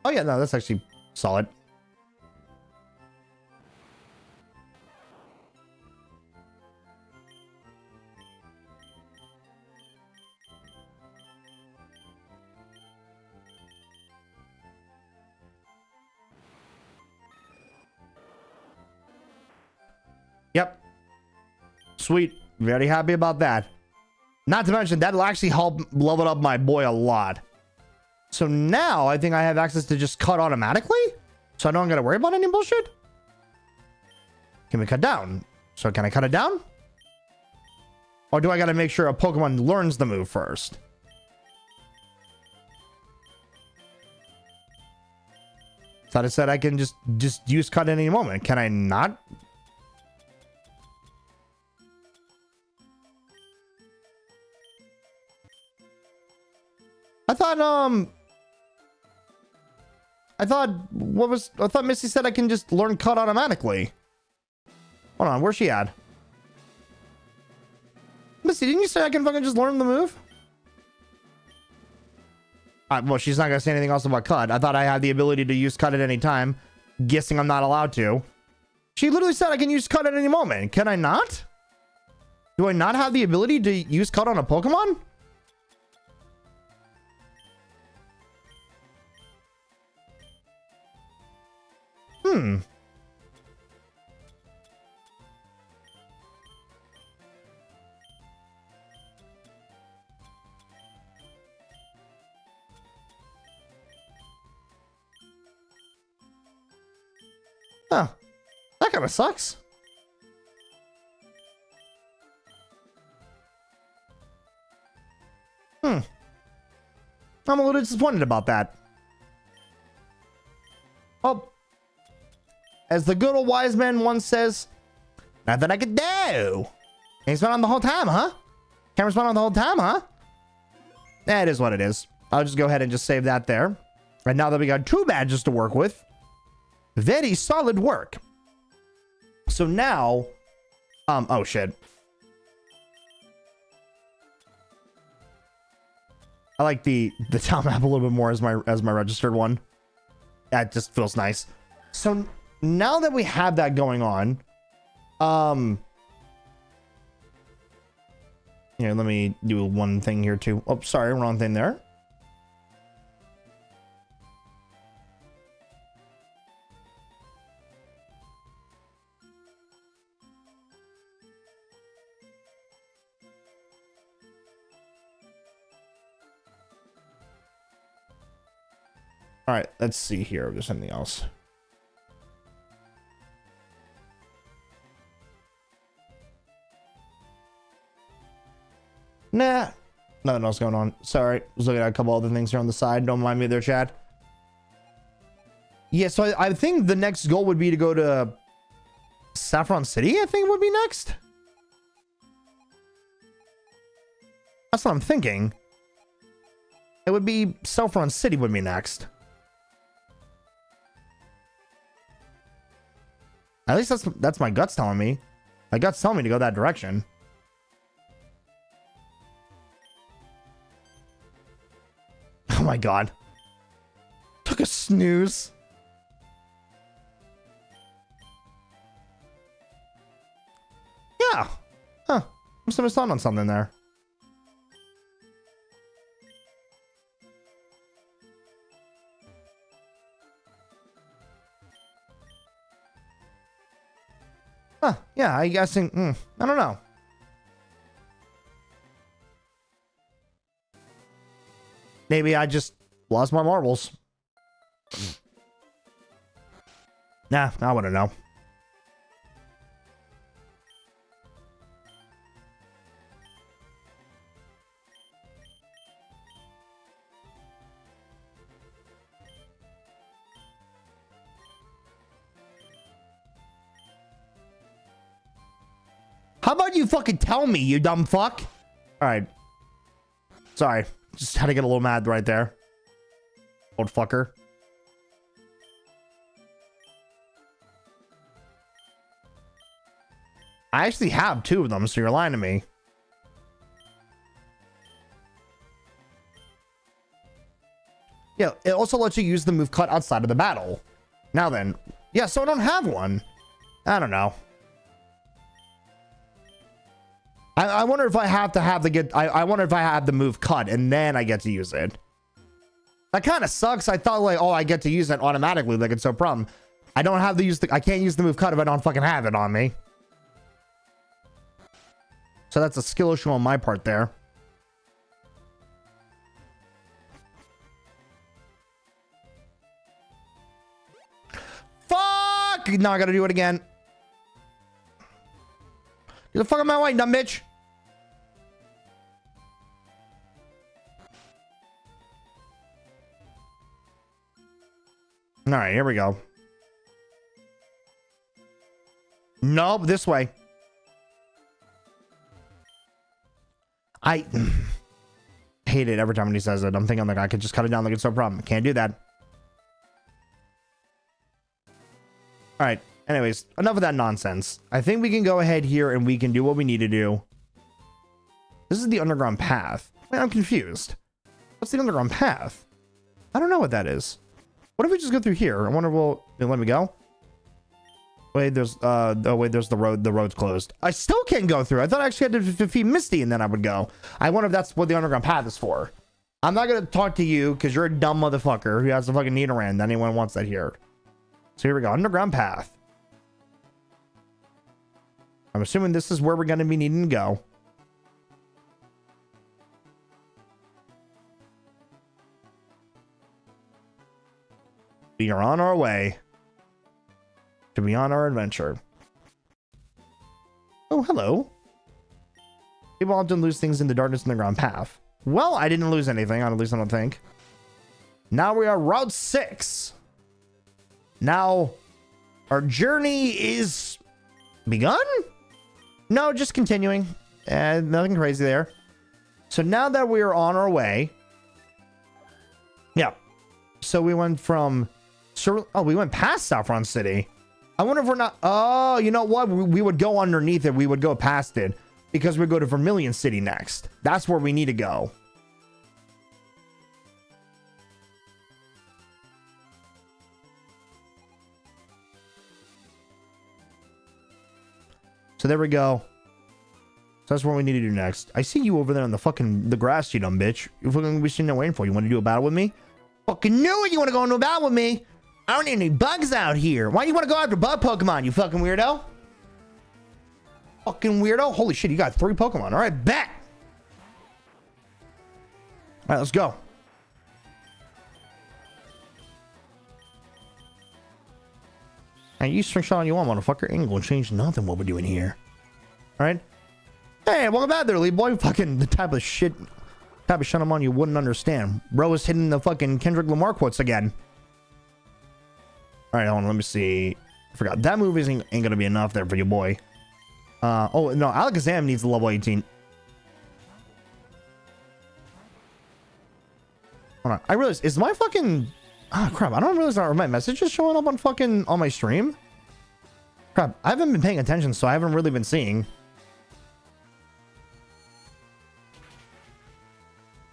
Oh yeah, no, that's actually solid. Yep. Sweet. Very happy about that. Not to mention, that'll actually help level up my boy a lot. So now I think I have access to just cut automatically. So I don't gotta worry about any bullshit. Can we cut down? So can I cut it down? Or do I gotta make sure a Pokemon learns the move first? Thought it said I can just use cut at any moment. Can I not? I thought Misty said I can just learn cut automatically. Hold on, where's she at? Misty, didn't you say I can fucking just learn the move? Well, she's not gonna say anything else about cut. I thought I had the ability to use cut at any time. Guessing I'm not allowed to. She literally said I can use cut at any moment. Can I not? Do I not have the ability to use cut on a Pokemon? Huh. That kind of sucks. I'm a little disappointed about that. Oh, as the good old wise man once says, nothing I could do. Can't spend on the whole time, huh? Can't respond on the whole time, huh? That is what it is. I'll just go ahead and just save that there. And now that we got 2 badges to work with, very solid work. So now, oh shit. I like the town map a little bit more as my registered one. That just feels nice. So now that we have that going on, here, let me do one thing here too. Oh, sorry, wrong thing there. All right, let's see here if there's anything else. Nah, nothing else going on. Sorry, was looking at a couple other things here on the side. Don't mind me there, Chad. Yeah, so I think the next goal would be to go to Saffron City, I think would be next. That's what I'm thinking. It would be Saffron City would be next. At least that's my guts telling me. My guts telling me to go that direction. Oh my god. Took a snooze. Yeah. Huh. Must have missed out on something there. Huh. Yeah, I guessing. I don't know. Maybe I just lost my marbles. Nah, I wouldn't know. How about you fucking tell me, you dumb fuck? All right. Sorry. Just had to get a little mad right there. Old fucker. I actually have 2 of them, so you're lying to me. Yeah, it also lets you use the move cut outside of the battle. Now then. Yeah, so I don't have one. I don't know. I wonder if I have to have the I wonder if I have the move cut and then I get to use it. That kind of sucks. I thought like, oh, I get to use it automatically. Like it's no problem. I don't have to use I can't use the move cut if I don't fucking have it on me. So that's a skill issue on my part there. Fuck! Now I gotta do it again. Get the fuck out of my way, dumb bitch. All right, here we go. Nope, this way. I hate it every time when he says it. I'm thinking like I could just cut it down like it's no problem. Can't do that. All right. Anyways, enough of that nonsense. I think we can go ahead here and we can do what we need to do. This is the underground path. Wait, I'm confused. What's the underground path? I don't know what that is. What if we just go through here? I wonder will it let me go? Wait, there's oh wait, there's the road. The road's closed. I still can't go through. I thought I actually had to defeat Misty and then I would go. I wonder if that's what the underground path is for. I'm not gonna talk to you because you're a dumb motherfucker who has a fucking Nidoran. Anyone wants that here. So here we go. Underground path. I'm assuming this is where we're going to be needing to go. We are on our way. to be on our adventure. Oh, hello. People often lose things in the darkness underground path. Well, I didn't lose anything, at least I don't think. Now we are Route 6. Now, our journey is begun? No, just continuing. Nothing crazy there. So now that we are on our way. Yeah. So we went from... Oh, we went past Saffron City. I wonder if we're not... Oh, you know what? We would go underneath it. We would go past it. Because we go to Vermilion City next. That's where we need to go. So there we go. So that's what we need to do next. I see you over there on the grass, you dumb bitch. You're fucking be sitting there waiting for you. Want to do a battle with me? Fucking knew it. You want to go into a battle with me? I don't need any bugs out here. Why do you want to go after bug Pokemon, you fucking weirdo? Fucking weirdo. Holy shit, you got 3 Pokemon. All right, bet. All right, let's go. Hey, you string shot on you want, motherfucker. Ain't gonna change nothing what we're doing here. All right. Hey, welcome back there, lead boy. Fucking the type of shit I'm on you wouldn't understand. Bro is hitting the fucking Kendrick Lamar quotes again. All right, hold on. Let me see. I forgot. That move ain't gonna be enough there for you, boy. Oh, no. Alakazam needs a level 18. Hold on. I realize, is my fucking... Ah, crap. I don't realize are my messages showing up on fucking... on my stream? Crap. I haven't been paying attention, so I haven't really been seeing.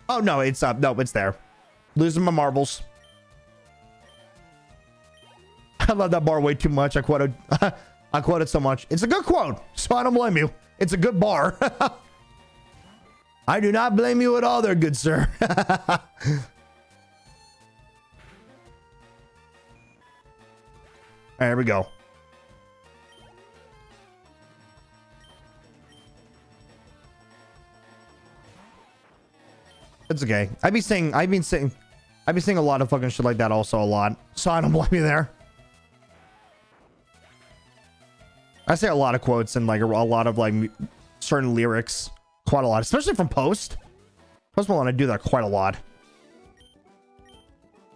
Oh, no. It's up. No, it's there. Losing my marbles. I love that bar way too much. I quoted... I quote it so much. It's a good quote, so I don't blame you. It's a good bar. I do not blame you at all there, good sir. All right, here we go. It's okay. I've been saying a lot of fucking shit like that also a lot, so I don't blame you there. I say a lot of quotes and like a lot of like certain lyrics, quite a lot, especially from Post. Post Malone, I do that quite a lot.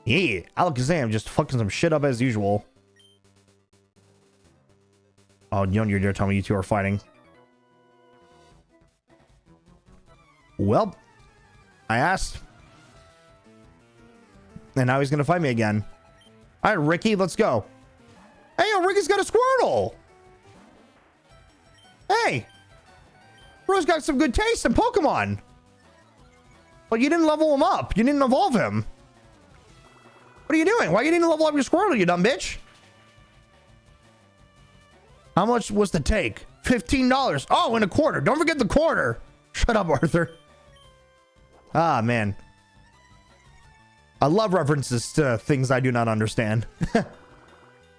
Yeah, Alakazam just fucking some shit up as usual. Oh, you're telling me you two are fighting. Well, I asked. And now he's gonna fight me again. All right, Ricky, let's go. Hey, yo, Ricky's got a Squirtle. Hey, bro's got some good taste in Pokemon. But you didn't level him up. You didn't evolve him. What are you doing? Why you didn't level up your Squirtle, you dumb bitch? How much was the take? $15. Oh, and a quarter. Don't forget the quarter. Shut up, Arthur. Ah, man. I love references to things I do not understand.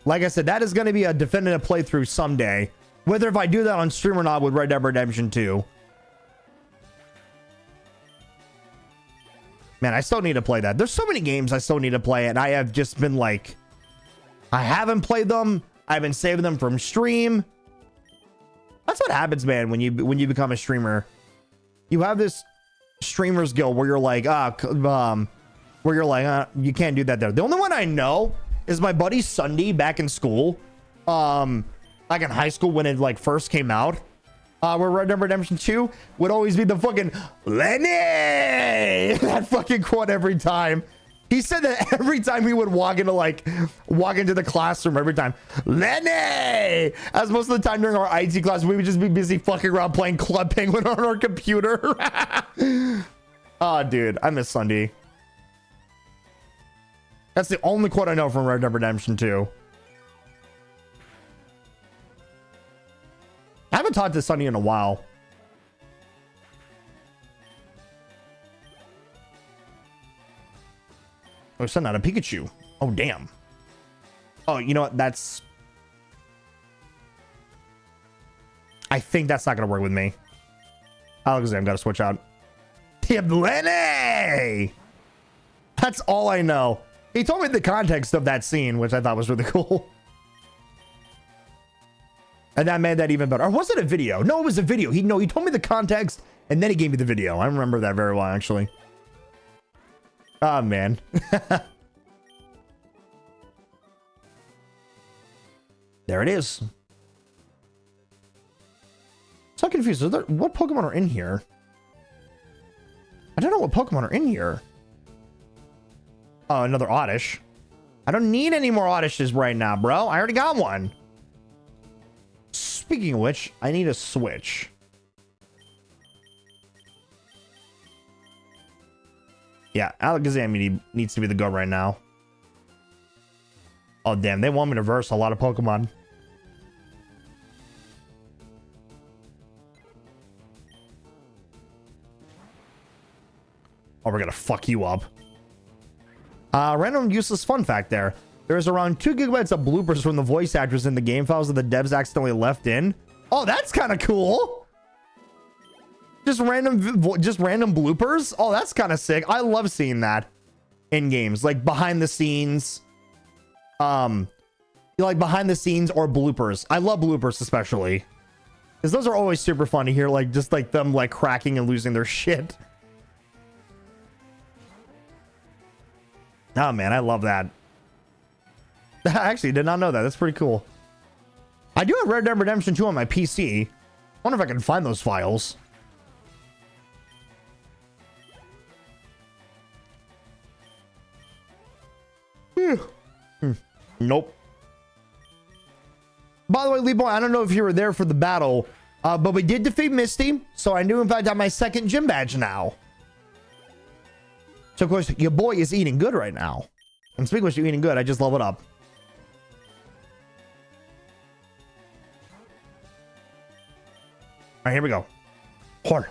Like I said, that is going to be a definitive playthrough someday. Whether if I do that on stream or not with Red Dead Redemption 2. Man, I still need to play that. There's so many games I still need to play, and I have just been like... I haven't played them. I've been saving them from stream. That's what happens, man, when you become a streamer. You have this streamer's guild where you're like, you can't do that there. The only one I know is my buddy Sunday back in school. Like in high school when it like first came out, where Red Dead Redemption 2 would always be the fucking Lenny, that fucking quote every time. He said that every time he would walk into the classroom every time. Lenny! As most of the time during our IT class, we would just be busy fucking around playing Club Penguin on our computer. Oh, dude, I miss Sunday. That's the only quote I know from Red Dead Redemption 2. I haven't talked to Sunny in a while. Oh, send out a Pikachu. Oh, damn. Oh, you know what? That's... I think that's not going to work with me. Alakazam got to switch out. Lenny! That's all I know. He told me the context of that scene, which I thought was really cool. And that made that even better. Or was it a video? No, it was a video. He told me the context and then he gave me the video. I remember that very well, actually. Oh, man. There it is. So confused. What Pokemon are in here? I don't know what Pokemon are in here. Oh, another Oddish. I don't need any more Oddishes right now, bro. I already got one. Speaking of which, I need a switch. Yeah, Alakazam needs to be the go right now. Oh, damn. They want me to verse a lot of Pokemon. Oh, we're gonna fuck you up. Random useless fun fact there. There's around 2 gigabytes of bloopers from the voice actors in the game files that the devs accidentally left in. Oh, that's kind of cool. Just random bloopers. Oh, that's kind of sick. I love seeing that in games, like behind the scenes. Like behind the scenes or bloopers. I love bloopers especially, because those are always super fun to hear. Like just like them like cracking and losing their shit. Oh man, I love that. I actually did not know that. That's pretty cool. I do have Red Dead Redemption 2 on my PC. I wonder if I can find those files. Nope. By the way, Lee Boy, I don't know if you were there for the battle, but we did defeat Misty, so I do in fact have my second gym badge now. So of course, your boy is eating good right now. And speaking of you eating good, I just leveled up. All right, here we go. Horn,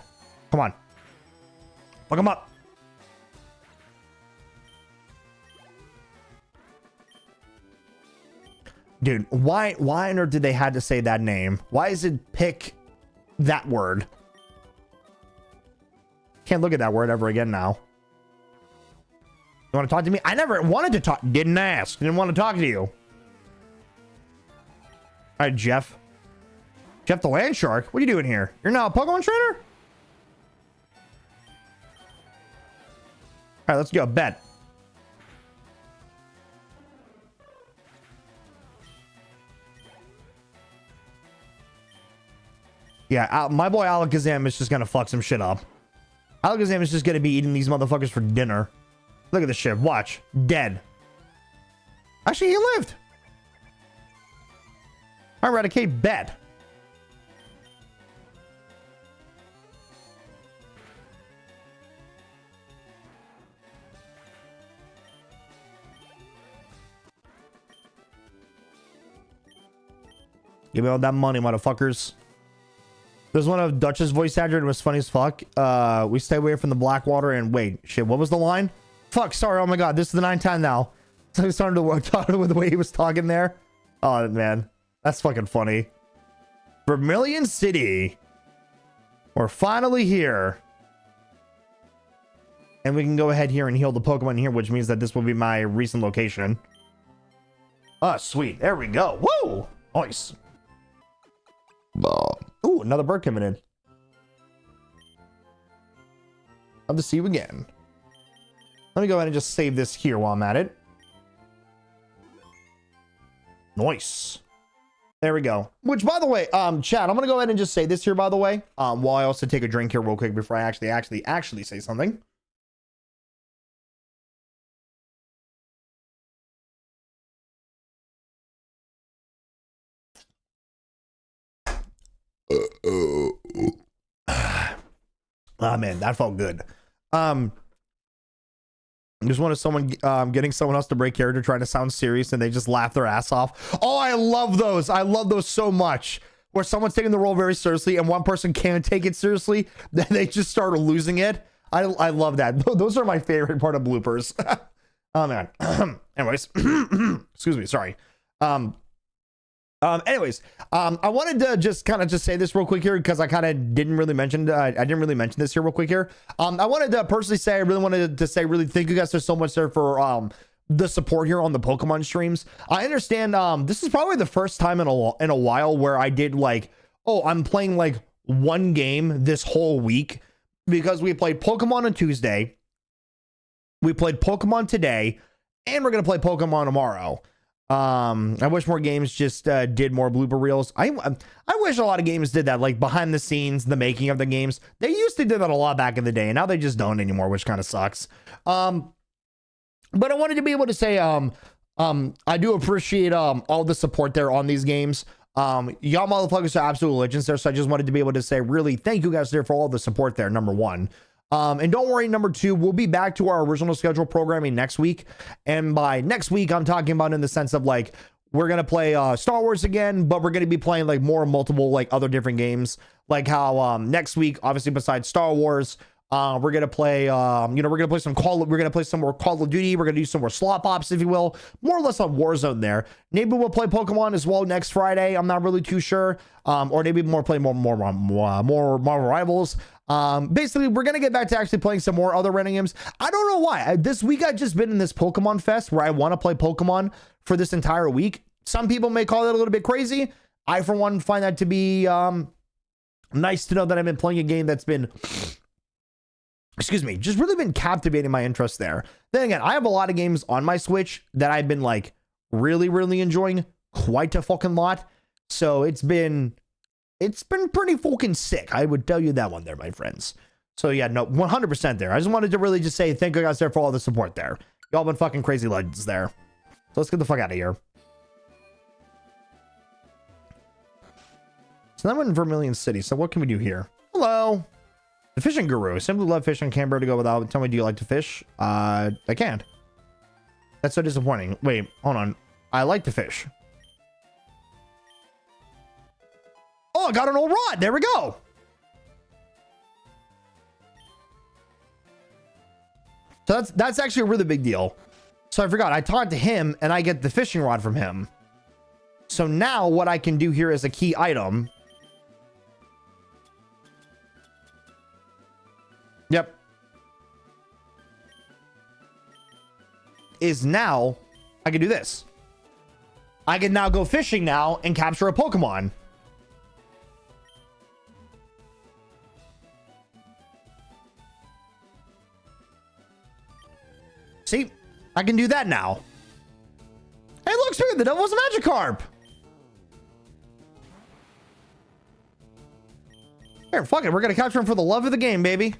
come on. Fuck him up. Dude, why on earth did they had to say that name? Why is it pick that word? Can't look at that word ever again now. You want to talk to me? I never wanted to talk. Didn't ask. Didn't want to talk to you. All right, Jeff. Jeff the Land Shark. What are you doing here? You're now a Pokemon trainer? All right, let's go. Bet. Yeah, my boy Alakazam is just gonna fuck some shit up. Alakazam is just gonna be eating these motherfuckers for dinner. Look at this shit. Watch. Dead. Actually, he lived. Eradicate. Bet. Give me all that money, motherfuckers. There's one of Dutch's voice actor. It was funny as fuck. We stay away from the black water and wait. Shit, what was the line? Fuck, sorry. Oh my god, this is the 9th time now. So I started to work with the way he was talking there. Oh man, that's fucking funny. Vermilion City. We're finally here. And we can go ahead here and heal the Pokemon here, which means that this will be my recent location. Oh, sweet. There we go. Whoa! Nice. Ooh, another bird coming in. Love to see you again. Let me go ahead and just save this here while I'm at it. Nice. There we go. Which, by the way, chat, I'm gonna go ahead and just say this here, by the way, while I also take a drink here real quick before I actually say something. Ah man, that felt good. Just wanted someone getting someone else to break character, trying to sound serious, and they just laugh their ass off. Oh, I love those. I love those so much. Where someone's taking the role very seriously, and one person can't take it seriously, then they just start losing it. I love that. Those are my favorite part of bloopers. Oh man. Anyways, excuse me. Sorry. Anyways, I wanted to just kind of just say this real quick here because I kind of didn't really mention I didn't really mention this here real quick here. I wanted to personally say I really wanted to say really thank you guys so much there for the support here on the Pokemon streams. I understand this is probably the first time in a while where I did like, oh, I'm playing like one game this whole week, because we played Pokemon on Tuesday, we played Pokemon today, and we're gonna play Pokemon tomorrow. I wish more games just did more blooper reels. I wish a lot of games did that, like behind the scenes, the making of the games. They used to do that a lot back in the day, and now they just don't anymore, which kind of sucks. But I wanted to be able to say, I do appreciate all the support there on these games. Y'all motherfuckers are absolute legends there, so I just wanted to be able to say really thank you guys there for all the support there, number one. And don't worry, number two, we'll be back to our original schedule programming next week. And by next week, I'm talking about in the sense of like, we're going to play Star Wars again, but we're going to be playing like more multiple, like other different games. Like how next week, obviously besides Star Wars, we're going to play, we're going to play some we're going to play some more Call of Duty. We're going to do some more slot pops, if you will, more or less on Warzone there. Maybe we'll play Pokemon as well next Friday. I'm not really too sure. Or maybe play more Marvel Rivals. Basically, we're going to get back to actually playing some more other random games. I don't know why. This week, I've just been in this Pokemon fest where I want to play Pokemon for this entire week. Some people may call it a little bit crazy. I, for one, find that to be nice to know that I've been playing a game that's been, excuse me, just really been captivating my interest there. Then again, I have a lot of games on my Switch that I've been like really, really enjoying quite a fucking lot. So it's been pretty fucking sick. I would tell you that one there, my friends. So yeah, no, 100% there. I just wanted to really just say thank you guys there for all the support there. Y'all been fucking crazy legends there. So let's get the fuck out of here. So that went in Vermilion City. So what can we do here? Hello. The fishing guru. Simply love fishing. Can't bear to go without. Tell me, do you like to fish? I can't. That's so disappointing. Wait, hold on. I like to fish. Oh, I got an old rod. There we go. So that's actually a really big deal. So I forgot. I talked to him and I get the fishing rod from him. So now what I can do here is a key item. Yep. Is now I can do this. I can now go fishing now and capture a Pokemon. See, I can do that now. Hey, look, sweet, the Devil's Magikarp. Here, fuck it, we're gonna capture him for the love of the game, baby.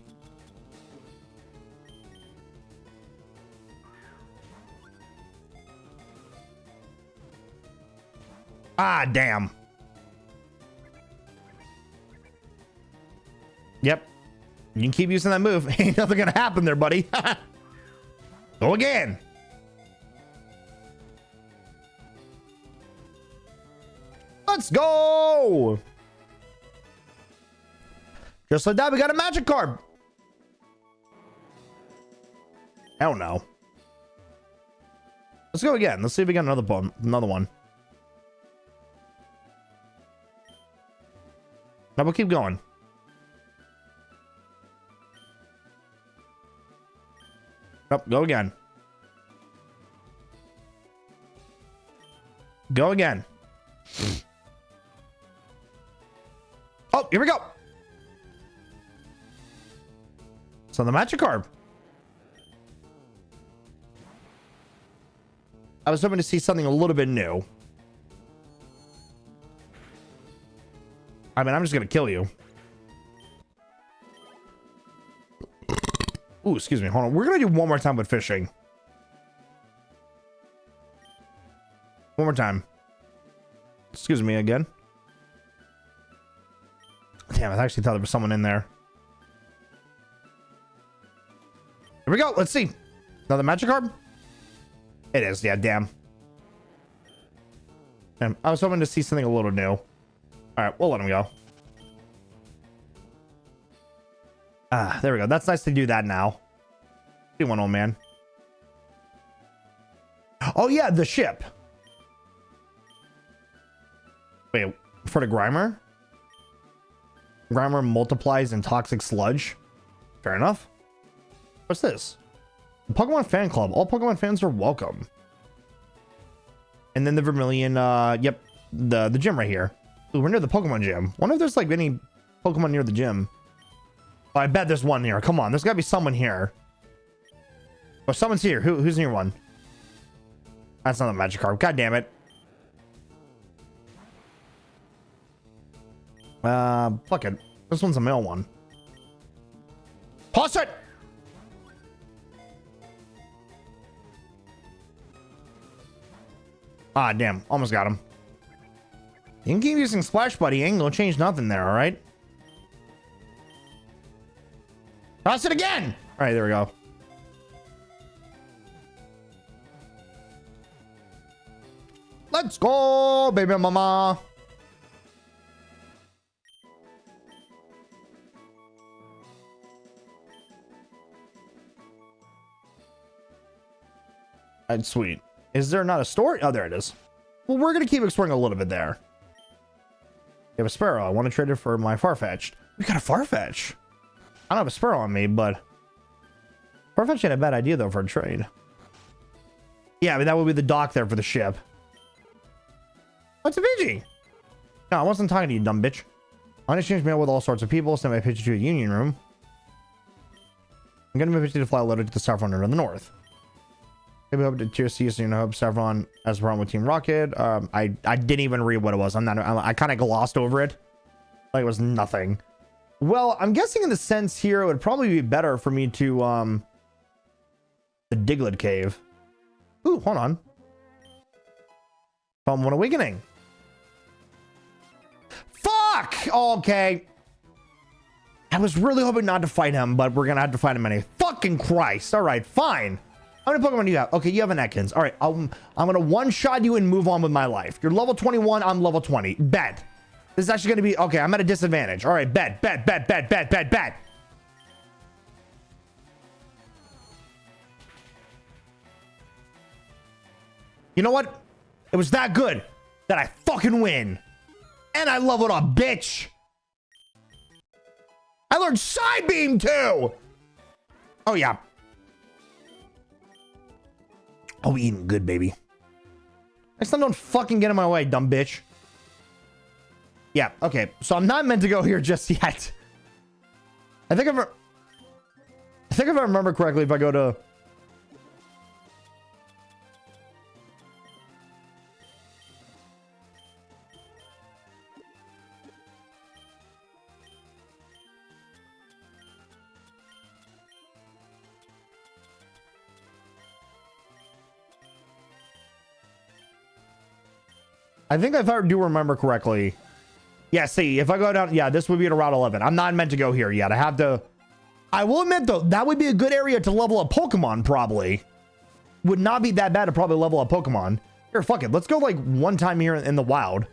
Ah, damn. Yep. You can keep using that move. Ain't nothing gonna happen there, buddy. Go again. Let's go. Just like that, we got a Magikarp. Hell no. Let's go again. Let's see if we got another one. Now we'll keep going. Nope, go again. Go again. Oh, here we go. So the Magikarp. I was hoping to see something a little bit new. I mean, I'm just gonna kill you. Ooh, excuse me. Hold on. We're gonna do one more time with fishing. One more time. Excuse me again. Damn, I actually thought there was someone in there. Here we go. Let's see. Another Magikarp? It is. Yeah, damn. And I was hoping to see something a little new. All right, we'll let him go. Ah, there we go. That's nice to do that now. Do one, old man. Oh, yeah, the ship. Wait, for the Grimer? Grimer multiplies in toxic sludge. Fair enough. What's this? Pokemon Fan Club. All Pokemon fans are welcome. And then the Vermilion, yep, the gym right here. Ooh, we're near the Pokemon gym. Wonder if there's like any Pokemon near the gym. Oh, I bet there's one here. Come on, there's gotta be someone here. Oh, someone's here. Who's near one? That's not a Magikarp. God damn it. Fuck it. This one's a male one. Toss it! Ah, damn. Almost got him. You can keep using Splash Buddy. Ain't gonna change nothing there, alright? Toss it again! Alright, there we go. Let's go, baby mama. That's sweet. Is there not a store? Oh, there it is. Well, we're gonna keep exploring a little bit there. We have a Sparrow. I want to trade it for my Farfetch'd. We got a Farfetch. I don't have a Sparrow on me, but Farfetch had a bad idea though for a trade. Yeah, I mean that would be the dock there for the ship. What's a Pidgey? No, I wasn't talking to you, dumb bitch. I want to exchange mail with all sorts of people. Send my Pidgey to a union room. I'm getting my Pidgey to fly a letter to the Saffron in the north. Maybe hope to tier C, so you know, hope Saffron as brought with Team Rocket. I didn't even read what it was. I kind of glossed over it. Like it was nothing. Well, I'm guessing in the sense here, it would probably be better for me to, the Diglett Cave. Ooh, hold on. One Awakening. Fuck! Okay. I was really hoping not to fight him, but we're gonna have to fight him anyway. Fucking Christ. All right, fine. How many Pokemon do you have? Okay, you have an Ekans. All right, I'm gonna one-shot you and move on with my life. You're level 21, I'm level 20. Bet. This is actually gonna be, okay, I'm at a disadvantage. All right, bet. You know what? It was that good that I fucking win. And I leveled up, bitch. I learned Psybeam too. Oh, yeah. Oh, we eating good, baby. I still don't fucking get in my way, dumb bitch. Yeah, okay. So I'm not meant to go here just yet. I think if I remember correctly, if I go to... I think if I do remember correctly, yeah, see, if I go down, yeah, this would be at Route 11. I'm not meant to go here yet. I have to, I will admit though, that would be a good area to level up Pokemon probably. Would not be that bad to probably level up Pokemon. Here, fuck it. Let's go like one time here in the wild.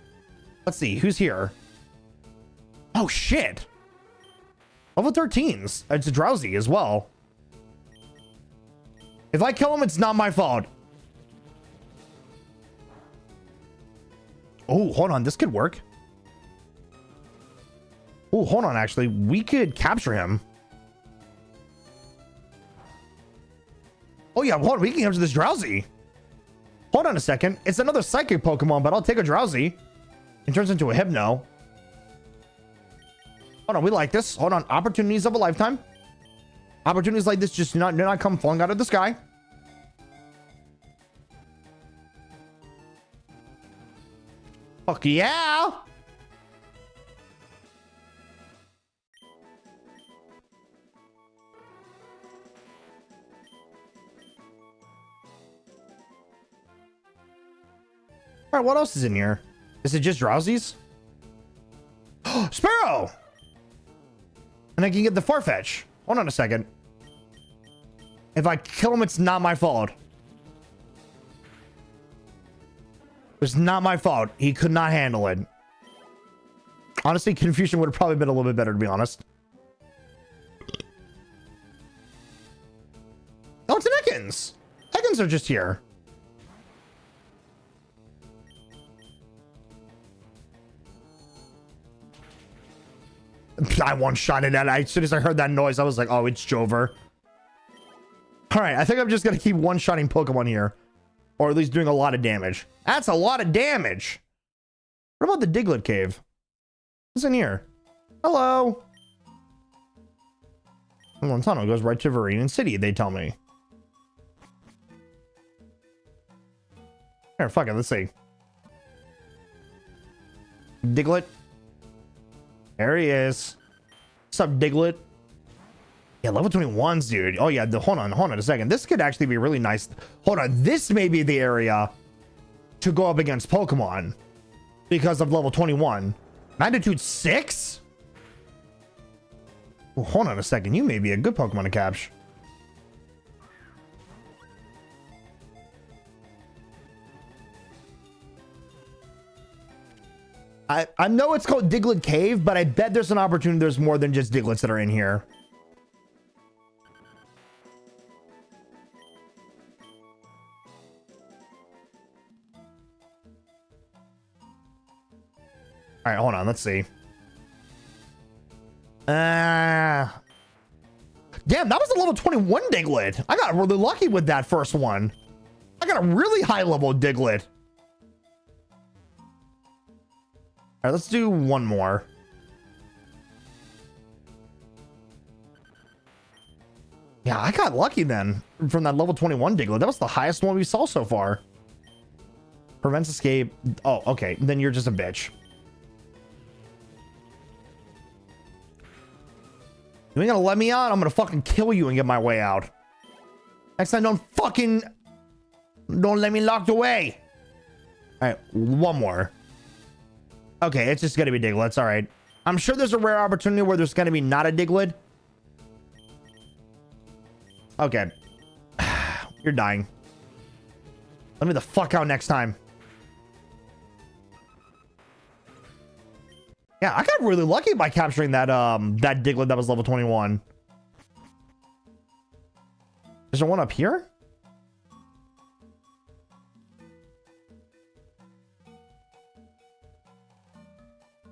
Let's see, who's here? Oh shit. Level 13s. It's a Drowsy as well. If I kill him, it's not my fault. Oh, hold on. This could work. Oh, hold on. Actually, we could capture him. Oh, yeah. Hold on. We can capture this Drowsy. Hold on a second. It's another psychic Pokemon, but I'll take a Drowsy. It turns into a Hypno. Hold on. We like this. Hold on. Opportunities of a lifetime. Opportunities like this just do not come falling out of the sky. Fuck yeah! Alright, what else is in here? Is it just Drowsies? Sparrow! And I can get the Farfetch. Hold on a second. If I kill him, it's not my fault. It's not my fault. He could not handle it. Honestly, Confusion would have probably been a little bit better, to be honest. Oh, it's an Ekans. Ekans are just here. I one-shotted that. As soon as I heard that noise, I was like, oh, it's Jover. All right, I think I'm just gonna keep one-shotting Pokemon here, or at least doing a lot of damage. That's a lot of damage. What about the Diglett Cave? What's in here? Hello. Tunnel goes right to Viridian City, they tell me. Here, fuck it, let's see. Diglett. There he is. What's up, Diglett? Yeah, level 21s, dude. Oh, yeah, hold on a second. This could actually be really nice. Hold on, this may be the area to go up against Pokemon because of level 21. Magnitude 6? Well, hold on a second. You may be a good Pokemon to catch. I know it's called Diglett Cave, but I bet there's an opportunity there's more than just Digletts that are in here. All right, hold on. Let's see. Damn, that was a level 21 Diglett. I got really lucky with that first one. I got a really high level Diglett. All right, let's do one more. Yeah, I got lucky then from that level 21 Diglett. That was the highest one we saw so far. Prevents escape. Oh, okay. Then you're just a bitch. You ain't gonna let me out? I'm gonna fucking kill you and get my way out. Next time, don't let me locked away. All right, one more. Okay, it's just gonna be Diglett. All right. I'm sure there's a rare opportunity where there's gonna be not a Diglett. Okay. You're dying. Let me the fuck out next time. Yeah, I got really lucky by capturing that that Diglett that was level 21. Is there one up here?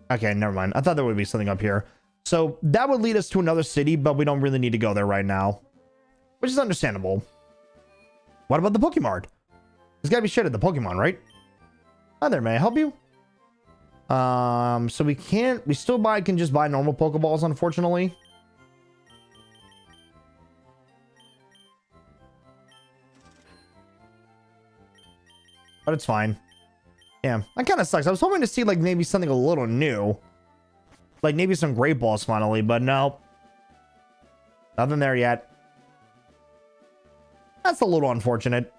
Okay, never mind. I thought there would be something up here. So that would lead us to another city, but we don't really need to go there right now, which is understandable. What about the Pokemart? There's gotta be shit at the Pokemon, right? Hi there, may I help you? So we still can just buy normal Pokeballs, unfortunately. But it's fine. Yeah, that kind of sucks. I was hoping to see like maybe something a little new. Like maybe some Great Balls finally, but no. Nothing there yet. That's a little unfortunate.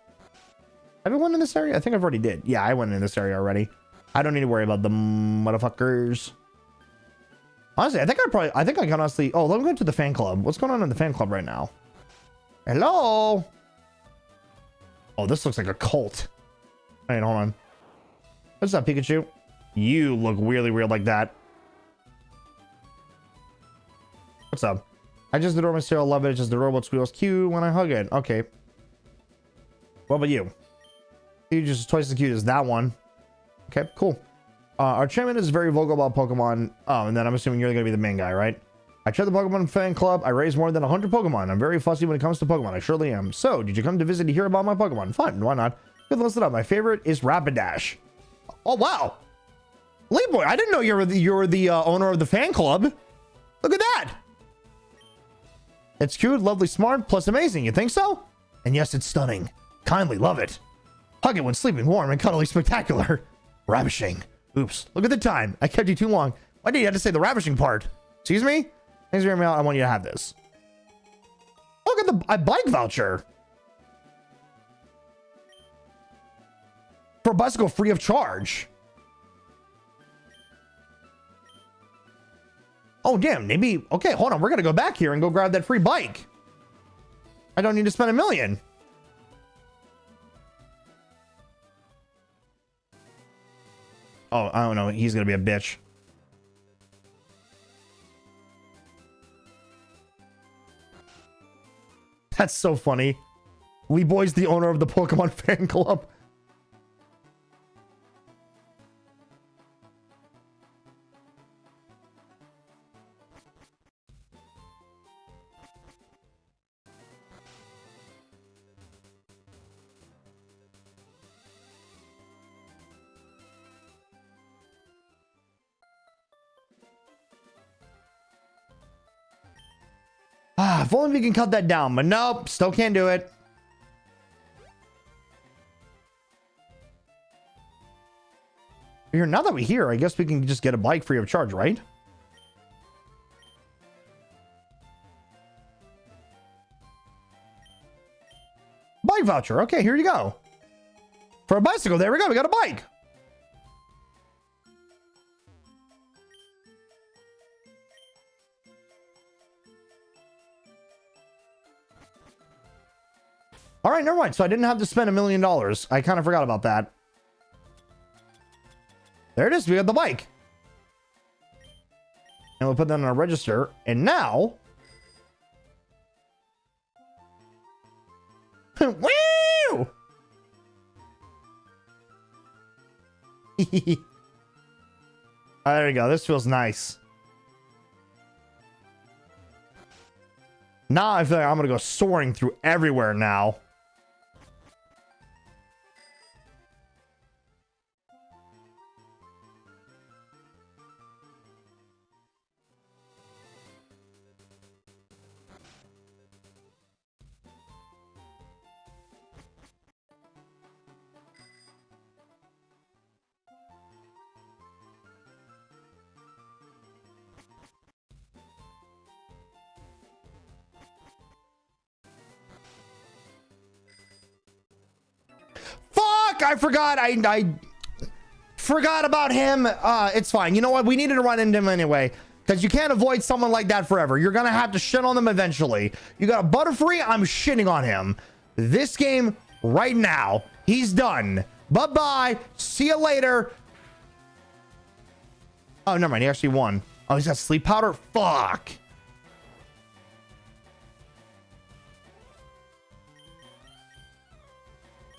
Have I went in this area? I think I've already did. Yeah, I went in this area already. I don't need to worry about the motherfuckers. Honestly, I think I can honestly... Oh, let me go to the fan club. What's going on in the fan club right now? Hello? Oh, this looks like a cult. Wait, hold on. What's up, Pikachu? You look really weird like that. What's up? I just adore my cereal. Love it. It's just adorable. It squeals cute when I hug it. Okay. What about you? You're just twice as cute as that one. Okay, cool. Our chairman is very vocal about Pokemon. Oh, and then I'm assuming you're going to be the main guy, right? I chair the Pokemon fan club. I raise more than 100 Pokemon. I'm very fussy when it comes to Pokemon. I surely am. So, did you come to visit to hear about my Pokemon? Fun. Why not? Good, listen up. My favorite is Rapidash. Oh, wow. Boy, I didn't know you were the owner of the fan club. Look at that. It's cute, lovely, smart, plus amazing. You think so? And yes, it's stunning. Kindly love it. Hug it when sleeping warm and cuddly spectacular. Ravishing. Oops. Look at the time. I kept you too long. Why did you have to say the ravishing part? Excuse me? Thanks for hearing me out. I want you to have this. Look at the bike voucher. For a bicycle free of charge. Oh, damn. Maybe. Okay, hold on. We're going to go back here and go grab that free bike. I don't need to spend $1 million. Oh, I don't know. He's going to be a bitch. That's so funny. Lee Boy's the owner of the Pokemon fan club. If only we can cut that down, but nope, still can't do it. Here, now that we're here, I guess we can just get a bike free of charge, right? Bike voucher. Okay, here you go. For a bicycle, there we go. We got a bike. All right, never mind. So I didn't have to spend $1 million. I kind of forgot about that. There it is. We got the bike. And we'll put that on our register. And now... Woo! There we go. This feels nice. Now I feel like I'm going to go soaring through everywhere now. I forgot. I forgot about him. It's fine. You know what? We needed to run into him anyway, because you can't avoid someone like that forever. You're gonna have to shit on them eventually. You got a Butterfree. I'm shitting on him. This game right now. He's done. Bye-bye. See you later. Oh, never mind. He actually won. Oh, he's got sleep powder. Fuck.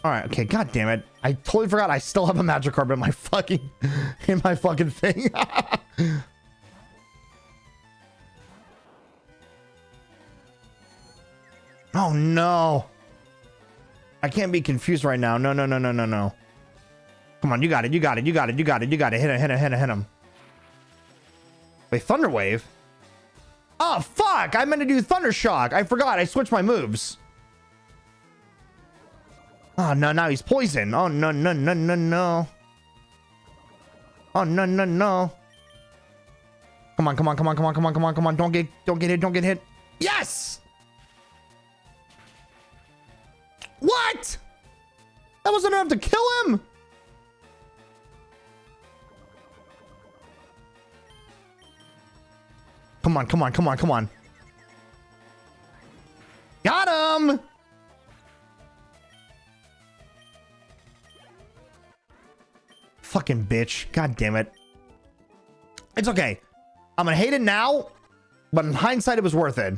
All right, okay, god damn it. I totally forgot I still have a Magikarp in my fucking thing. Oh no. I can't be confused right now. No. Come on, you got it. Hit him. Wait, Thunder Wave? Oh fuck! I meant to do Thunder Shock. I forgot. I switched my moves. Oh, no, now he's poison. Oh, no. Oh, no. Come on. Don't get hit. Yes! What? That wasn't enough to kill him? Come on. Got him! Fucking bitch. God damn it. It's okay. I'm gonna hate it now, but in hindsight, it was worth it.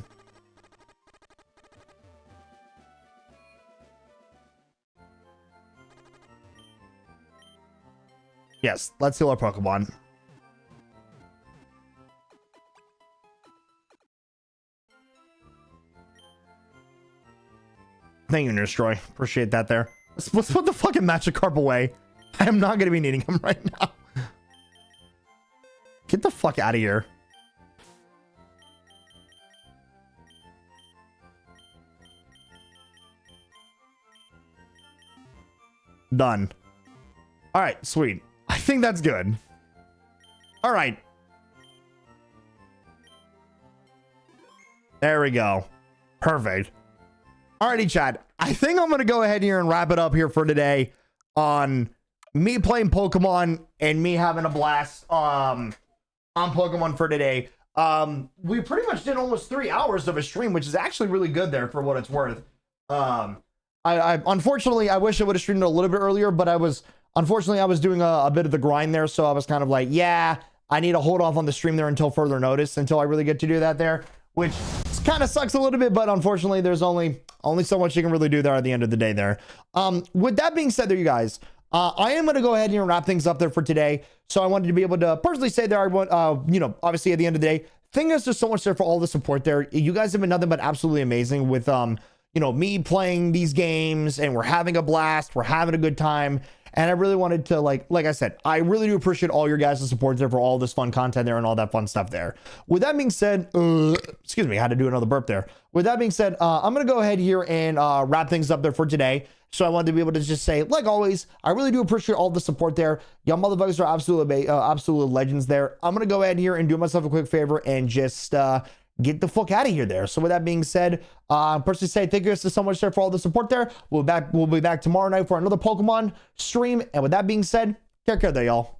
Yes, let's heal our Pokemon. Thank you, Nursejoy. Appreciate that there. Let's put the fucking Magikarp away. I am not going to be needing him right now. Get the fuck out of here. Done. All right, sweet. I think that's good. All right. There we go. Perfect. Alrighty, chat. I think I'm going to go ahead here and wrap it up here for today on me playing Pokemon and me having a blast on Pokemon for today. We pretty much did almost 3 hours of a stream, which is actually really good there for what it's worth. I unfortunately, I wish I would have streamed it a little bit earlier, but I was doing a bit of the grind there. So I was kind of like, yeah, I need to hold off on the stream there until further notice, until I really get to do that there, which kind of sucks a little bit, but unfortunately there's only so much you can really do there at the end of the day there. With that being said there, you guys, I am going to go ahead and wrap things up there for today. So I wanted to be able to personally say there, I want, obviously at the end of the day, thank you guys just so much there for all the support there. You guys have been nothing but absolutely amazing with, me playing these games, and we're having a blast. We're having a good time. And I really wanted to like I said, I really do appreciate all your guys' support there for all this fun content there and all that fun stuff there. With that being said, excuse me, I had to do another burp there. With that being said, I'm going to go ahead here and wrap things up there for today. So I wanted to be able to just say, like always, I really do appreciate all the support there. Y'all motherfuckers are absolute legends there. I'm going to go ahead here and do myself a quick favor and just get the fuck out of here there. So with that being said, personally say thank you guys so much there for all the support there. We'll be back tomorrow night for another Pokemon stream. And with that being said, take care there, y'all.